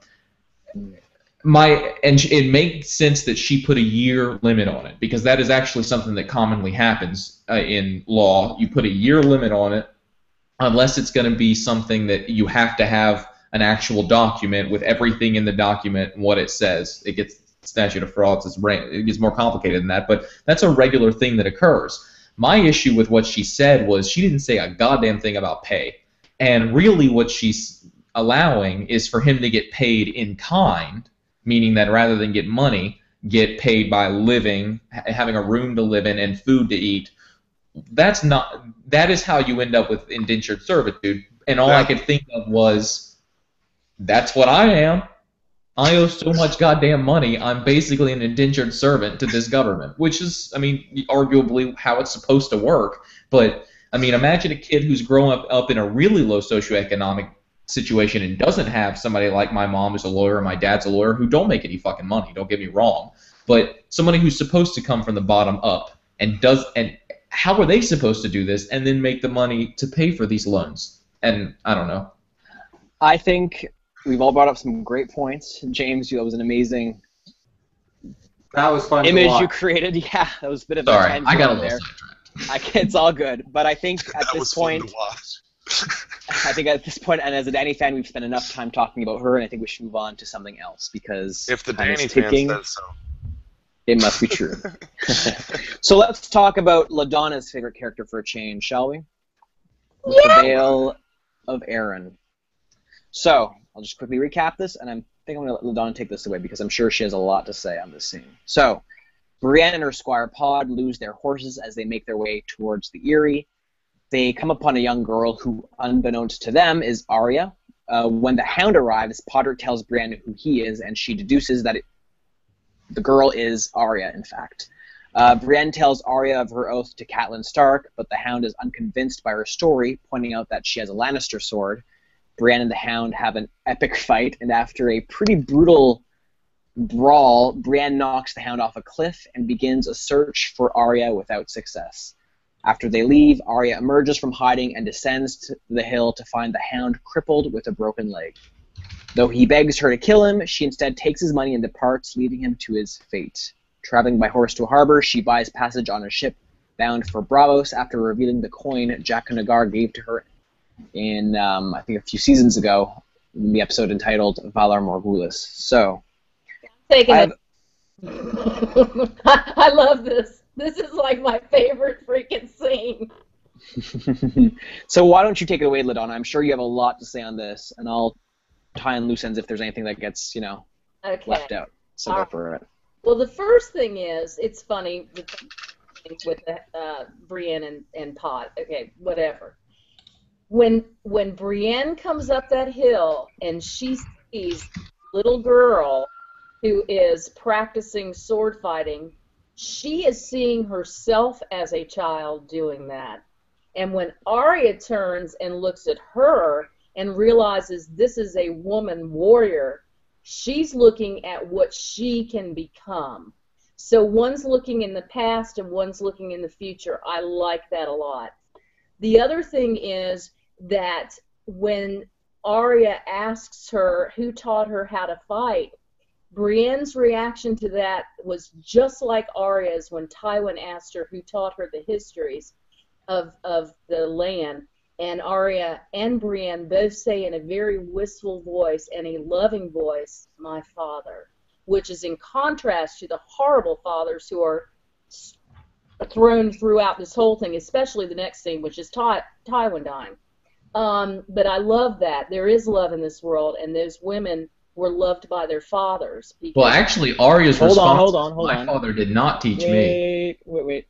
It makes sense that she put a year limit on it, because that is actually something that commonly happens in law. You put a year limit on it, unless it's going to be something that you have to have an actual document with everything in the document and what it says. It gets statute of frauds. It gets more complicated than that, but that's a regular thing that occurs. My issue with what she said was she didn't say a goddamn thing about pay. And really what she's allowing is for him to get paid in kind, meaning that rather than get money, get paid by living, having a room to live in and food to eat. That is how you end up with indentured servitude. And all I could think of was, that's what I am. I owe so much goddamn money, I'm basically an indentured servant to this government, which is, I mean, arguably how it's supposed to work. But, I mean, imagine a kid who's growing up in a really low socioeconomic situation and doesn't have somebody like my mom who's a lawyer and my dad's a lawyer who don't make any fucking money, don't get me wrong. But somebody who's supposed to come from the bottom up and how are they supposed to do this and then make the money to pay for these loans? And I don't know. I think we've all brought up some great points. James, that was an amazing That was fun to image watch. you created. Yeah, that was a bit of Sorry, a I got a tangent little there. sidetracked. It's all good. But I think at That this was fun point, to watch. I think at this point, and as a Dany fan, we've spent enough time talking about her, and I think we should move on to something else because If the time is Dany fan ticking. says so. It must be true. So let's talk about LaDonna's favorite character for a change, shall we? With the Veil of Aaron. So I'll just quickly recap this, and I think I'm going to let LaDonna take this away because I'm sure she has a lot to say on this scene. So Brienne and her squire Pod lose their horses as they make their way towards the Eyrie. They come upon a young girl who, unbeknownst to them, is Arya. When the Hound arrives, Potter tells Brienne who he is, and she deduces that the girl is Arya, in fact. Brienne tells Arya of her oath to Catelyn Stark, but the Hound is unconvinced by her story, pointing out that she has a Lannister sword. Brienne and the Hound have an epic fight, and after a pretty brutal brawl, Brienne knocks the Hound off a cliff and begins a search for Arya without success. After they leave, Arya emerges from hiding and descends to the hill to find the Hound crippled with a broken leg. Though he begs her to kill him, she instead takes his money and departs, leaving him to his fate. Traveling by horse to a harbor, she buys passage on a ship bound for Braavos after revealing the coin Jack Nagar gave to her in, I think, a few seasons ago, in the episode entitled Valar Morghulis. So, I love this. This is like my favorite freaking scene. So why don't you take it away, LaDonna? I'm sure you have a lot to say on this, and I'll tie in loose ends if there's anything that gets, left out. So go for it. Well, the first thing is, it's funny with Brienne and Pot. Okay, whatever. When Brienne comes up that hill and she sees little girl who is practicing sword fighting, she is seeing herself as a child doing that. And when Arya turns and looks at her and realizes this is a woman warrior, she's looking at what she can become. So one's looking in the past and one's looking in the future. I like that a lot. The other thing is that when Arya asks her who taught her how to fight, Brienne's reaction to that was just like Arya's when Tywin asked her who taught her the histories of the land. And Arya and Brienne both say in a very wistful voice and a loving voice, "My father," which is in contrast to the horrible fathers who are thrown throughout this whole thing, especially the next scene, which is Tywin dying. But I love that. There is love in this world, and those women were loved by their fathers. Well, actually, Arya's response, hold on. my father did not teach me. Wait.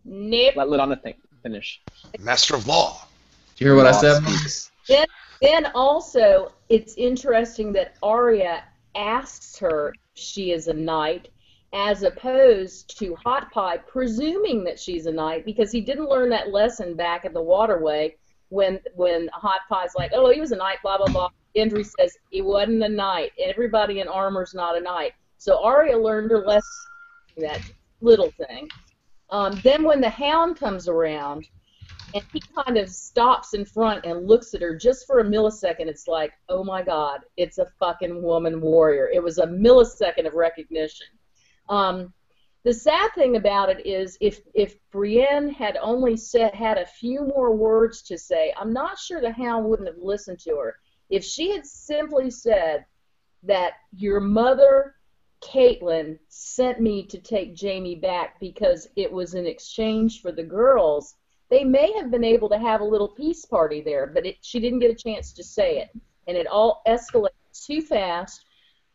Nope. Let LaDonna finish. Master of law. Did you hear what I said? Then also, it's interesting that Arya asks her if she is a knight, as opposed to Hot Pie presuming that she's a knight, because he didn't learn that lesson back at the waterway when Hot Pie's like, oh, he was a knight, blah, blah, blah. Gendry says he wasn't a knight. Everybody in armor's not a knight. So Arya learned her lesson, that little thing. Then when the Hound comes around, and he kind of stops in front and looks at her just for a millisecond, it's like, oh my God, it's a fucking woman warrior. It was a millisecond of recognition. The sad thing about it is if Brienne had only had a few more words to say, I'm not sure the Hound wouldn't have listened to her. If she had simply said that your mother, Catelyn, sent me to take Jamie back because it was in exchange for the girls, they may have been able to have a little peace party there, but she didn't get a chance to say it. And it all escalated too fast,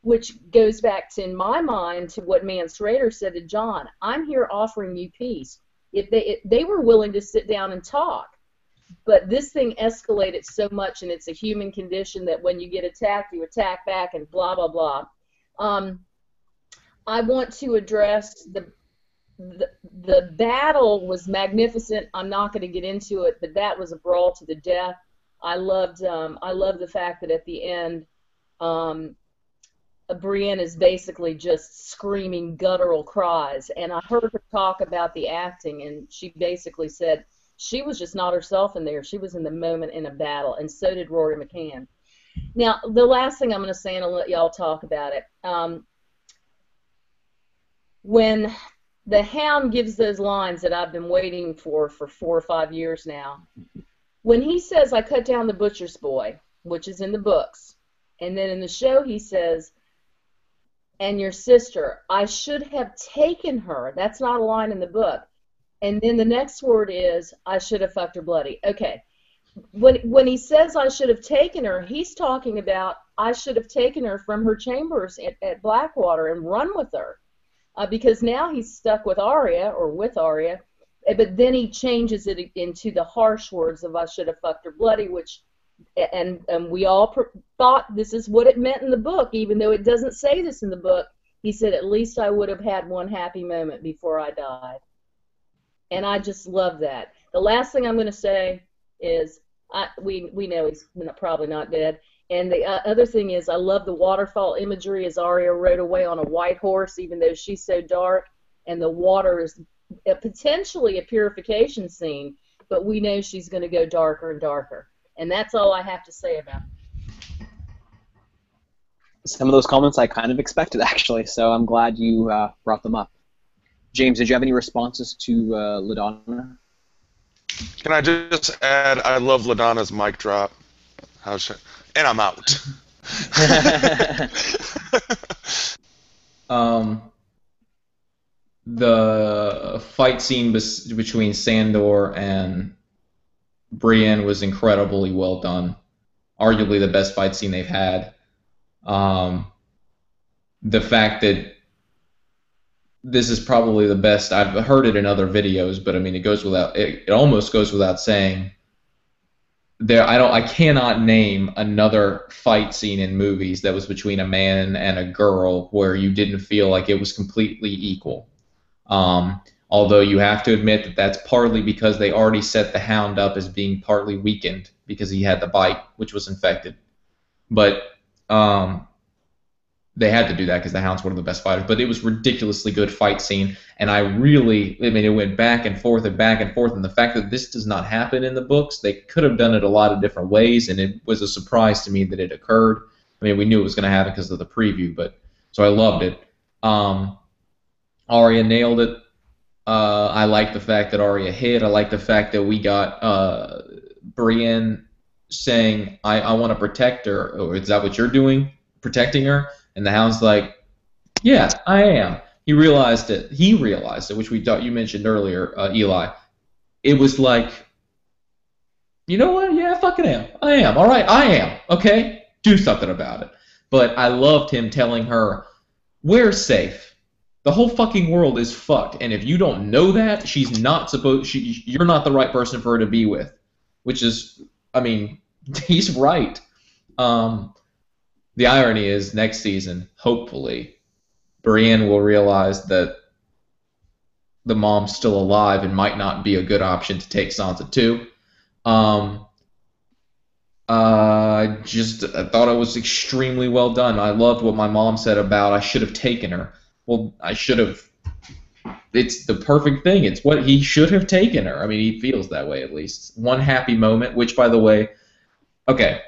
which goes back to, in my mind, to what Mance Rayder said to Jon. I'm here offering you peace. If they were willing to sit down and talk, but this thing escalated so much, and it's a human condition that when you get attacked, you attack back, and blah, blah, blah. I want to address the battle was magnificent. I'm not going to get into it, but that was a brawl to the death. I loved the fact that at the end, Brienne is basically just screaming guttural cries. And I heard her talk about the acting, and she basically said she was just not herself in there. She was in the moment in a battle, and so did Rory McCann. Now, the last thing I'm going to say, and I'll let y'all talk about it. When the Hound gives those lines that I've been waiting for 4 or 5 years now, when he says, I cut down the butcher's boy, which is in the books, and then in the show he says, and your sister, I should have taken her. That's not a line in the book. And then the next word is, I should have fucked her bloody. Okay. When he says I should have taken her, he's talking about I should have taken her from her chambers at Blackwater and run with her. Because now he's stuck with Arya, but then he changes it into the harsh words of I should have fucked her bloody, which, and we all thought this is what it meant in the book, even though it doesn't say this in the book. He said, at least I would have had one happy moment before I died. And I just love that. The last thing I'm going to say is, we know he's probably not dead. And the other thing is, I love the waterfall imagery as Arya rode away on a white horse, even though she's so dark, and the water is potentially a purification scene, but we know she's going to go darker and darker. And that's all I have to say about it. some of those comments I kind of expected, actually, so I'm glad you brought them up. James, did you have any responses to LaDonna? Can I just add, I love LaDonna's mic drop. And I'm out. The fight scene between Sandor and Brienne was incredibly well done. Arguably the best fight scene they've had. The fact that this is probably the best, I've heard it in other videos, but I mean it almost goes without saying. I cannot name another fight scene in movies that was between a man and a girl where you didn't feel like it was completely equal. Although you have to admit that that's partly because they already set the Hound up as being partly weakened because he had the bite, which was infected. But they had to do that because the Hound's one of the best fighters. But it was ridiculously good fight scene, and it went back and forth and back and forth. And the fact that this does not happen in the books, they could have done it a lot of different ways, and it was a surprise to me that it occurred. I mean, we knew it was going to happen because of the preview, so I loved it. Arya nailed it. I like the fact that Arya hit. I like the fact that we got Brienne saying, I want to protect her. Or is that what you're doing, protecting her? And the Hound's like, yeah, I am. He realized it, which you mentioned earlier, Eli. It was like, you know what? Yeah, I fucking am. I am. All right, I am. Okay? Do something about it. But I loved him telling her, we're safe. The whole fucking world is fucked, and if you don't know that, you're not the right person for her to be with. Which is, I mean, he's right. The irony is, next season, hopefully, Brienne will realize that the mom's still alive and might not be a good option to take Sansa too. I thought it was extremely well done. I loved what my mom said about I should have taken her. Well, I should have. It's the perfect thing. It's what he should have taken her. I mean, he feels that way at least. One happy moment, which, by the way, okay,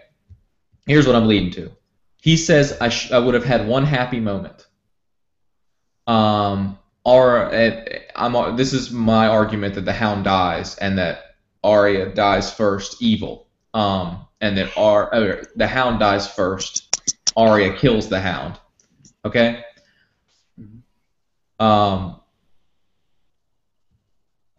here's what I'm leading to. He says I would have had one happy moment. This is my argument that the Hound dies and that Arya dies first, evil. And that the Hound dies first, Arya kills the Hound. Okay.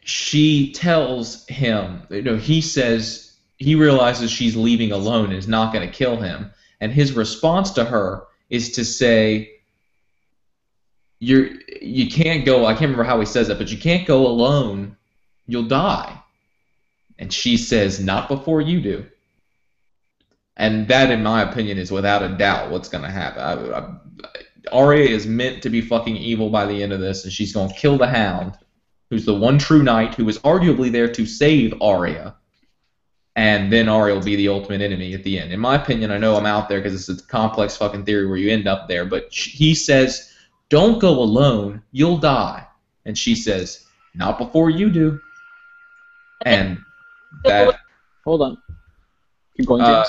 She tells him, he realizes she's leaving alone and is not going to kill him. And his response to her is to say, you can't go, I can't remember how he says it, but you can't go alone, you'll die. And she says, not before you do. And that, in my opinion, is without a doubt what's going to happen. Arya is meant to be fucking evil by the end of this, and she's going to kill the Hound, who's the one true knight who is arguably there to save Arya. And then Arya will be the ultimate enemy at the end. In my opinion, I know I'm out there because it's a complex fucking theory where you end up there, but he says, don't go alone, you'll die. And she says, not before you do. And that... Hold on. Keep going, James.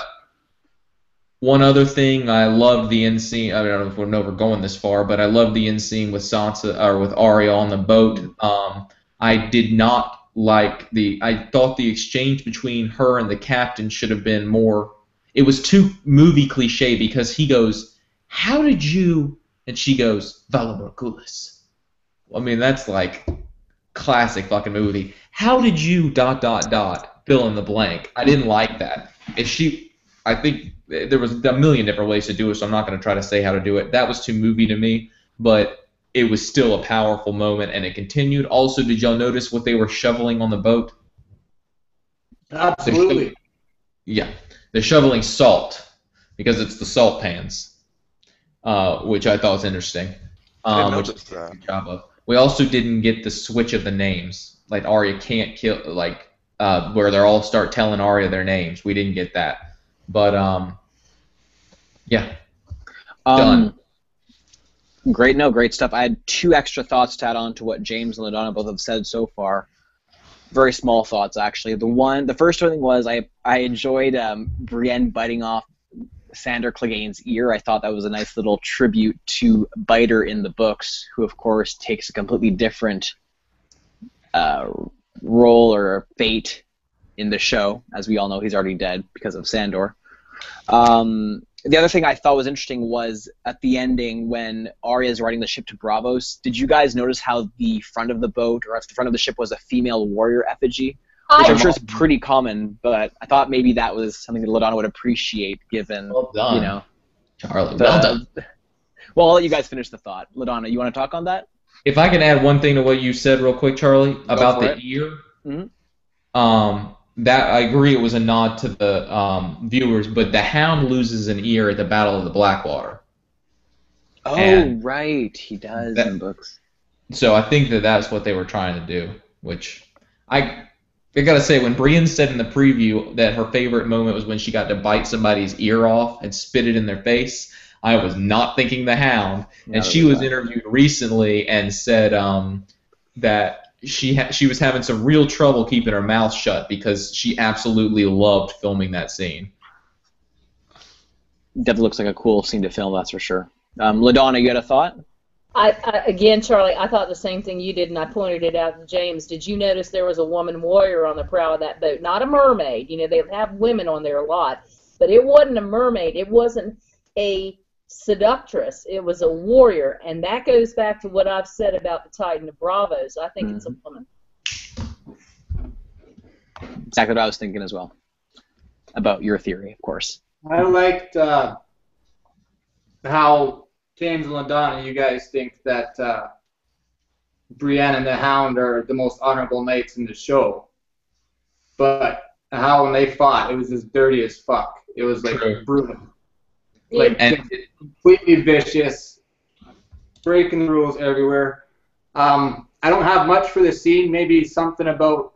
One other thing, I loved the end scene. I don't know if we're going this far, but I loved the end scene with Sansa or with Arya on the boat. I did not like I thought the exchange between her and the captain should have been more. It was too movie cliche because he goes, "How did you?" and she goes, "Vala Morghulis." I mean, that's like classic fucking movie. How did you ... fill in the blank? I didn't like that. I think there was a million different ways to do it, so I'm not going to try to say how to do it. That was too movie to me, but it was still a powerful moment, and it continued. Also, did y'all notice what they were shoveling on the boat? Absolutely. They're shoveling salt because it's the salt pans, which I thought was interesting. I noticed that. We also didn't get the switch of the names. Like Arya can't kill, where they all start telling Arya their names. We didn't get that. But, yeah. Done. Great stuff. I had 2 extra thoughts to add on to what James and LaDonna both have said so far. Very small thoughts, actually. The first thing was I enjoyed Brienne biting off Sandor Clegane's ear. I thought that was a nice little tribute to Biter in the books, who of course takes a completely different role or fate in the show. As we all know, he's already dead because of Sandor. The other thing I thought was interesting was at the ending when Arya is riding the ship to Braavos. Did you guys notice how the front of the boat or the front of the ship was a female warrior effigy? Which I'm sure is pretty common, but I thought maybe that was something that LaDonna would appreciate, given, Well done, you know. Charlie. Well done. Well, I'll let you guys finish the thought. LaDonna, you want to talk on that? If I can add one thing to what you said real quick, Charlie, about the ear. Mm-hmm. That I agree it was a nod to the viewers, but the Hound loses an ear at the Battle of the Blackwater. Oh, And right, he does that- in books. So I think that that's what they were trying to do, which I gotta say, when Brienne said in the preview that her favorite moment was when she got to bite somebody's ear off and spit it in their face, I was not thinking the Hound. And she was interviewed recently and said that she was having some real trouble keeping her mouth shut because she absolutely loved filming that scene. Definitely looks like a cool scene to film, that's for sure. LaDonna, you got a thought? Again, Charlie, I thought the same thing you did, and I pointed it out to James. Did you notice there was a woman warrior on the prow of that boat? Not a mermaid. You know, they have women on there a lot. But it wasn't a mermaid. It wasn't a seductress. It was a warrior. And that goes back to what I've said about the Titan of Braavos. I think it's a woman. Exactly what I was thinking as well. About your theory, of course. I liked how James and LaDonna, you guys think that Brienne and the Hound are the most honorable knights in the show. But how when they fought, it was as dirty as fuck. It was like brutal. Like completely vicious, breaking the rules everywhere. I don't have much for this scene. Maybe something about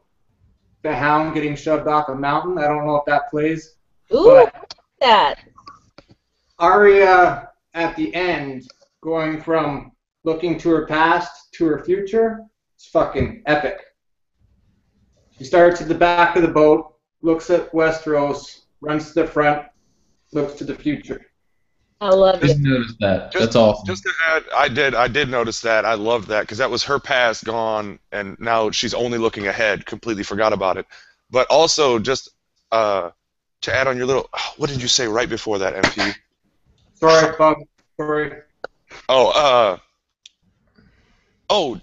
the Hound getting shoved off a mountain. I don't know if that plays. Ooh, that. Arya at the end, going from looking to her past to her future, it's fucking epic. She starts at the back of the boat, looks at Westeros, runs to the front, looks to the future. I love Just it. noticed that. That's awesome. Just to add, I did notice that. I loved that because that was her past gone, and now she's only looking ahead. Completely forgot about it. But also, just to add on your little, what did you say right before that, MP? Sorry, Bob. Sorry. Oh,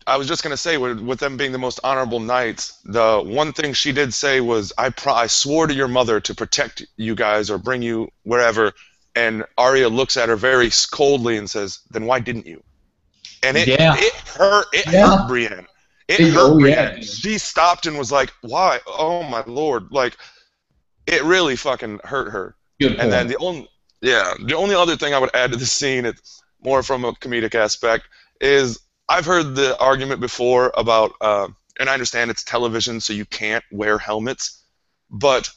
I was just gonna say, with them being the most honorable knights, the one thing she did say was, I swore to your mother to protect you guys or bring you wherever. And Arya looks at her very coldly and says, "Then why didn't you?" And it hurt Brienne. It hurt Brienne. She stopped and was like, "Why? Oh my lord!" Like, it really fucking hurt her. Good point. And then the only other thing I would add to the scene, it's more from a comedic aspect, is I've heard the argument before about, and I understand it's television, so you can't wear helmets, but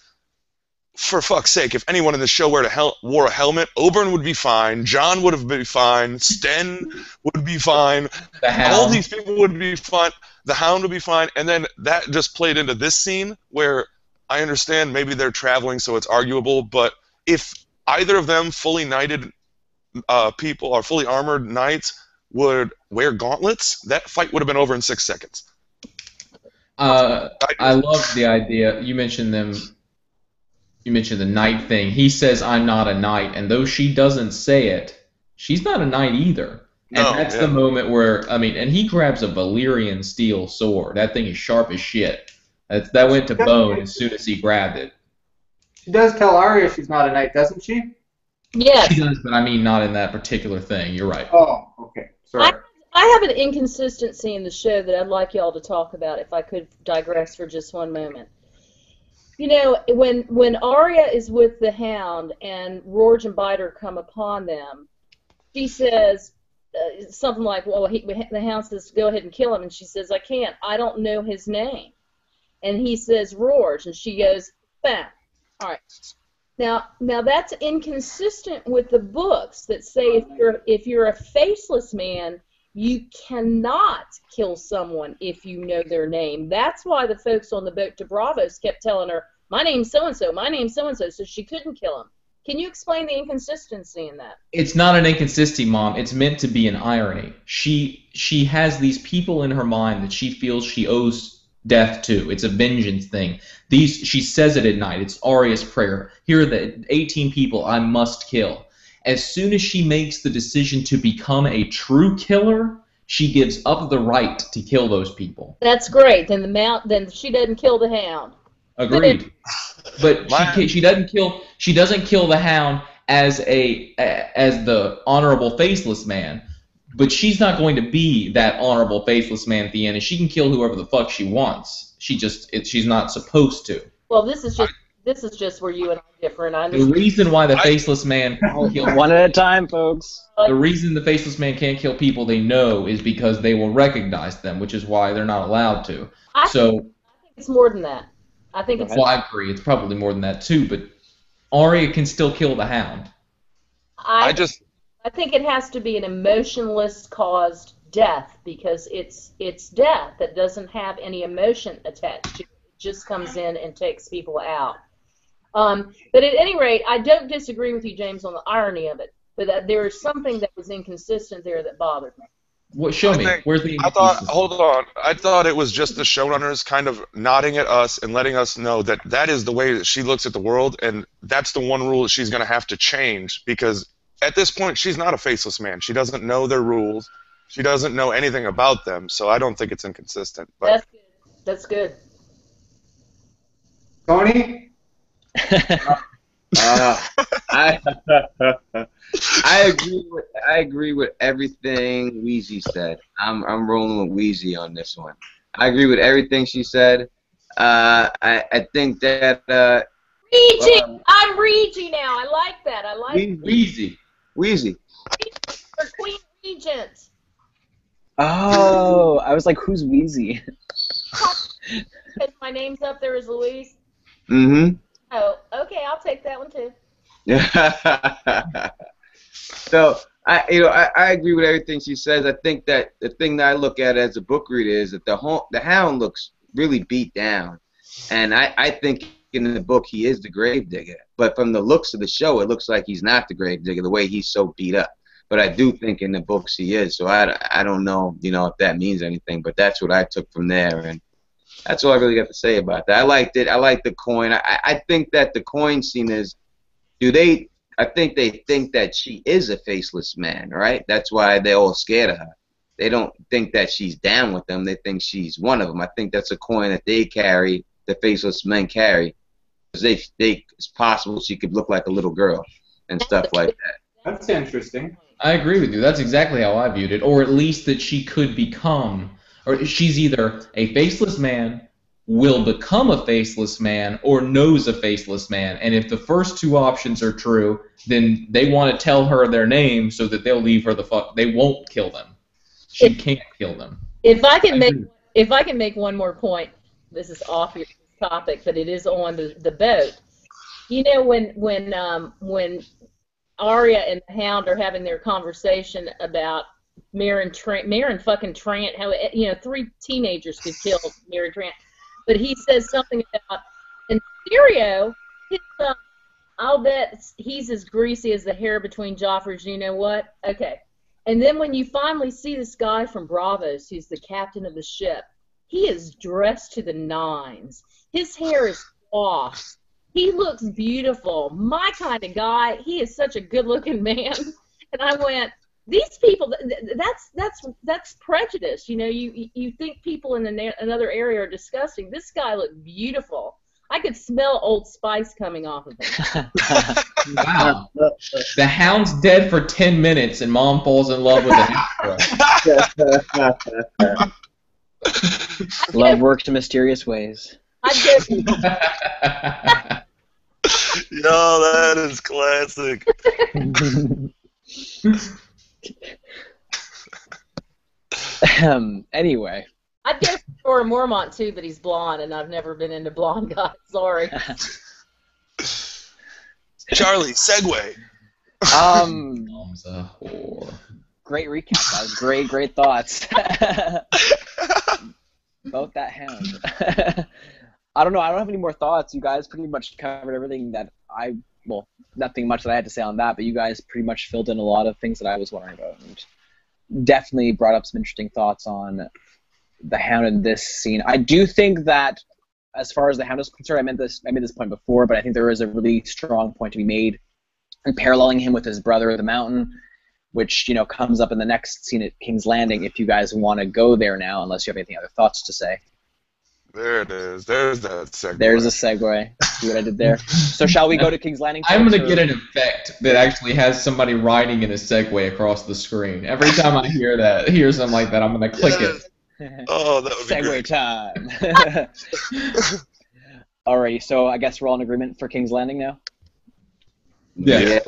for fuck's sake, if anyone in the show wore a helmet, Oberyn would be fine, Jon would have been fine, Sten would be fine, all these people would be fine, the Hound would be fine, and then that just played into this scene where I understand maybe they're traveling, so it's arguable, but if either of them fully knighted people or fully armored knights would wear gauntlets, that fight would have been over in 6 seconds. I love the idea. You mentioned them. You mentioned the knight thing. He says, "I'm not a knight," and though she doesn't say it, she's not a knight either. And that's the moment where, I mean, and he grabs a Valyrian steel sword. That thing is sharp as shit. That went to bone as soon as he grabbed it. She does tell Arya she's not a knight, doesn't she? Yes. She does, but I mean not in that particular thing. You're right. Oh, okay. Sorry. I have an inconsistency in the show that I'd like y'all to talk about, if I could digress for just one moment. You know, when Arya is with the Hound and Rorge and Biter come upon them, she says something like, well, the Hound says, go ahead and kill him, and she says, I can't, I don't know his name. And he says, Rorge, and she goes, bam. All right. Now that's inconsistent with the books that say if you're a faceless man, you cannot kill someone if you know their name. That's why the folks on the boat to Braavos kept telling her, my name's so-and-so, my name's so-and-so, so she couldn't kill him. Can you explain the inconsistency in that? It's not an inconsistency, Mom. It's meant to be an irony. She has these people in her mind that she feels she owes death to. It's a vengeance thing. She says it at night. It's Arya's prayer. Here are the 18 people I must kill. As soon as she makes the decision to become a true killer, she gives up the right to kill those people. That's great. Then then she doesn't kill the Hound. Agreed. But she doesn't kill the Hound as the honorable faceless man. But she's not going to be that honorable faceless man at the end, and she can kill whoever the fuck she wants. She's not supposed to. Well, this is just where you and I differ, and I The understand. reason why the faceless man can't kill One at a time, folks. the reason the faceless man can't kill people they know is because they will recognize them, which is why they're not allowed to. I think it's more than that. I think it's. Well, I agree. It's probably more than that too, but Arya can still kill the Hound. I think it has to be an emotionless caused death because it's death that doesn't have any emotion attached to it. It just comes in and takes people out. But at any rate, I don't disagree with you, James, on the irony of it. But there is something that was inconsistent there that bothered me. What? Show me. Where's the inconsistency? Hold on. I thought it was just the showrunners kind of nodding at us and letting us know that that is the way that she looks at the world, and that's the one rule that she's going to have to change because at this point she's not a faceless man. She doesn't know their rules. She doesn't know anything about them, so I don't think it's inconsistent. But That's good. Tony? I agree with everything Weezy said. I'm rolling with Weezy on this one. I agree with everything she said. I think that Reggie! I'm Reggie now. I like that. I like Weezy. For Queen Regent. Oh, I was like, who's Wheezy? My name's up there as Louise. Mm-hmm. Oh, okay. I'll take that one too. So I agree with everything she says. I think that the thing that I look at as a book reader is that the Hound looks really beat down, and I think in the book he is the gravedigger. But from the looks of the show, it looks like he's not the gravedigger. The way he's so beat up. But I do think in the books he is. So I don't know if that means anything. But that's what I took from there, and that's all I really got to say about that. I liked it. I liked the coin. I think that the coin scene is. I think they think that she is a faceless man, right? That's why they're all scared of her. They don't think that she's down with them. They think she's one of them. I think that's a coin that they carry, the faceless men carry. Because it's possible she could look like a little girl and stuff like that. That's interesting. I agree with you. That's exactly how I viewed it. Or at least that she could become, or she's either a faceless man, will become a faceless man, or knows a faceless man. And if the first two options are true, then they want to tell her their name so that they'll leave her the fuck. They won't kill them. She can't kill them. If I can make one more point, this is off your topic, but it is on the boat. You know when Arya and the Hound are having their conversation about Meereen fucking Trant, how 3 teenagers could kill Meereen Trant, but he says something about in Syrio, I'll bet he's as greasy as the hair between Joffrey's. You know what? Okay. And then when you finally see this guy from Braavos, who's the captain of the ship, he is dressed to the nines. His hair is off. He looks beautiful. My kind of guy. He is such a good-looking man. And I went, these people, that's prejudice. You think people in another area are disgusting. This guy looked beautiful. I could smell Old Spice coming off of him. Wow. The Hound's dead for 10 minutes and Mom falls in love with him. Love works in mysterious ways. Yo, that is classic. Anyway. I'd go for Mormont too, but he's blonde, and I've never been into blonde guys. Sorry. Charlie, segue. Mom's a whore. Great recap, guys. Great thoughts. About that Hound. I don't know. I don't have any more thoughts. You guys pretty much covered everything that nothing much that I had to say on that, but you guys pretty much filled in a lot of things that I was wondering about, and definitely brought up some interesting thoughts on the Hound in this scene. I do think that, as far as the Hound is concerned, I made this point before, but I think there is a really strong point to be made in paralleling him with his brother, the Mountain, which, you know, comes up in the next scene at King's Landing, if you guys want to go there now, unless you have anything other thoughts to say. There it is. There's that segue. There's a segue. See what I did there? So shall we go to King's Landing? I'm going to get an effect that actually has somebody writing in a segue across the screen. Every time I hear something like that, I'm going to click it. Oh, that would be Segue great. time. Alrighty, so I guess we're all in agreement for King's Landing now? Yeah.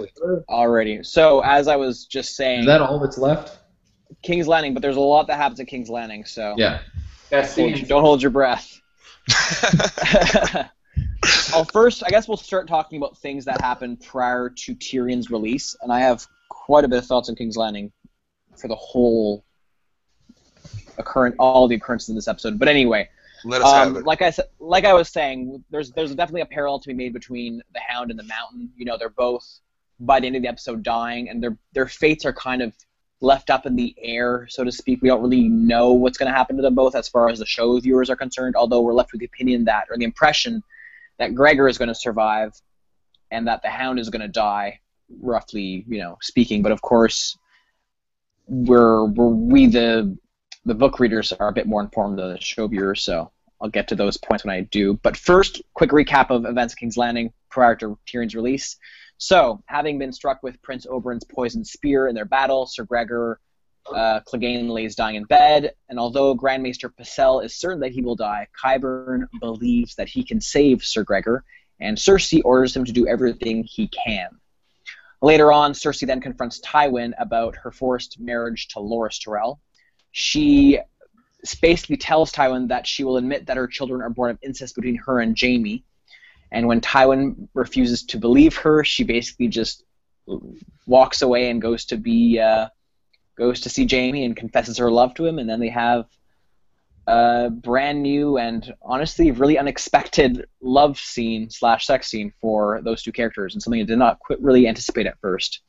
Alrighty. So, as I was just saying... Is that all that's left? King's Landing, but there's a lot that happens at King's Landing, so... Yeah. Don't hold your breath. First, I guess we'll start talking about things that happened prior to Tyrion's release, and I have quite a bit of thoughts on King's Landing for the whole all the occurrences in this episode. But anyway, Let us have it. like I was saying, there's definitely a parallel to be made between the Hound and the Mountain. You know, they're both by the end of the episode dying, and their fates are kind of left up in the air, so to speak. We don't really know what's going to happen to them both as far as the show viewers are concerned, although we're left with the opinion that, or the impression that Gregor is going to survive and that the Hound is going to die, roughly, you know, speaking. But of course, the book readers are a bit more informed than the show viewers, so I'll get to those points when I do. But first, quick recap of events at King's Landing prior to Tyrion's release. So, having been struck with Prince Oberyn's poisoned spear in their battle, Sir Gregor Clegane lays dying in bed, and although Grand Maester Pycelle is certain that he will die, Qyburn believes that he can save Sir Gregor, and Cersei orders him to do everything he can. Later on, Cersei then confronts Tywin about her forced marriage to Loras Tyrell. She basically tells Tywin that she will admit that her children are born of incest between her and Jamie, and when Tywin refuses to believe her, she basically just walks away and goes to see Jamie and confesses her love to him, and then they have a brand new and honestly really unexpected love scene / sex scene for those two characters, and something I did not really anticipate at first.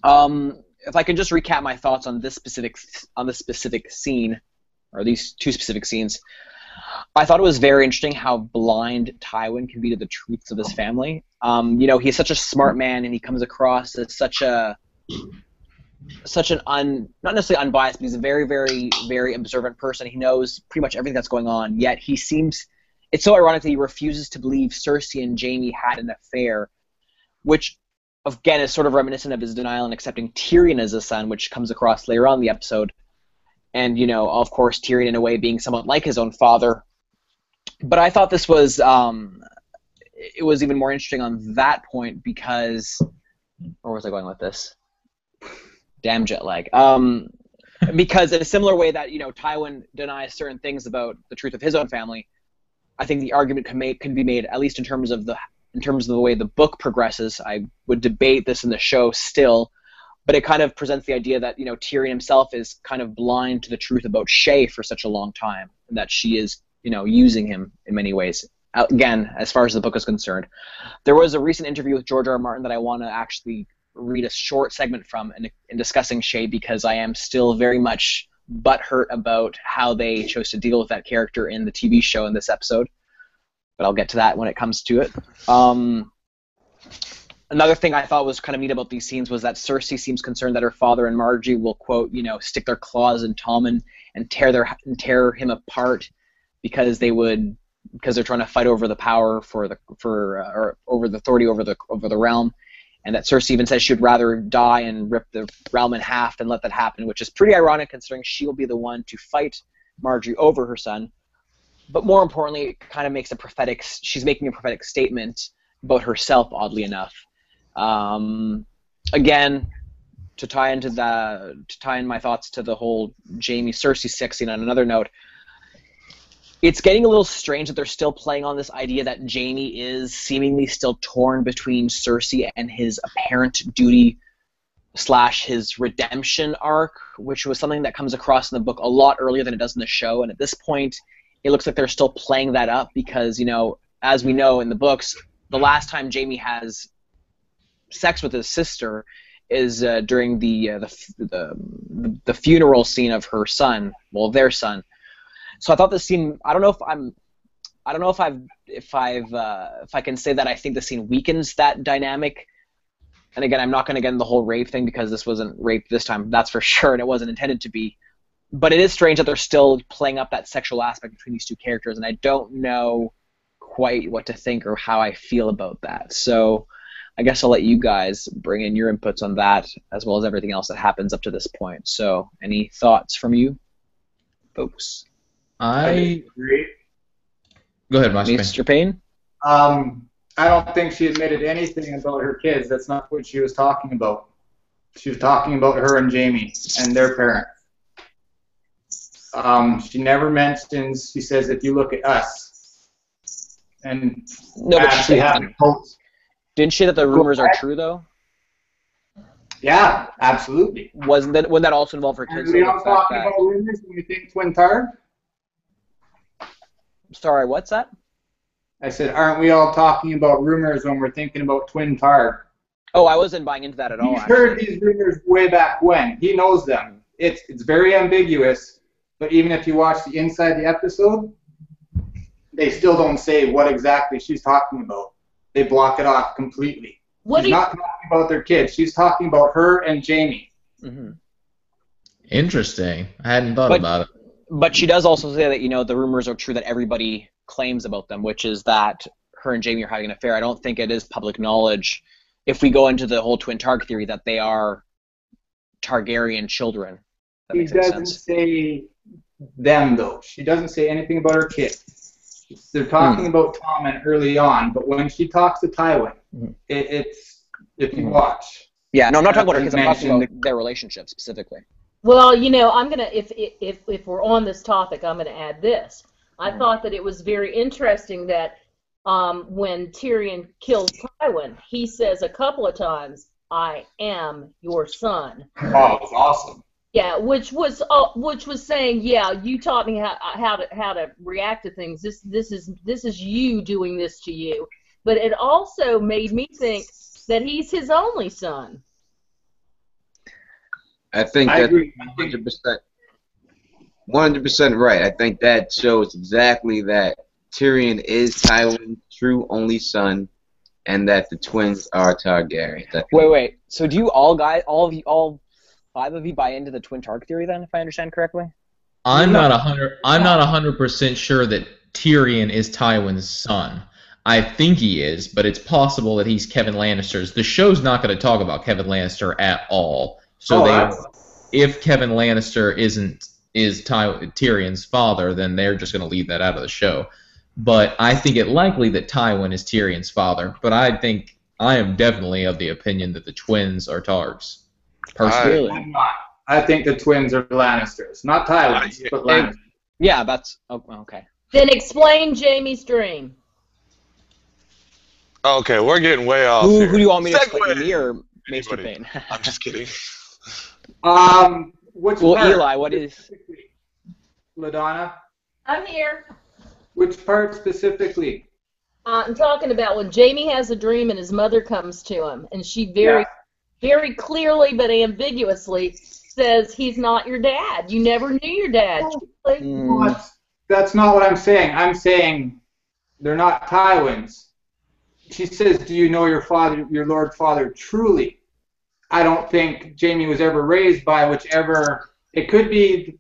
If I can just recap my thoughts on this specific scene, or these two specific scenes, I thought it was very interesting how blind Tywin can be to the truths of his family. You know, he's such a smart man, and he comes across as such an not necessarily unbiased, but he's a very, very, very observant person. He knows pretty much everything that's going on, yet it's so ironic that he refuses to believe Cersei and Jamie had an affair, which again is sort of reminiscent of his denial in accepting Tyrion as a son, which comes across later on in the episode. And, you know, of course, Tyrion in a way being somewhat like his own father. But I thought this was, it was even more interesting on that point because, where was I going with this? Damn jet lag. Because in a similar way that, you know, Tywin denies certain things about the truth of his own family, I think the argument can be made, at least in terms of the way the book progresses. I would debate this in the show still, but it kind of presents the idea that, you know, Tyrion himself is kind of blind to the truth about Shae for such a long time, and that she is, you know, using him in many ways. Again, as far as the book is concerned. There was a recent interview with George R.R. Martin that I want to actually read a short segment from in discussing Shae, because I am still very much butthurt about how they chose to deal with that character in the TV show in this episode. But I'll get to that when it comes to it. Another thing I thought was kind of neat about these scenes was that Cersei seems concerned that her father and Margaery will, quote, you know, stick their claws in Tommen and tear him apart because they're trying to fight over the power or over the authority over the realm, and that Cersei even says she would rather die and rip the realm in half than let that happen, which is pretty ironic considering she'll be the one to fight Margaery over her son. But more importantly, it kind of she's making a prophetic statement about herself, oddly enough. Again, to tie in my thoughts to the whole Jamie Cersei sex scene on another note, it's getting a little strange that they're still playing on this idea that Jamie is seemingly still torn between Cersei and his apparent duty / his redemption arc, which was something that comes across in the book a lot earlier than it does in the show. And at this point, it looks like they're still playing that up because, you know, as we know in the books, the last time Jamie has sex with his sister is during the funeral scene of her son, well, their son. So I thought the scene. I don't know if I can say that I think the scene weakens that dynamic. And again, I'm not going to get into the whole rape thing because this wasn't rape this time, that's for sure, and it wasn't intended to be. But it is strange that they're still playing up that sexual aspect between these two characters, and I don't know quite what to think or how I feel about that. So I guess I'll let you guys bring in your inputs on that, as well as everything else that happens up to this point. So any thoughts from you, folks? I agree. Go ahead, Maester Payne? I don't think she admitted anything about her kids. That's not what she was talking about. She was talking about her and Jamie and their parents. She never mentions, she says, if you look at us. And no, but actually having hopes. Didn't she that the rumors are true, though? Yeah, absolutely. Wouldn't that also involve her kids? Are we all talking about rumors when we think Twin Targ? Sorry, what's that? I said, aren't we all talking about rumors when we're thinking about Twin Targ? Oh, I wasn't buying into that at all. He's heard these rumors way back when. He knows them. It's very ambiguous, but even if you watch the inside the episode, they still don't say what exactly she's talking about. They block it off completely. She's not talking about their kids. She's talking about her and Jamie. Mm-hmm. Interesting. I hadn't thought about it. But she does also say that, the rumors are true that everybody claims about them, which is that her and Jamie are having an affair. I don't think it is public knowledge, if we go into the whole Twin Targ theory, that they are Targaryen children. She doesn't say them, though. She doesn't say anything about her kids. They're talking about Tommen early on, but when she talks to Tywin, it's, if you watch. Yeah, no, I'm not talking about her kids. I'm talking about their relationship specifically. Well, I'm gonna if we're on this topic, I'm gonna add this. I thought that it was very interesting that when Tyrion kills Tywin, he says a couple of times, "I am your son." Oh, it was awesome. Yeah, which was saying, yeah, you taught me how to react to things. This is you doing this to you. But it also made me think that he's his only son. I think that's 100% right. I think that shows exactly that Tyrion is Tywin's true only son, and that the twins are Targaryen. Wait. So do you all five of you buy into the Twin Targ theory then, if I understand correctly? I'm not 100% sure that Tyrion is Tywin's son. I think he is, but it's possible that he's Kevin Lannister's. The show's not going to talk about Kevin Lannister at all. So if Kevin Lannister is Tyrion's father, then they're just going to leave that out of the show. But I think it likely that Tywin is Tyrion's father. But I am definitely of the opinion that the twins are Targs. Personally, I'm not. I think the twins are Lannisters, not Tywin's, but Lannisters. Yeah, that's okay. Then explain Jamie's dream. Okay, we're getting way off Who here. do you want me to explain, me or Maester Payne? I'm just kidding. Which well, part? Eli, what is... LaDonna? I'm here. Which part specifically? I'm talking about when Jamie has a dream and his mother comes to him, and she very clearly but ambiguously says he's not your dad. You never knew your dad. That's not what I'm saying. I'm saying they're not Tywins. She says, do you know your father, your Lord Father, truly? I don't think Jamie was ever raised by whichever, it could be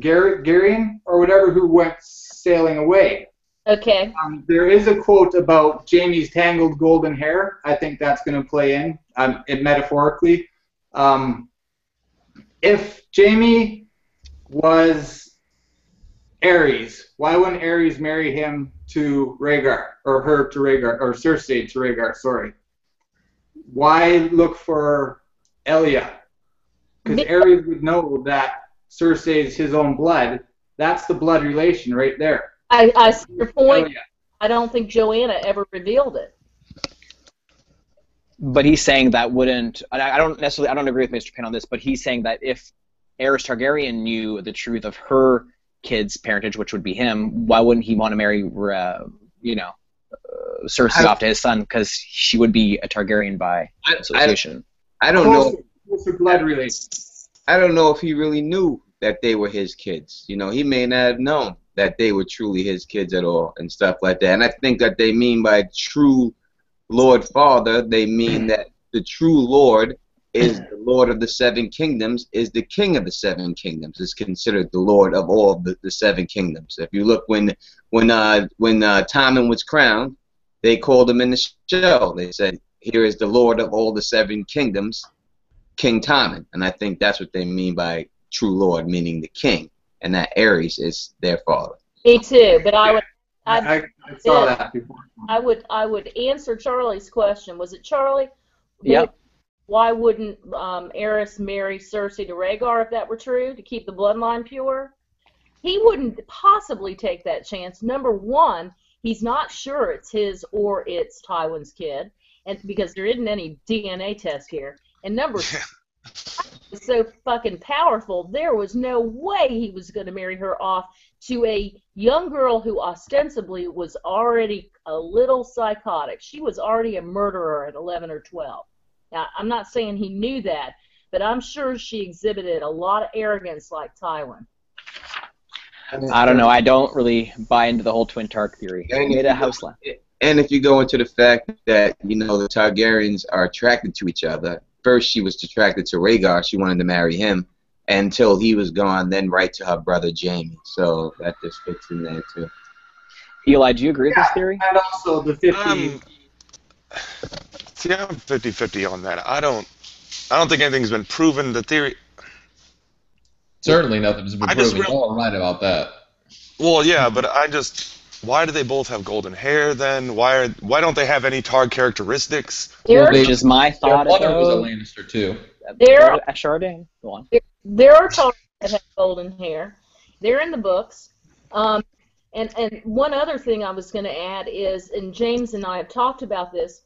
GRRM or whatever who went sailing away. Okay. There is a quote about Jamie's tangled golden hair. I think that's going to play in metaphorically. If Jamie was Ares, why wouldn't Ares marry him to Rhaegar, or her to Rhaegar, or Cersei to Rhaegar, sorry? Why look for Elia? Because Ares would know that Cersei is his own blood. That's the blood relation right there. I see your point. Elia. I don't think Joanna ever revealed it. But he's saying that wouldn't... I don't agree with Mr. Payne on this, but he's saying that if Aerys Targaryen knew the truth of her kid's parentage, which would be him, why wouldn't he want to marry, Cersei off to his son because she would be a Targaryen by association. I don't know. Closer blood relations. I don't know if he really knew that they were his kids. You know, he may not have known that they were truly his kids at all and stuff like that. And I think that they mean by true Lord Father, they mean that the true Lord is the Lord of the Seven Kingdoms, is the King of the Seven Kingdoms, is considered the Lord of all the Seven Kingdoms. If you look when Tommen was crowned, they called him in the show. They said, "Here is the Lord of all the Seven Kingdoms, King Tommen." And I think that's what they mean by true Lord, meaning the King, and that Aerys is their father. Me too, but I saw that before. I would answer Charlie's question. Was it Charlie? Yep. Why wouldn't Aerys marry Cersei to Rhaegar if that were true, to keep the bloodline pure? He wouldn't possibly take that chance. Number one, he's not sure it's his or it's Tywin's kid, and because there isn't any DNA test here. And number two, was so fucking powerful, there was no way he was going to marry her off to a young girl who ostensibly was already a little psychotic. She was already a murderer at 11 or 12. Now, I'm not saying he knew that, but I'm sure she exhibited a lot of arrogance like Tywin. I don't know. I don't really buy into the whole twin Tark theory. Made a house lamp. And if you go into the fact that, you know, the Targaryens are attracted to each other, first she was attracted to Rhaegar. She wanted to marry him until he was gone, then right to her brother Jamie. So that just fits in there, too. Eli, do you agree with this theory? And also the 50... See, I'm 50-50 on that. I don't think anything's been proven. The theory. Certainly nothing's been proven. You're all right about that. Well, yeah, but why do they both have golden hair then? Why don't they have any Targ characteristics? Which is my thought. Their mother was a Lannister too. Chardin. Go on. There are Targs that have golden hair. They're in the books. And one other thing I was going to add is, and James and I have talked about this,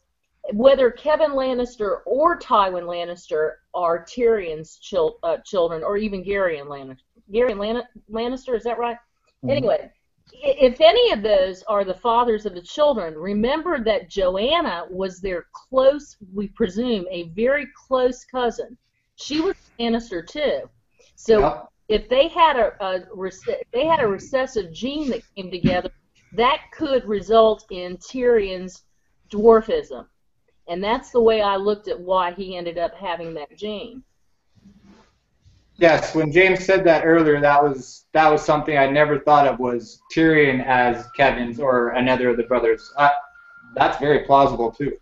whether Kevin Lannister or Tywin Lannister are Tyrion's children, or even Gerion Lannister. Gerion Lannister, is that right? Mm-hmm. Anyway, if any of those are the fathers of the children, remember that Joanna was their close, we presume, a very close cousin. She was Lannister too. So yeah. If they had a recessive gene that came together, that could result in Tyrion's dwarfism. And that's the way I looked at why he ended up having that gene. Yes, when James said that earlier, that was something I never thought of, was Tyrion as Kevin's or another of the brothers. That's very plausible too.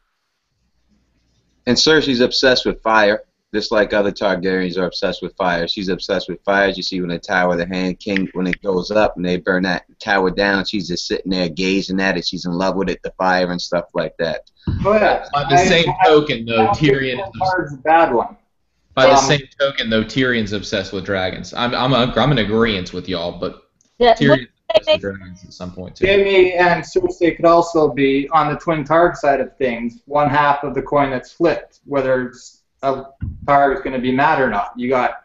And Cersei's obsessed with fire, just like other Targaryens are obsessed with fire. She's obsessed with fire. You see when the Tower of the Hand King, when it goes up and they burn that tower down, she's just sitting there gazing at it. She's in love with it, the fire and stuff like that. Oh, yeah. By the same token, though, Tyrion is a bad one. By the same token, though, Tyrion's obsessed with dragons. I'm in agreement with y'all, but Tyrion's obsessed with dragons at some point too. Jamie and Cersei could also be on the twin Targ side of things. One half of the coin that's flipped, whether a Targ is going to be mad or not. You got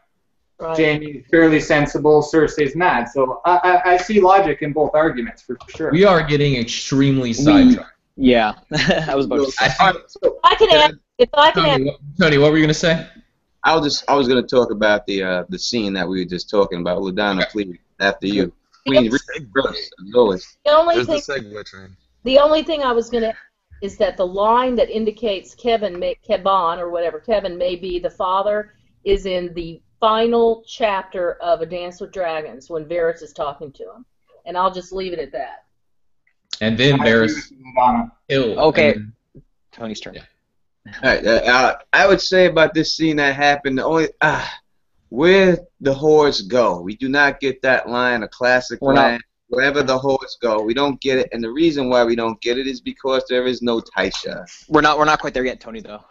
Jamie fairly sensible, Cersei's mad. So I see logic in both arguments for sure. We are getting extremely sidetracked. Yeah, I was about to say. I can add. If I can add. Tony, what were you going to say? I was going to talk about the scene that we were just talking about. LaDonna, please, after you. Queen, first, as always. The only thing I was going to is that the line that indicates Kevin may be the father, is in the final chapter of A Dance with Dragons when Varys is talking to him. And I'll just leave it at that. And then Varys killed. Okay. Tony's turn. Yeah. All right, I would say about this scene that happened, where the hordes go. We do not get that line, a classic line. Wherever the hordes go, we don't get it, and the reason why we don't get it is because there is no Tysha. We're not quite there yet, Tony. Though.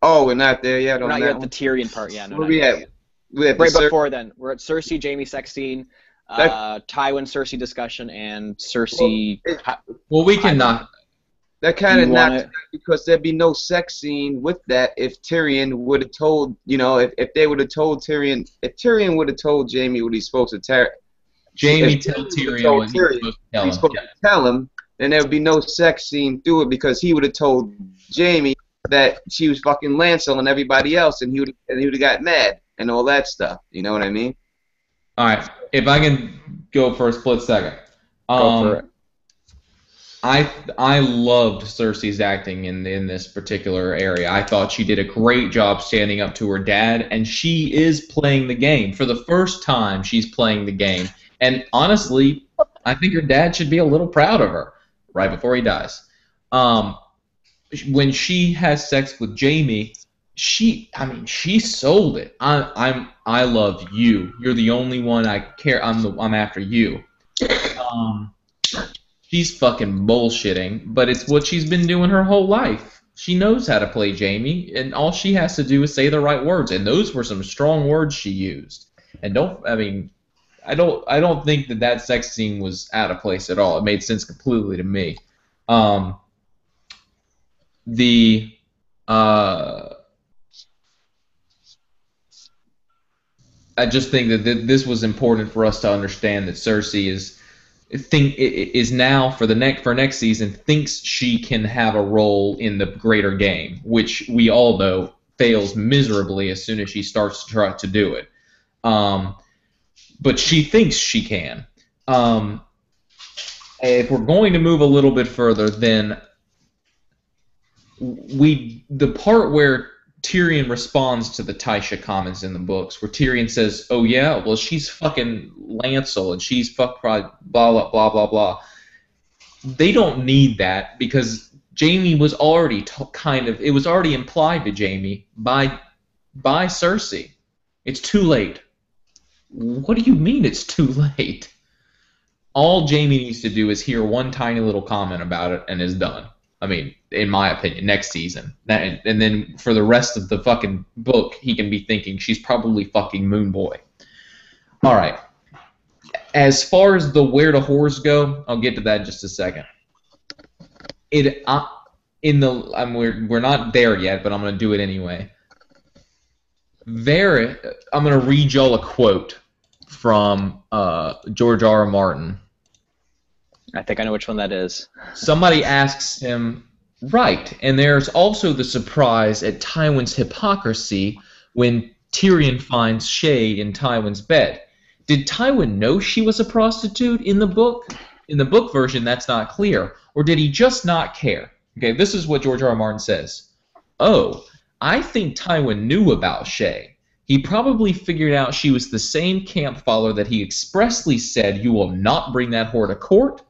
Oh, we're not there yet. We're not yet at the Tyrion part. Yeah, no. Where we at? Right before then, we're at Cersei, Jamie sex scene, Tywin, Cersei discussion, and Cersei. Well, we can not. That kind of not because there'd be no sex scene with that if Tyrion would have told, if they would have told Tyrion, if Tyrion would have told Jamie what he's supposed to tell. Jamie tell Tyrion what he's supposed to tell him. Tell him, then there would be no sex scene through it because he would have told Jamie that she was fucking Lancel and everybody else, and he would have got mad and all that stuff. You know what I mean? All right. If I can go for a split second. Go for it. I loved Cersei's acting in this particular area. I thought she did a great job standing up to her dad, and she is playing the game. For the first time, she's playing the game. And honestly, I think her dad should be a little proud of her right before he dies. When she has sex with Jamie, she sold it. I love you. You're the only one I care. I'm after you. She's fucking bullshitting, but it's what she's been doing her whole life. She knows how to play Jamie, and all she has to do is say the right words, and those were some strong words she used. And I don't think that sex scene was out of place at all. It made sense completely to me. I just think that this was important for us to understand that Cersei is now for next season thinks she can have a role in the greater game, which we all know fails miserably as soon as she starts to try to do it. But she thinks she can. If we're going to move a little bit further, then the part where Tyrion responds to the Tysha comments in the books, where Tyrion says, "Oh yeah, well she's fucking Lancel and she's blah blah blah blah blah." They don't need that because Jamie was already it was already implied to Jamie by Cersei. It's too late. What do you mean it's too late? All Jamie needs to do is hear one tiny little comment about it and is done. I mean, in my opinion, next season. And then for the rest of the fucking book, he can be thinking she's probably fucking Moon Boy. All right. As far as the where the whores go, I'll get to that in just a second. We're not there yet, but I'm going to do it anyway. I'm going to read y'all a quote from George R.R. Martin. I think I know which one that is. Somebody asks him, right, and there's also the surprise at Tywin's hypocrisy when Tyrion finds Shae in Tywin's bed. Did Tywin know she was a prostitute in the book? In the book version, that's not clear. Or did he just not care? Okay, this is what George R. R. Martin says. Oh, I think Tywin knew about Shae. He probably figured out she was the same camp follower that he expressly said, "You will not bring that whore to court,"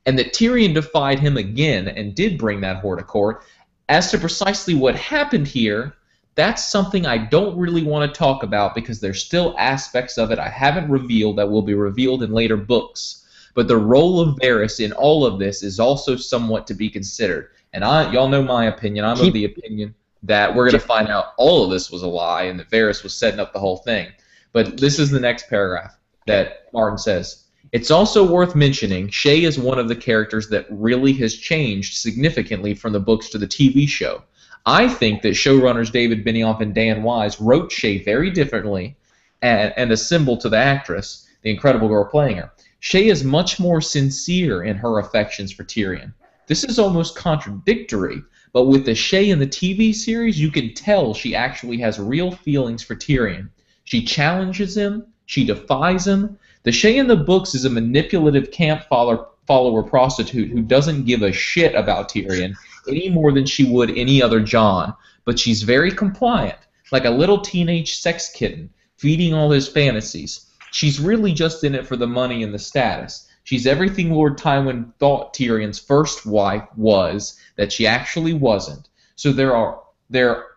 and that Tyrion defied him again and did bring that whore to court. As to precisely what happened here, that's something I don't really want to talk about because there's still aspects of it I haven't revealed that will be revealed in later books. But the role of Varys in all of this is also somewhat to be considered. And y'all know my opinion. I'm of the opinion that we're going to find out all of this was a lie and that Varys was setting up the whole thing. But this is the next paragraph that Martin says. It's also worth mentioning, Shae is one of the characters that really has changed significantly from the books to the TV show. I think that showrunners David Benioff and Dan Wise wrote Shae very differently and a symbol to the actress, the incredible girl playing her. Shae is much more sincere in her affections for Tyrion. This is almost contradictory, but with the Shae in the TV series, you can tell she actually has real feelings for Tyrion. She challenges him, she defies him. The Shae in the books is a manipulative camp follower prostitute who doesn't give a shit about Tyrion any more than she would any other Jon, but she's very compliant, like a little teenage sex kitten, feeding all his fantasies. She's really just in it for the money and the status. She's everything Lord Tywin thought Tyrion's first wife was, that she actually wasn't. So there are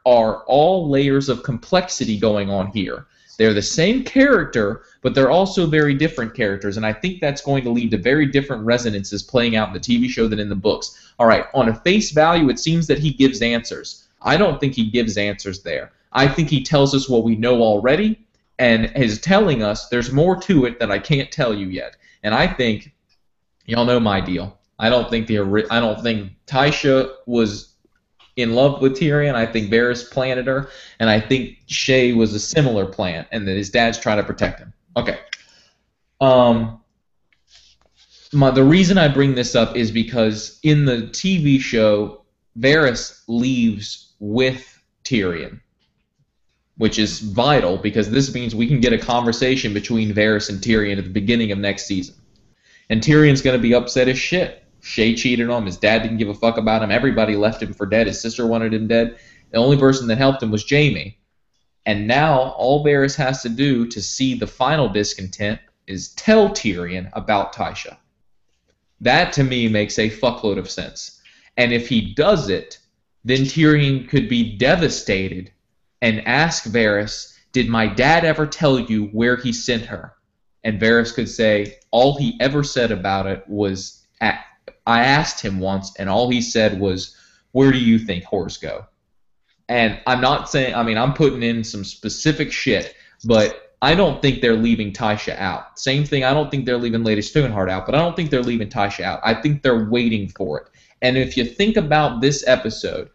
all layers of complexity going on here. They're the same character, but they're also very different characters, and I think that's going to lead to very different resonances playing out in the TV show than in the books. All right, on a face value, it seems that he gives answers. I don't think he gives answers there. I think he tells us what we know already, and is telling us there's more to it that I can't tell you yet. And I think, y'all know my deal. I don't think Tysha was in love with Tyrion. I think Varys planted her, and I think Shae was a similar plant, and that his dad's trying to protect him. Okay. The reason I bring this up is because in the TV show, Varys leaves with Tyrion, which is vital because this means we can get a conversation between Varys and Tyrion at the beginning of next season. And Tyrion's going to be upset as shit. Shay cheated on him. His dad didn't give a fuck about him. Everybody left him for dead. His sister wanted him dead. The only person that helped him was Jamie. And now all Varys has to do to see the final discontent is tell Tyrion about Tysha. That, to me, makes a fuckload of sense. And if he does it, then Tyrion could be devastated and ask Varys, did my dad ever tell you where he sent her? And Varys could say, all he ever said about it was, I asked him once, and all he said was, where do you think whores go? And I'm not saying, I mean, I'm putting in some specific shit, but I don't think they're leaving Tysha out. Same thing, I don't think they're leaving Lady Stoneheart out, but I don't think they're leaving Tysha out. I think they're waiting for it. And if you think about this episode,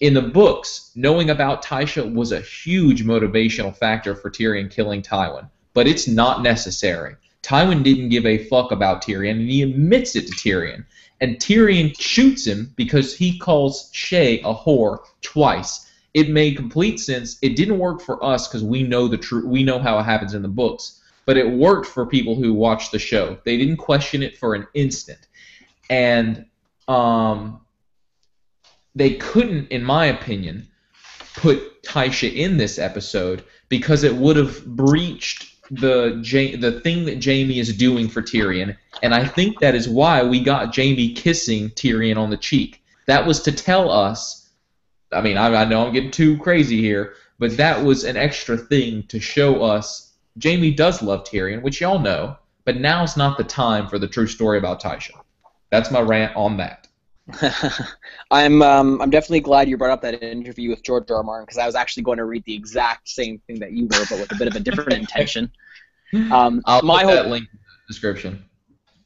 in the books, knowing about Tysha was a huge motivational factor for Tyrion killing Tywin, but it's not necessary. Tywin didn't give a fuck about Tyrion, and he admits it to Tyrion. And Tyrion shoots him because he calls Shay a whore twice. It made complete sense. It didn't work for us because we know the truth. We know how it happens in the books, but it worked for people who watched the show. They didn't question it for an instant, and they couldn't, in my opinion, put Tysha in this episode because it would have breached the thing that Jamie is doing for Tyrion, and I think that is why we got Jamie kissing Tyrion on the cheek. That was to tell us, I mean, I know I'm getting too crazy here, but that was an extra thing to show us Jamie does love Tyrion, which y'all know, but now's not the time for the true story about Tysha. That's my rant on that. I'm definitely glad you brought up that interview with George R. R. Martin because I was actually going to read the exact same thing that you were, but with a bit of a different intention. I'll put that link in the description.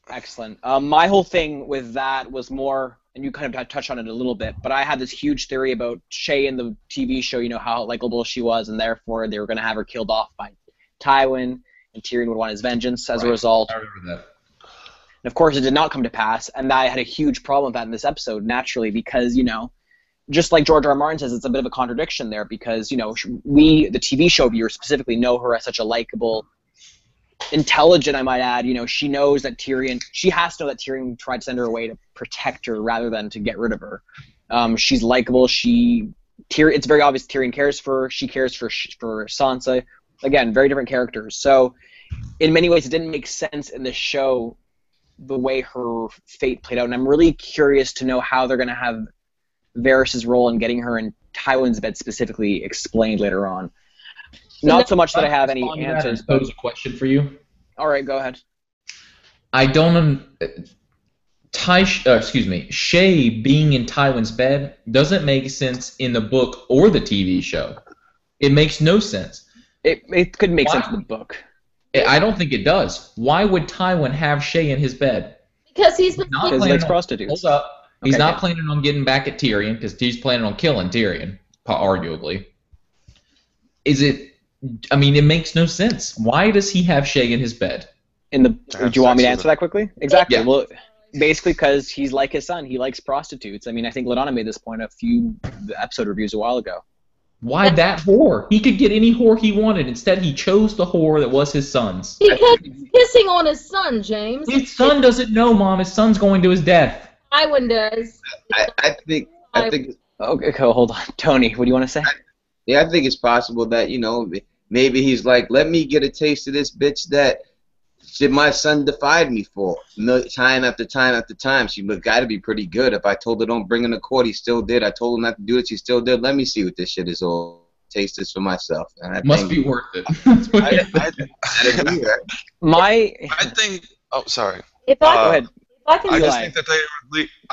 Excellent. My whole thing with that was more, and you kind of touched on it a little bit, but I had this huge theory about Shay in the TV show, you know, how likable she was, and therefore they were going to have her killed off by Tywin, and Tyrion would want his vengeance as a result. I remember that. And of course, it did not come to pass, and I had a huge problem with that in this episode, naturally, because, you know, just like George R. R. Martin says, it's a bit of a contradiction there, because, you know, we, the TV show viewers, specifically know her as such a likable, intelligent, I might add, you know, she knows that Tyrion, she has to know that Tyrion tried to send her away to protect her rather than to get rid of her. She's likable, it's very obvious Tyrion cares for her, she cares for Sansa. Again, very different characters. So, in many ways, it didn't make sense in the show the way her fate played out, and I'm really curious to know how they're going to have Varys' role in getting her in Tywin's bed specifically explained later on. Not so much that I have any answers. But pose a question for you. All right, go ahead. I don't. Shay being in Tywin's bed doesn't make sense in the book or the TV show. It makes no sense. It could make sense in the book. I don't think it does. Why would Tywin have Shay in his bed? Because he's been because he likes prostitutes. Hold up. He's not planning on getting back at Tyrion because he's planning on killing Tyrion, arguably. I mean, it makes no sense. Why does he have Shay in his bed? Do you want me to answer that quickly? Exactly. Yeah. Well, basically because he's like his son. He likes prostitutes. I mean, I think LaDonna made this point a few episode reviews a while ago. Why that whore? He could get any whore he wanted. Instead, he chose the whore that was his son's. Because he's pissing on his son, James. His son doesn't know, Mom. His son's going to his death. Tywin does. I think. Okay, hold on. Tony, what do you want to say? Yeah, I think it's possible that, you know, maybe he's like, let me get a taste of this bitch that my son defied me for time after time after time. She got to be pretty good. If I told her don't bring her to court, he still did. I told him not to do it, she still did. Let me see what this shit is all. Taste this for myself. And Must be worth it. I think. Oh, sorry. If I, Go ahead. I can I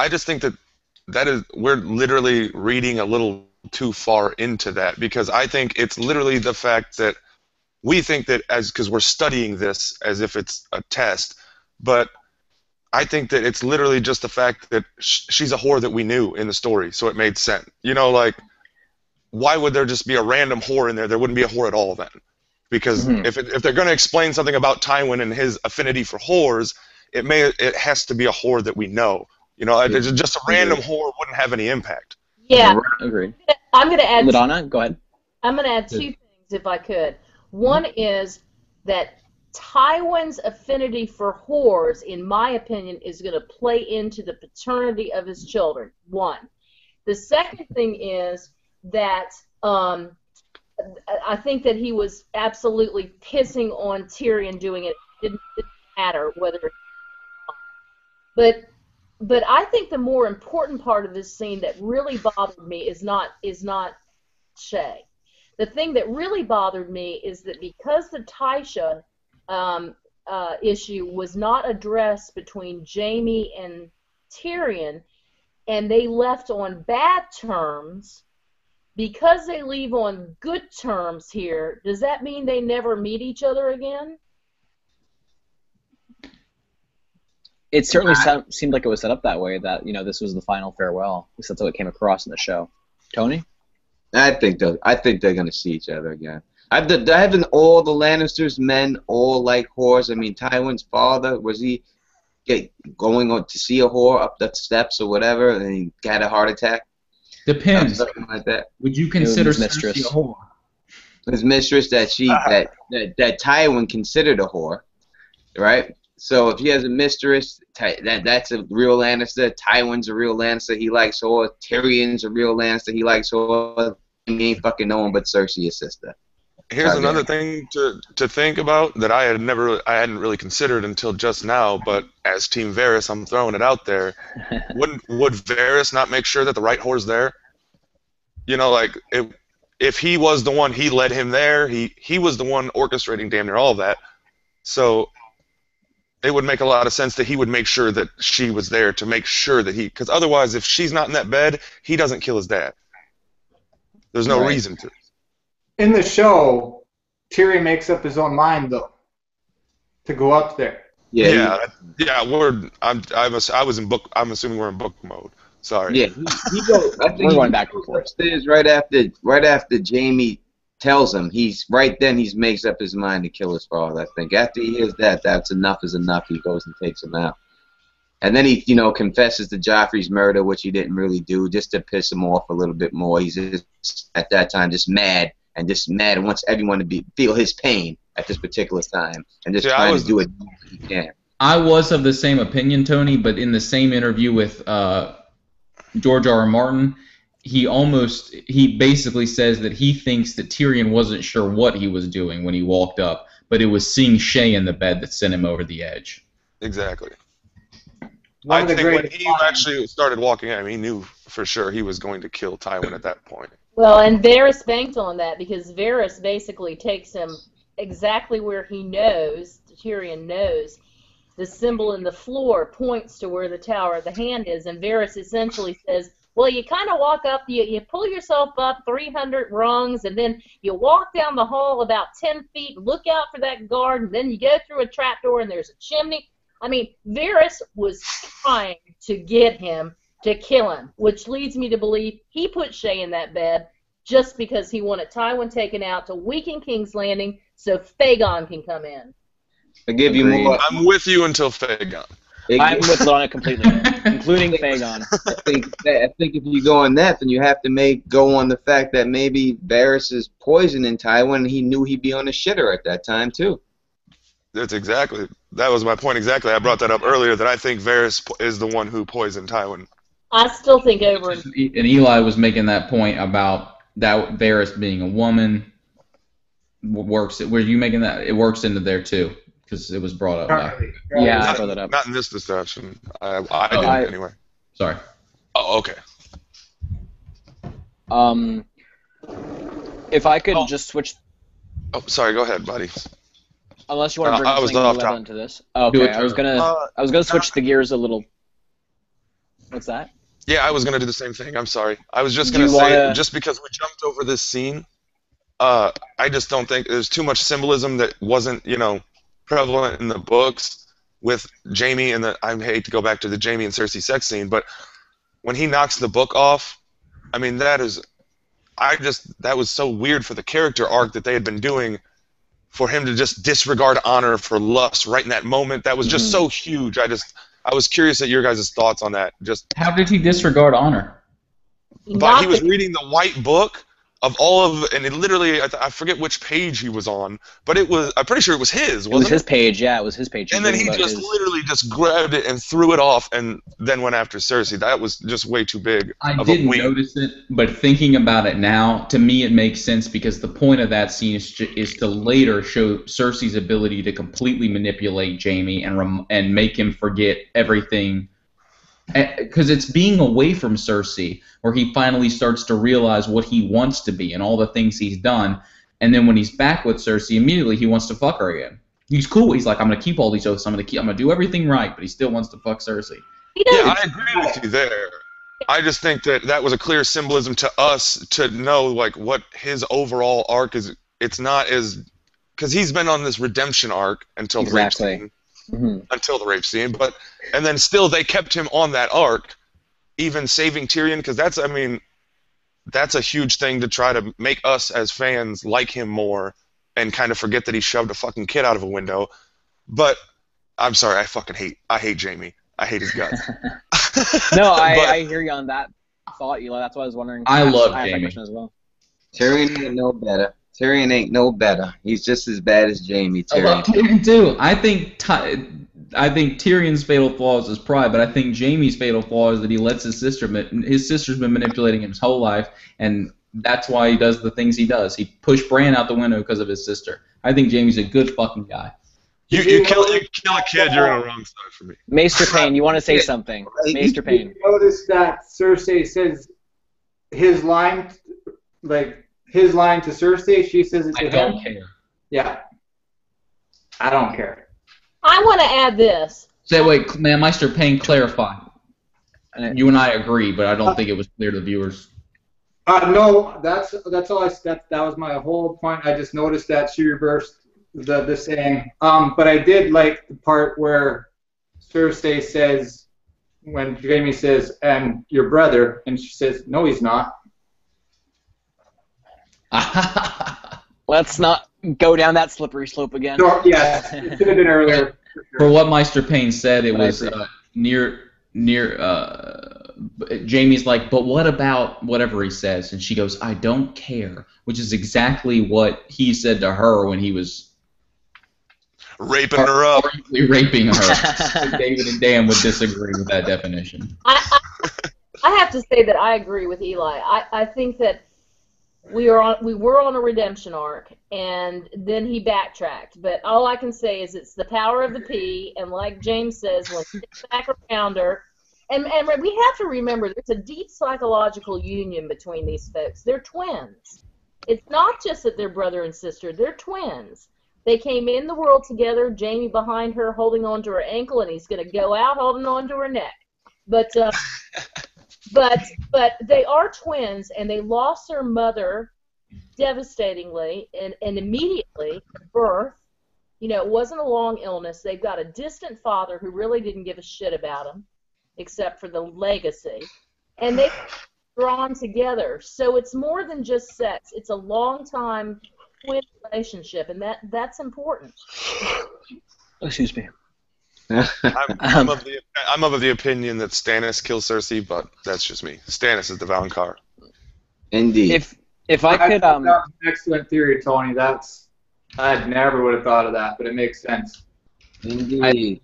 just think that is we're literally reading a little too far into that, because I think it's literally the fact that we think that because we're studying this as if it's a test, but I think that it's literally just the fact that she's a whore that we knew in the story, so it made sense. You know, like, why would there just be a random whore in there? There wouldn't be a whore at all then. Because if they're going to explain something about Tywin and his affinity for whores, it has to be a whore that we know. You know, just a random whore wouldn't have any impact. Yeah. Agreed. I'm going to add. LaDonna, go ahead. I'm going to add 2 things if I could. One is that Tywin's affinity for whores, in my opinion, is going to play into the paternity of his children. One. The second thing is that I think that he was absolutely pissing on Tyrion doing it. It didn't matter whether. But I think the more important part of this scene that really bothered me is not Shay. The thing that really bothered me is that because the Tysha issue was not addressed between Jamie and Tyrion, and they left on bad terms, because they leave on good terms here, does that mean they never meet each other again? It certainly seemed like it was set up that way, that, you know, this was the final farewell. At least that's how it came across in the show. Tony? I think they're gonna see each other again. Haven't all the Lannisters men all like whores? I mean, Tywin's father, was he going on to see a whore up the steps or whatever, and he had a heart attack? Depends. Something like that. Would you consider his Cersei mistress a whore? His mistress that Tywin considered a whore, right? So if he has a mistress, that's a real Lannister. Tywin's a real Lannister. He likes whore. Tyrion's a real Lannister. He likes whore. He ain't fucking no one but Cersei, his sister. Here's another thing to think about that I hadn't really considered until just now. But as Team Varys, I'm throwing it out there. Would Varys not make sure that the right whore's there? You know, like if he was the one, he led him there. He was the one orchestrating damn near all of that. So it would make a lot of sense that he would make sure that she was there to make sure that because otherwise, if she's not in that bed, he doesn't kill his dad. There's no reason to. In the show, Tyrion makes up his own mind, though, to go up there. Yeah. I'm assuming we're in book mode. Sorry. Yeah, he goes. I think we're going back and forth. Upstairs right after Jamie tells him, he makes up his mind to kill his father. I think after he hears that's enough is enough. He goes and takes him out. And then he, confesses to Joffrey's murder, which he didn't really do, just to piss him off a little bit more. He's just, at that time, just mad and wants everyone to feel his pain at this particular time, and just trying to do it as he can. I was of the same opinion, Tony, but in the same interview with George R.R. Martin, he basically says that he thinks that Tyrion wasn't sure what he was doing when he walked up, but it was seeing Shay in the bed that sent him over the edge. Exactly. I think when he actually started walking in, he knew for sure he was going to kill Tywin at that point. Well, and Varys banked on that because Varys basically takes him exactly where he knows, Tyrion knows, the symbol in the floor points to where the Tower of the Hand is, and Varys essentially says, well, you kind of walk up, you pull yourself up 300 rungs, and then you walk down the hall about 10 feet, look out for that guard, and then you go through a trapdoor and there's a chimney. I mean, Varys was trying to get him to kill him, which leads me to believe he put Shay in that bed just because he wanted Tywin taken out to weaken King's Landing so Fagon can come in. I give you more. I'm with you until Fagon. I'm with LaDonna completely, including Fagon. I think if you go on that, then you have to go on the fact that maybe Varys is poisoning Tywin, and he knew he'd be on the shitter at that time too. That was my point exactly. I brought that up earlier, that I think Varys is the one who poisoned Tywin. I still think over. And Eli was making that point about that Varys being a woman works. Were you making that? It works into there too, because it was brought up. Yeah, I brought that up. Not in this discussion. I didn't anyway. Sorry. Oh, okay. If I could just switch. Oh, sorry. Go ahead, buddy. Unless you want to bring something into this. Okay, I was gonna switch the gears a little. What's that? Yeah, I was gonna do the same thing. I'm sorry. I was just gonna say, just because we jumped over this scene, I just don't think there's too much symbolism that wasn't, prevalent in the books with Jamie and I hate to go back to the Jamie and Cersei sex scene, but when he knocks the book off, I mean that was so weird for the character arc that they had been doing for him to just disregard honor for lust right in that moment, that was just so huge. I was curious at your guys' thoughts on that. Just How did he disregard honor? but he was reading the white book of all of, and it literally, I forget which page he was on, but I'm pretty sure it was his, wasn't it? Was his page, yeah, it was his page. And then he just literally just grabbed it and threw it off, and then went after Cersei. That was just way too big. I didn't notice it, but thinking about it now, to me it makes sense because the point of that scene is to later show Cersei's ability to completely manipulate Jamie and make him forget everything. Because it's being away from Cersei where he finally starts to realize what he wants to be and all the things he's done. And then when he's back with Cersei, immediately he wants to fuck her again. He's cool. He's like, I'm gonna keep all these oaths. I'm gonna do everything right. But he still wants to fuck Cersei. Yeah, I agree with you there. I just think that was a clear symbolism to us to know like what his overall arc is. It's not as because he's been on this redemption arc until the rape scene. Until the rape scene, and then still they kept him on that arc, even saving Tyrion, because that's a huge thing to try to make us as fans like him more and kind of forget that he shoved a fucking kid out of a window. But I'm sorry, I hate Jamie. I hate his guts. No, I hear you on that thought, Eli. That's why I was wondering. I love Jamie. Jamie. That question as well. Tyrion ain't no better. Tyrion ain't no better. He's just as bad as Jamie. I love Tyrion too. I think Tyrion's fatal flaw is his pride, but I think Jamie's fatal flaw is that he lets his sister's been manipulating him his whole life, and that's why he does the things he does. He pushed Bran out the window because of his sister. I think Jamie's a good fucking guy. You kill a kid, you're on the wrong side for me. Maester Payne, you want to say something? Maester Payne. You notice that Cersei says his line to Cersei, she says it to him. I don't care. Yeah. I don't care. I want to add this. Say, wait, man, Maester Payne, clarify. You and I agree, but I don't think it was clear to the viewers. No, that's all. That was my whole point. I just noticed that she reversed the saying. But I did like the part where Cersei says, when Jamie says, "And your brother," and she says, "No, he's not." Let's not go down that slippery slope again. No, yes, it should have been earlier. For what Maester Payne said, it was Jamie's like, but what about whatever he says? And she goes, I don't care, which is exactly what he said to her when he was raping her up. Raping her. David and Dan would disagree with that definition. I have to say that I agree with Eli. I think that we were on a redemption arc, and then he backtracked. But all I can say is it's the power of the P, and like James says, when he gets back around her, and we have to remember there's a deep psychological union between these folks. They're twins. It's not just that they're brother and sister. They're twins. They came in the world together, Jamie behind her holding on to her ankle, and he's going to go out holding on to her neck. But they are twins, and they lost their mother devastatingly and immediately at birth. You know, it wasn't a long illness. They've got a distant father who really didn't give a shit about them, except for the legacy. And they've drawn together. So it's more than just sex. It's a long-time twin relationship, and that's important. Excuse me. I'm of the opinion that Stannis kills Cersei, but that's just me. Stannis is the Valonqar. Indeed. If I could, that was an excellent theory, Tony. I never would have thought of that, but it makes sense. Indeed.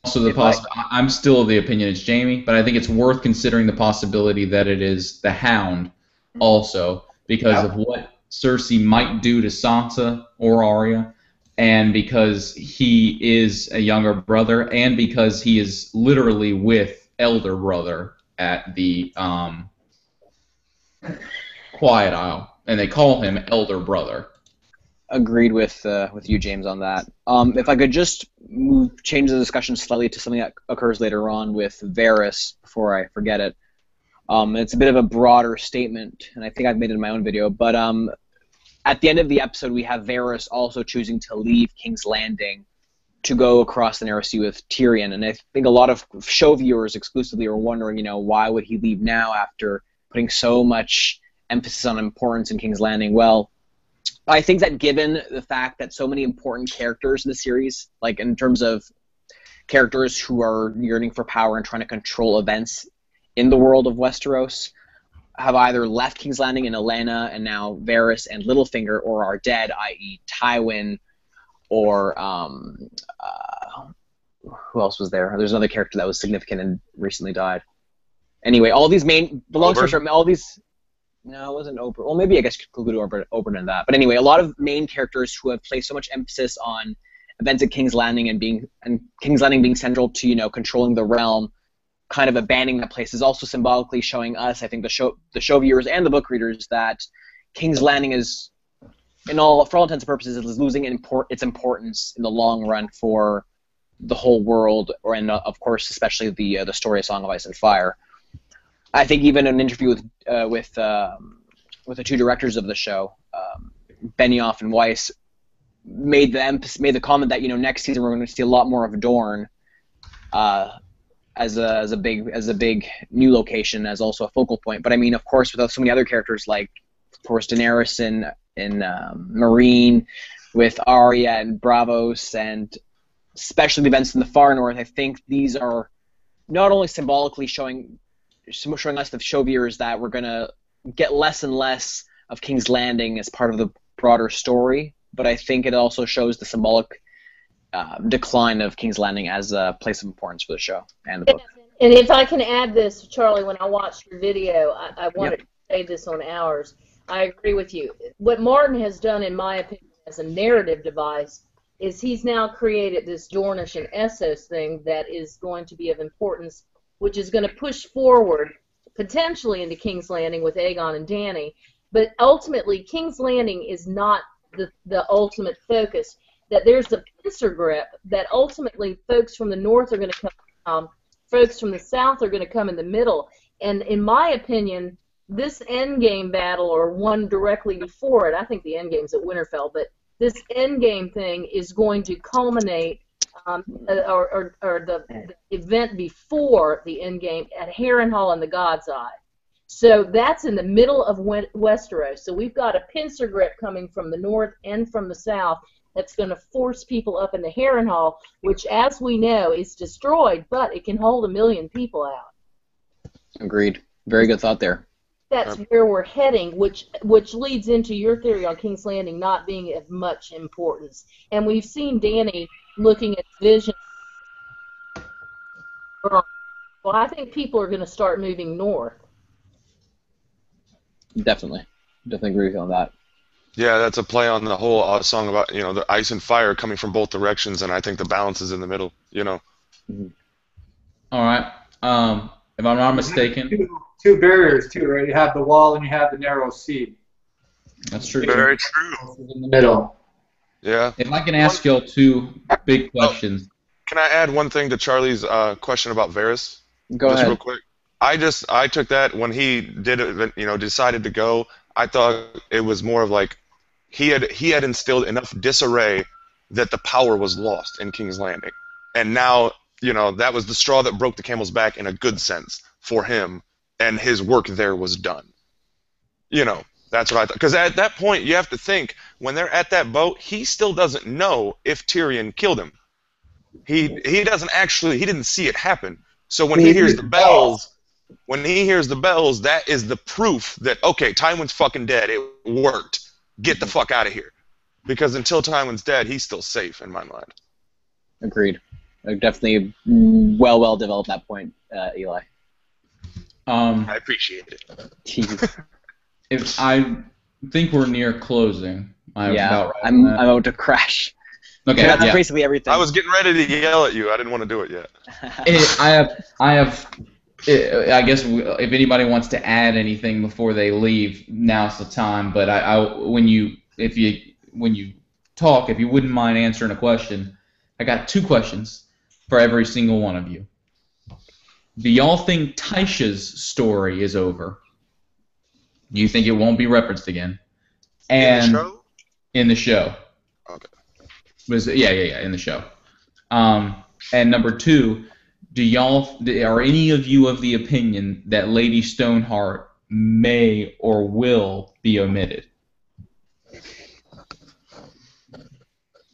I'm still of the opinion it's Jamie, but I think it's worth considering the possibility that it is the Hound also, because of what Cersei might do to Sansa or Arya, and because he is a younger brother, and because he is literally with elder brother at the Quiet Isle, and they call him elder brother. Agreed with you, James, on that. If I could just change the discussion slightly to something that occurs later on with Varys before I forget it. It's a bit of a broader statement, and I think I've made it in my own video, but at the end of the episode, we have Varys also choosing to leave King's Landing to go across the Narrow Sea with Tyrion, and I think a lot of show viewers exclusively are wondering, why would he leave now after putting so much emphasis on importance in King's Landing? Well, I think that given the fact that so many important characters in the series, like in terms of characters who are yearning for power and trying to control events in the world of Westeros, have either left King's Landing and Olenna and now Varys and Littlefinger, or are dead, i.e. Tywin, or who else was there? There's another character that was significant and recently died. Anyway, all these main... all these... No, it wasn't Oberyn. Well, maybe I guess you could include Oberyn in that. But anyway, a lot of main characters who have placed so much emphasis on events at King's Landing and King's Landing being central to, you know, controlling the realm, kind of abandoning that place, is also symbolically showing us, I think, the show viewers and the book readers, that King's Landing is, for all intents and purposes, is losing its importance in the long run for the whole world, and of course, especially the story of Song of Ice and Fire. I think even in an interview with the two directors of the show, Benioff and Weiss, made the comment that, you know, next season we're going to see a lot more of Dorne as a big new location, as also a focal point. But I mean, of course, with so many other characters, like of course Daenerys and Meereen, with Arya and Braavos, and especially the events in the far north, I think these are not only symbolically showing us, the show viewers, that we're going to get less and less of King's Landing as part of the broader story, but I think it also shows the symbolic decline of King's Landing as a place of importance for the show and the book. And if I can add this, Charlie, when I watched your video, I wanted to say this on ours. I agree with you. What Martin has done, in my opinion, as a narrative device, is he's now created this Dornish and Essos thing that is going to be of importance, which is going to push forward potentially into King's Landing with Aegon and Dany. But ultimately, King's Landing is not the ultimate focus. That there's a pincer grip that ultimately folks from the north are going to come, folks from the south are going to come in the middle. And in my opinion, this endgame battle, or one directly before it, I think the endgame's at Winterfell, but this endgame thing is going to culminate, or the event before the endgame at Harrenhal and the God's Eye. So that's in the middle of Westeros. So we've got a pincer grip coming from the north and from the south that's going to force people up into Harrenhal, which, as we know, is destroyed, but it can hold 1 million people out. Agreed. Very good thought there. That's where we're heading, which leads into your theory on King's Landing not being of much importance. And we've seen Dany looking at vision. Well, I think people are going to start moving north. Definitely agree with you on that. Yeah, that's a play on the whole song about, you know, the ice and fire coming from both directions, and I think the balance is in the middle, you know. All right. If I'm not mistaken. Two barriers, too, right? You have the wall and you have the narrow sea. That's true. Very true. In the middle. Yeah. If I can ask y'all two big questions. Can I add one thing to Charlie's question about Varys? Go ahead. Just real quick. I took that when he did it, you know, decided to go. I thought it was more of like he had instilled enough disarray that the power was lost in King's Landing, and now, you know, that was the straw that broke the camel's back in a good sense for him, and his work there was done. You know, that's what I thought. Because at that point, you have to think, when they're at that boat, he still doesn't know if Tyrion killed him. He didn't see it happen. So when he hears the bells. When he hears the bells, that is the proof that, okay, Tywin's fucking dead. It worked. Get the fuck out of here. Because until Tywin's dead, he's still safe in my mind. Agreed. Definitely well developed that point, Eli. I appreciate it. If I think we're near closing. I'm I'm about to crash. Okay, that's basically everything. I was getting ready to yell at you. I didn't want to do it yet. I guess if anybody wants to add anything before they leave, now's the time. But when you talk, if you wouldn't mind answering a question, I got 2 questions for every single one of you. Do y'all think Tysha's story is over? Do you think it won't be referenced again? And in the show? In the show. Okay. In the show. And number 2. Are any of you of the opinion that Lady Stoneheart may or will be omitted?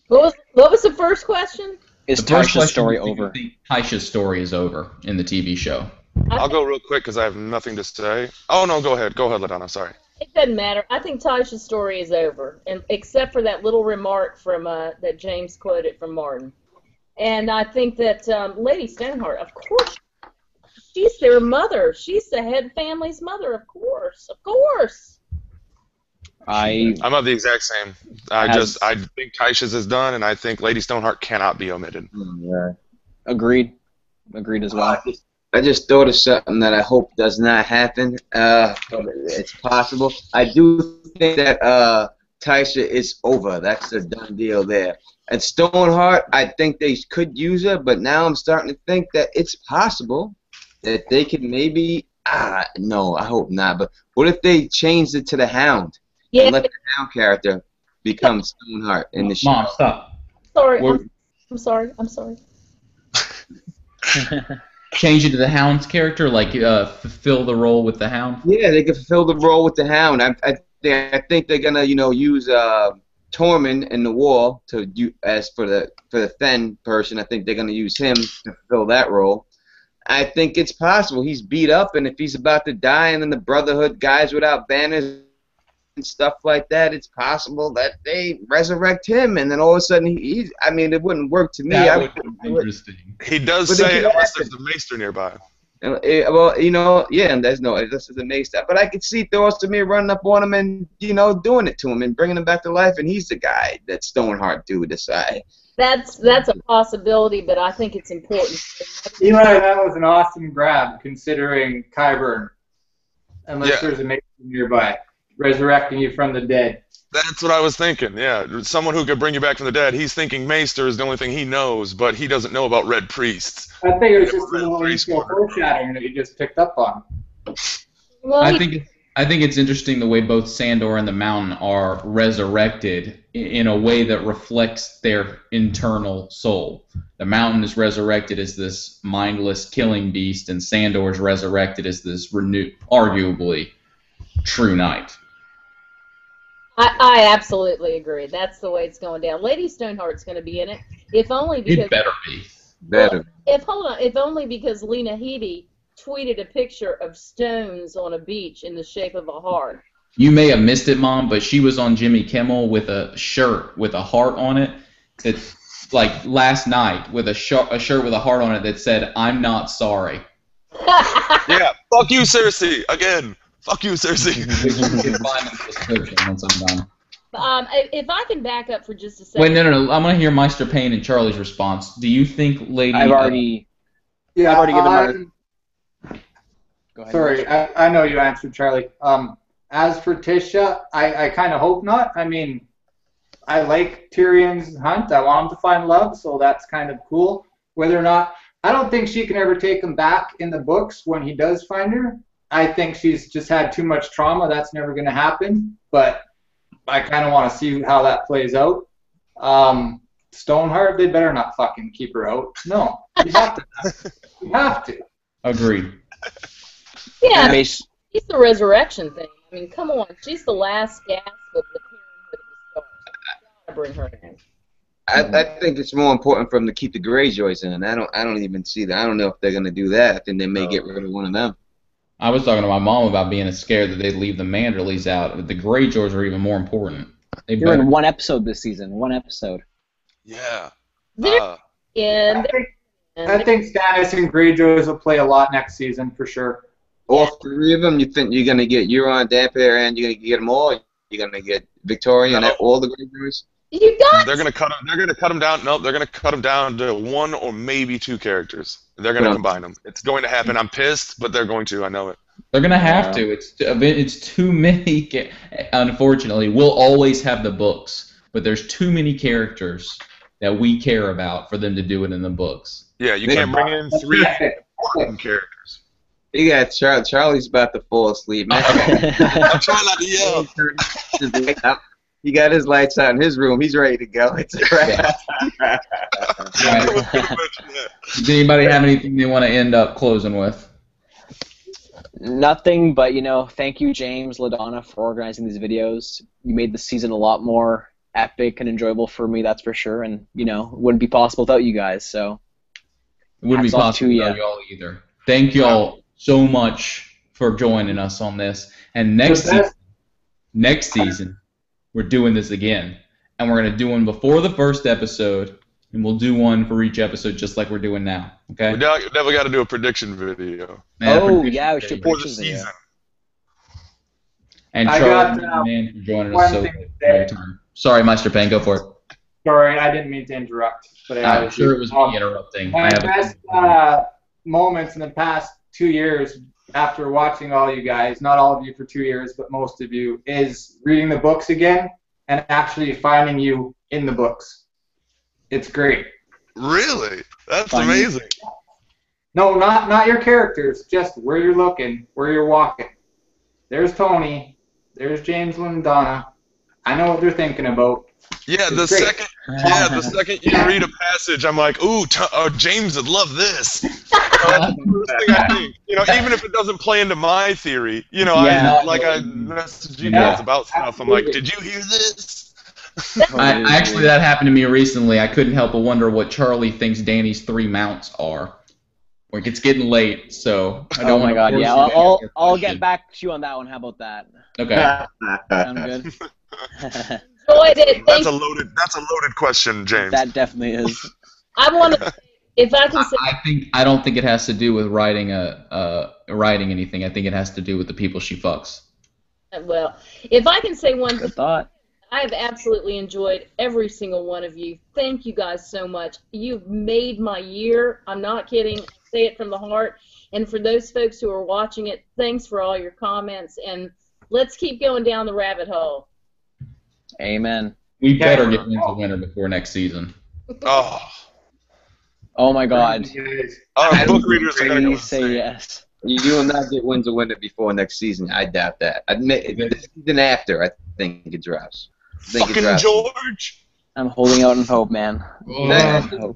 What was the first question? Is The first Tasha's question story was, do you over? think Taisha's story is over in the TV show? I'll go real quick because I have nothing to say. Oh no, go ahead, LaDonna. Sorry. It doesn't matter. I think Tasha's story is over, and except for that little remark from that James quoted from Martin. And I think that Lady Stoneheart, of course, she's their mother. She's the head family's mother, of course. Of course. I'm of the exact same. I think Taisha's is done, and I think Lady Stoneheart cannot be omitted. Agreed as well. I just thought of something that I hope does not happen. But it's possible. I do think that Taisha is over. That's a done deal there. And Stoneheart, I think they could use her, but now I'm starting to think that it's possible that they could maybe. No, I hope not. But what if they changed it to the Hound? Yeah. And let the Hound character become Stoneheart in the show. Mom, stop. Sorry. I'm sorry. I'm sorry. Change it to the Hound's character, like fulfill the role with the Hound. Yeah, they could fulfill the role with the Hound. I think they're gonna, use Tormund in the Wall as for the Fen person. I think they're gonna use him to fulfill that role. I think it's possible. He's beat up, and if he's about to die, and then the Brotherhood, guys without banners and stuff like that, it's possible that they resurrect him, and then all of a sudden he's. I mean, it wouldn't work to me. That would be interesting. He does say unless there's the Maester nearby. Well, yeah, and this is a Maester. But I could see Thorsten running up on him and, doing it to him and bringing him back to life, and he's the guy that Stoneheart do decide. That's a possibility, but I think it's important. Eli, that was an awesome grab, considering Qyburn. Unless there's a Maester nearby, resurrecting you from the dead. That's what I was thinking, yeah. Someone who could bring you back from the dead. He's thinking Maester is the only thing he knows, but he doesn't know about Red Priests. I think it was just a little foreshadowing that you just picked up on. Well, I think it's interesting the way both Sandor and the Mountain are resurrected in a way that reflects their internal soul. The Mountain is resurrected as this mindless killing beast, and Sandor is resurrected as this arguably true knight. I absolutely agree. That's the way it's going down. Lady Stoneheart's going to be in it, if only because. It better be. Better. Well, if only because Lena Headey tweeted a picture of stones on a beach in the shape of a heart. You may have missed it, Mom, but she was on Jimmy Kimmel with a shirt with a heart on it. That's like last night with a shirt with a heart on it that said, "I'm not sorry." Yeah, fuck you, Cersei. Again, fuck you, Cersei. Once I'm done. If I can back up for just a second. Wait, no. I'm gonna hear Maester Payne and Charlie's response. Do you think Lady? I've already given my. Go ahead. Sorry, I know you answered, Charlie. As for Tisha, I kind of hope not. I mean, I like Tyrion's hunt. I want him to find love, so that's kind of cool. Whether or not, I don't think she can ever take him back in the books when he does find her. I think she's just had too much trauma. That's never going to happen. But I kind of want to see how that plays out. Stoneheart, they better not fucking keep her out. No, you have to. You have to. Agreed. Yeah, she's the resurrection thing. I mean, come on. She's the last gasp of the Parenthood of the Stars. Gotta bring her in. I think it's more important for them to keep the Greyjoys in. I don't even see that. I don't know if they're gonna do that. I think they may get rid of one of them. I was talking to my mom about being scared that they'd leave the Manderleys out. But the Greyjoys are even more important. They're in one episode this season. One episode. Yeah. I think Stannis and Greyjoys will play a lot next season for sure. All three of them, you think you're gonna get Euron, Dampier, and you're gonna get them all? You're gonna get Victoria and all the Greyjoys? You got. They're gonna cut them down. No, they're gonna cut them down to one or maybe two characters. They're gonna combine them. It's going to happen. I'm pissed, but they're going to. I know it. They're gonna have to. It's too many. Unfortunately, we'll always have the books, but there's too many characters that we care about for them to do it in the books. Yeah, you can't bring in three important characters. You got Charlie's about to fall asleep, man. I'm trying not to yell. He got his lights out in his room. He's ready to go. It's a wrap. Does anybody have anything they want to end up closing with? Nothing, but thank you, James, LaDonna, for organizing these videos. You made the season a lot more epic and enjoyable for me, that's for sure. And it wouldn't be possible without you guys. So it wouldn't be hats off possible to ya. without y'all either. Thank y'all so much for joining us on this. And next season, we're doing this again. And we're going to do one before the first episode, and we'll do one for each episode just like we're doing now. Okay? We never got to do a prediction video. We should For the prediction video. season. And I Charlie, got, man, for joining one us so thing to much say. every time. Sorry, Maester Payne, go for it. Sorry, I didn't mean to interrupt. But I'm sure it was me interrupting. My I have best moments in the past 2 years after watching all you guys, not all of you for 2 years, but most of you, is reading the books again and actually finding you in the books. It's great. Really? That's Funny. amazing. No, not your characters, just where you're looking, where you're walking. There's Tony. There's James and LaDonna. I know what they're thinking about. Yeah, the It's great. second you read a passage, I'm like, ooh, James would love this. That's the first thing I think. Even if it doesn't play into my theory, I message you guys about stuff. I'm like, did you hear this? Actually, that happened to me recently. I couldn't help but wonder what Charlie thinks Dany's 3 mounts are. Like, it's getting late, so I don't Oh want my to God! force Yeah, you to I'll answer your I'll question. get back to you on that one. How about that? Okay. Sound good? Enjoyed it. That's Thank a loaded question, James. That definitely is. I want to, if I can say, I don't think it has to do with writing writing anything. I think it has to do with the people she fucks. well, if I can say one thing, Good thought. I have absolutely enjoyed every single one of you. Thank you guys so much. You've made my year. I'm not kidding. I say it from the heart. And for those folks who are watching it, thanks for all your comments. And let's keep going down the rabbit hole. Amen. We better get Wins a winner before next season. Oh, Oh my God. our book readers are going to go Please say insane. yes. You will not get Wins a Winner before next season. I doubt that. The season after, I think it drops. Fucking George! I'm holding out in hope, man. He's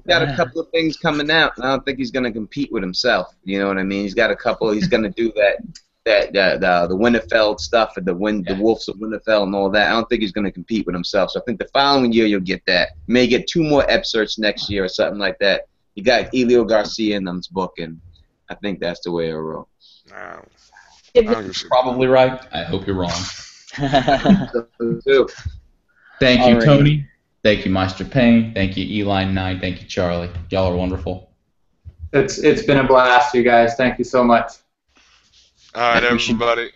got a couple of things coming out, and I don't think he's going to compete with himself. You know what I mean? He's got a couple. He's going to do the Winterfell stuff, and the Wolves of Winterfell, and all that. I don't think he's going to compete with himself. So I think the following year you'll get that. May get 2 more excerpts next year or something like that. You got Elio Garcia in them's book, and I think that's the way it'll roll. No. I don't give a shit. Probably right. I hope you're wrong. Too. Thank you, Alrighty. Tony. Thank you, Maester Payne. Thank you, Eli Knight. Thank you, Charlie. Y'all are wonderful. It's been a blast, you guys. Thank you so much. All right, everybody.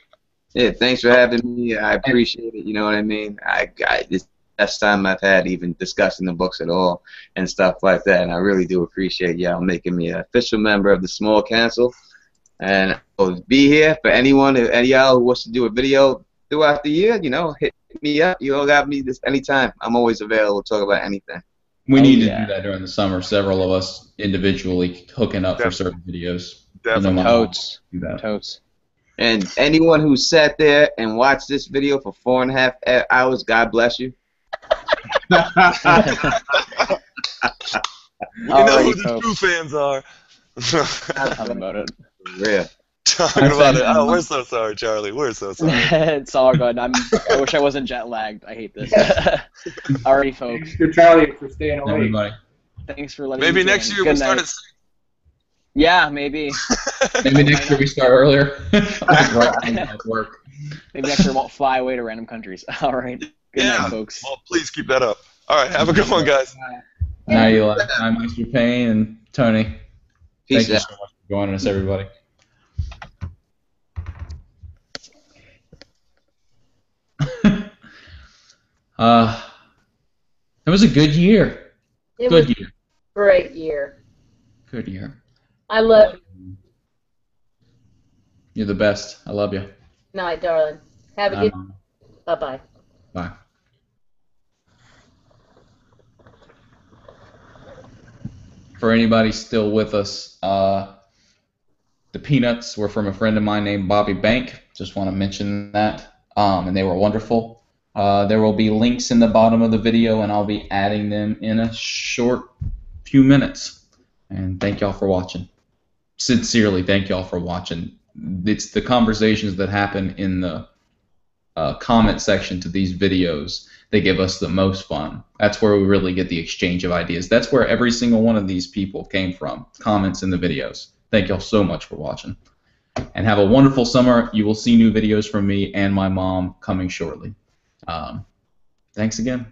Yeah, thanks for having me. I appreciate it. You know what I mean? It's the best time I've had even discussing the books at all and stuff like that. And I really do appreciate y'all making me an official member of the Small Council. And I'll be here for any of y'all who wants to do a video throughout the year. Hit me up. You all got me this anytime. I'm always available to talk about anything. We need to yeah. do that during the summer. Several of us individually hooking up for certain videos. Definitely. Totes. Do that. Totes. And anyone who sat there and watched this video for 4.5 hours, God bless you. You know Alrighty, who the folks. true fans are. Talk about it. Real. Talking about it. Oh, we're so sorry, Charlie. We're so sorry. It's all good. I wish I wasn't jet lagged. I hate this. Alrighty, folks. Thanks to Charlie for staying away. Everybody. Thanks for letting Maybe me next join. year Good we start night. at 6. Yeah, maybe. Maybe next year we start earlier. Like right at work. Maybe next year we won't fly away to random countries. Alright. Good night, folks. Well, please keep that up. All right, have a good one, guys. Now you like I'm Maester Payne and Tony. Peace Thank you out. so much for joining us, everybody. It was a good year. It Good was year. a great year. Good year. I love you. You're the best. I love you. Night, darling. Have a good. Bye-bye. Bye. For anybody still with us, the peanuts were from a friend of mine named Bobby Bank. Just want to mention that. And they were wonderful. There will be links in the bottom of the video, and I'll be adding them in a short few minutes. And thank y'all for watching. Sincerely, thank y'all for watching. It's the conversations that happen in the comment section to these videos they give us the most fun. That's where we really get the exchange of ideas. That's where every single one of these people came from, comments in the videos. Thank y'all so much for watching. And have a wonderful summer. You will see new videos from me and my mom coming shortly. Thanks again.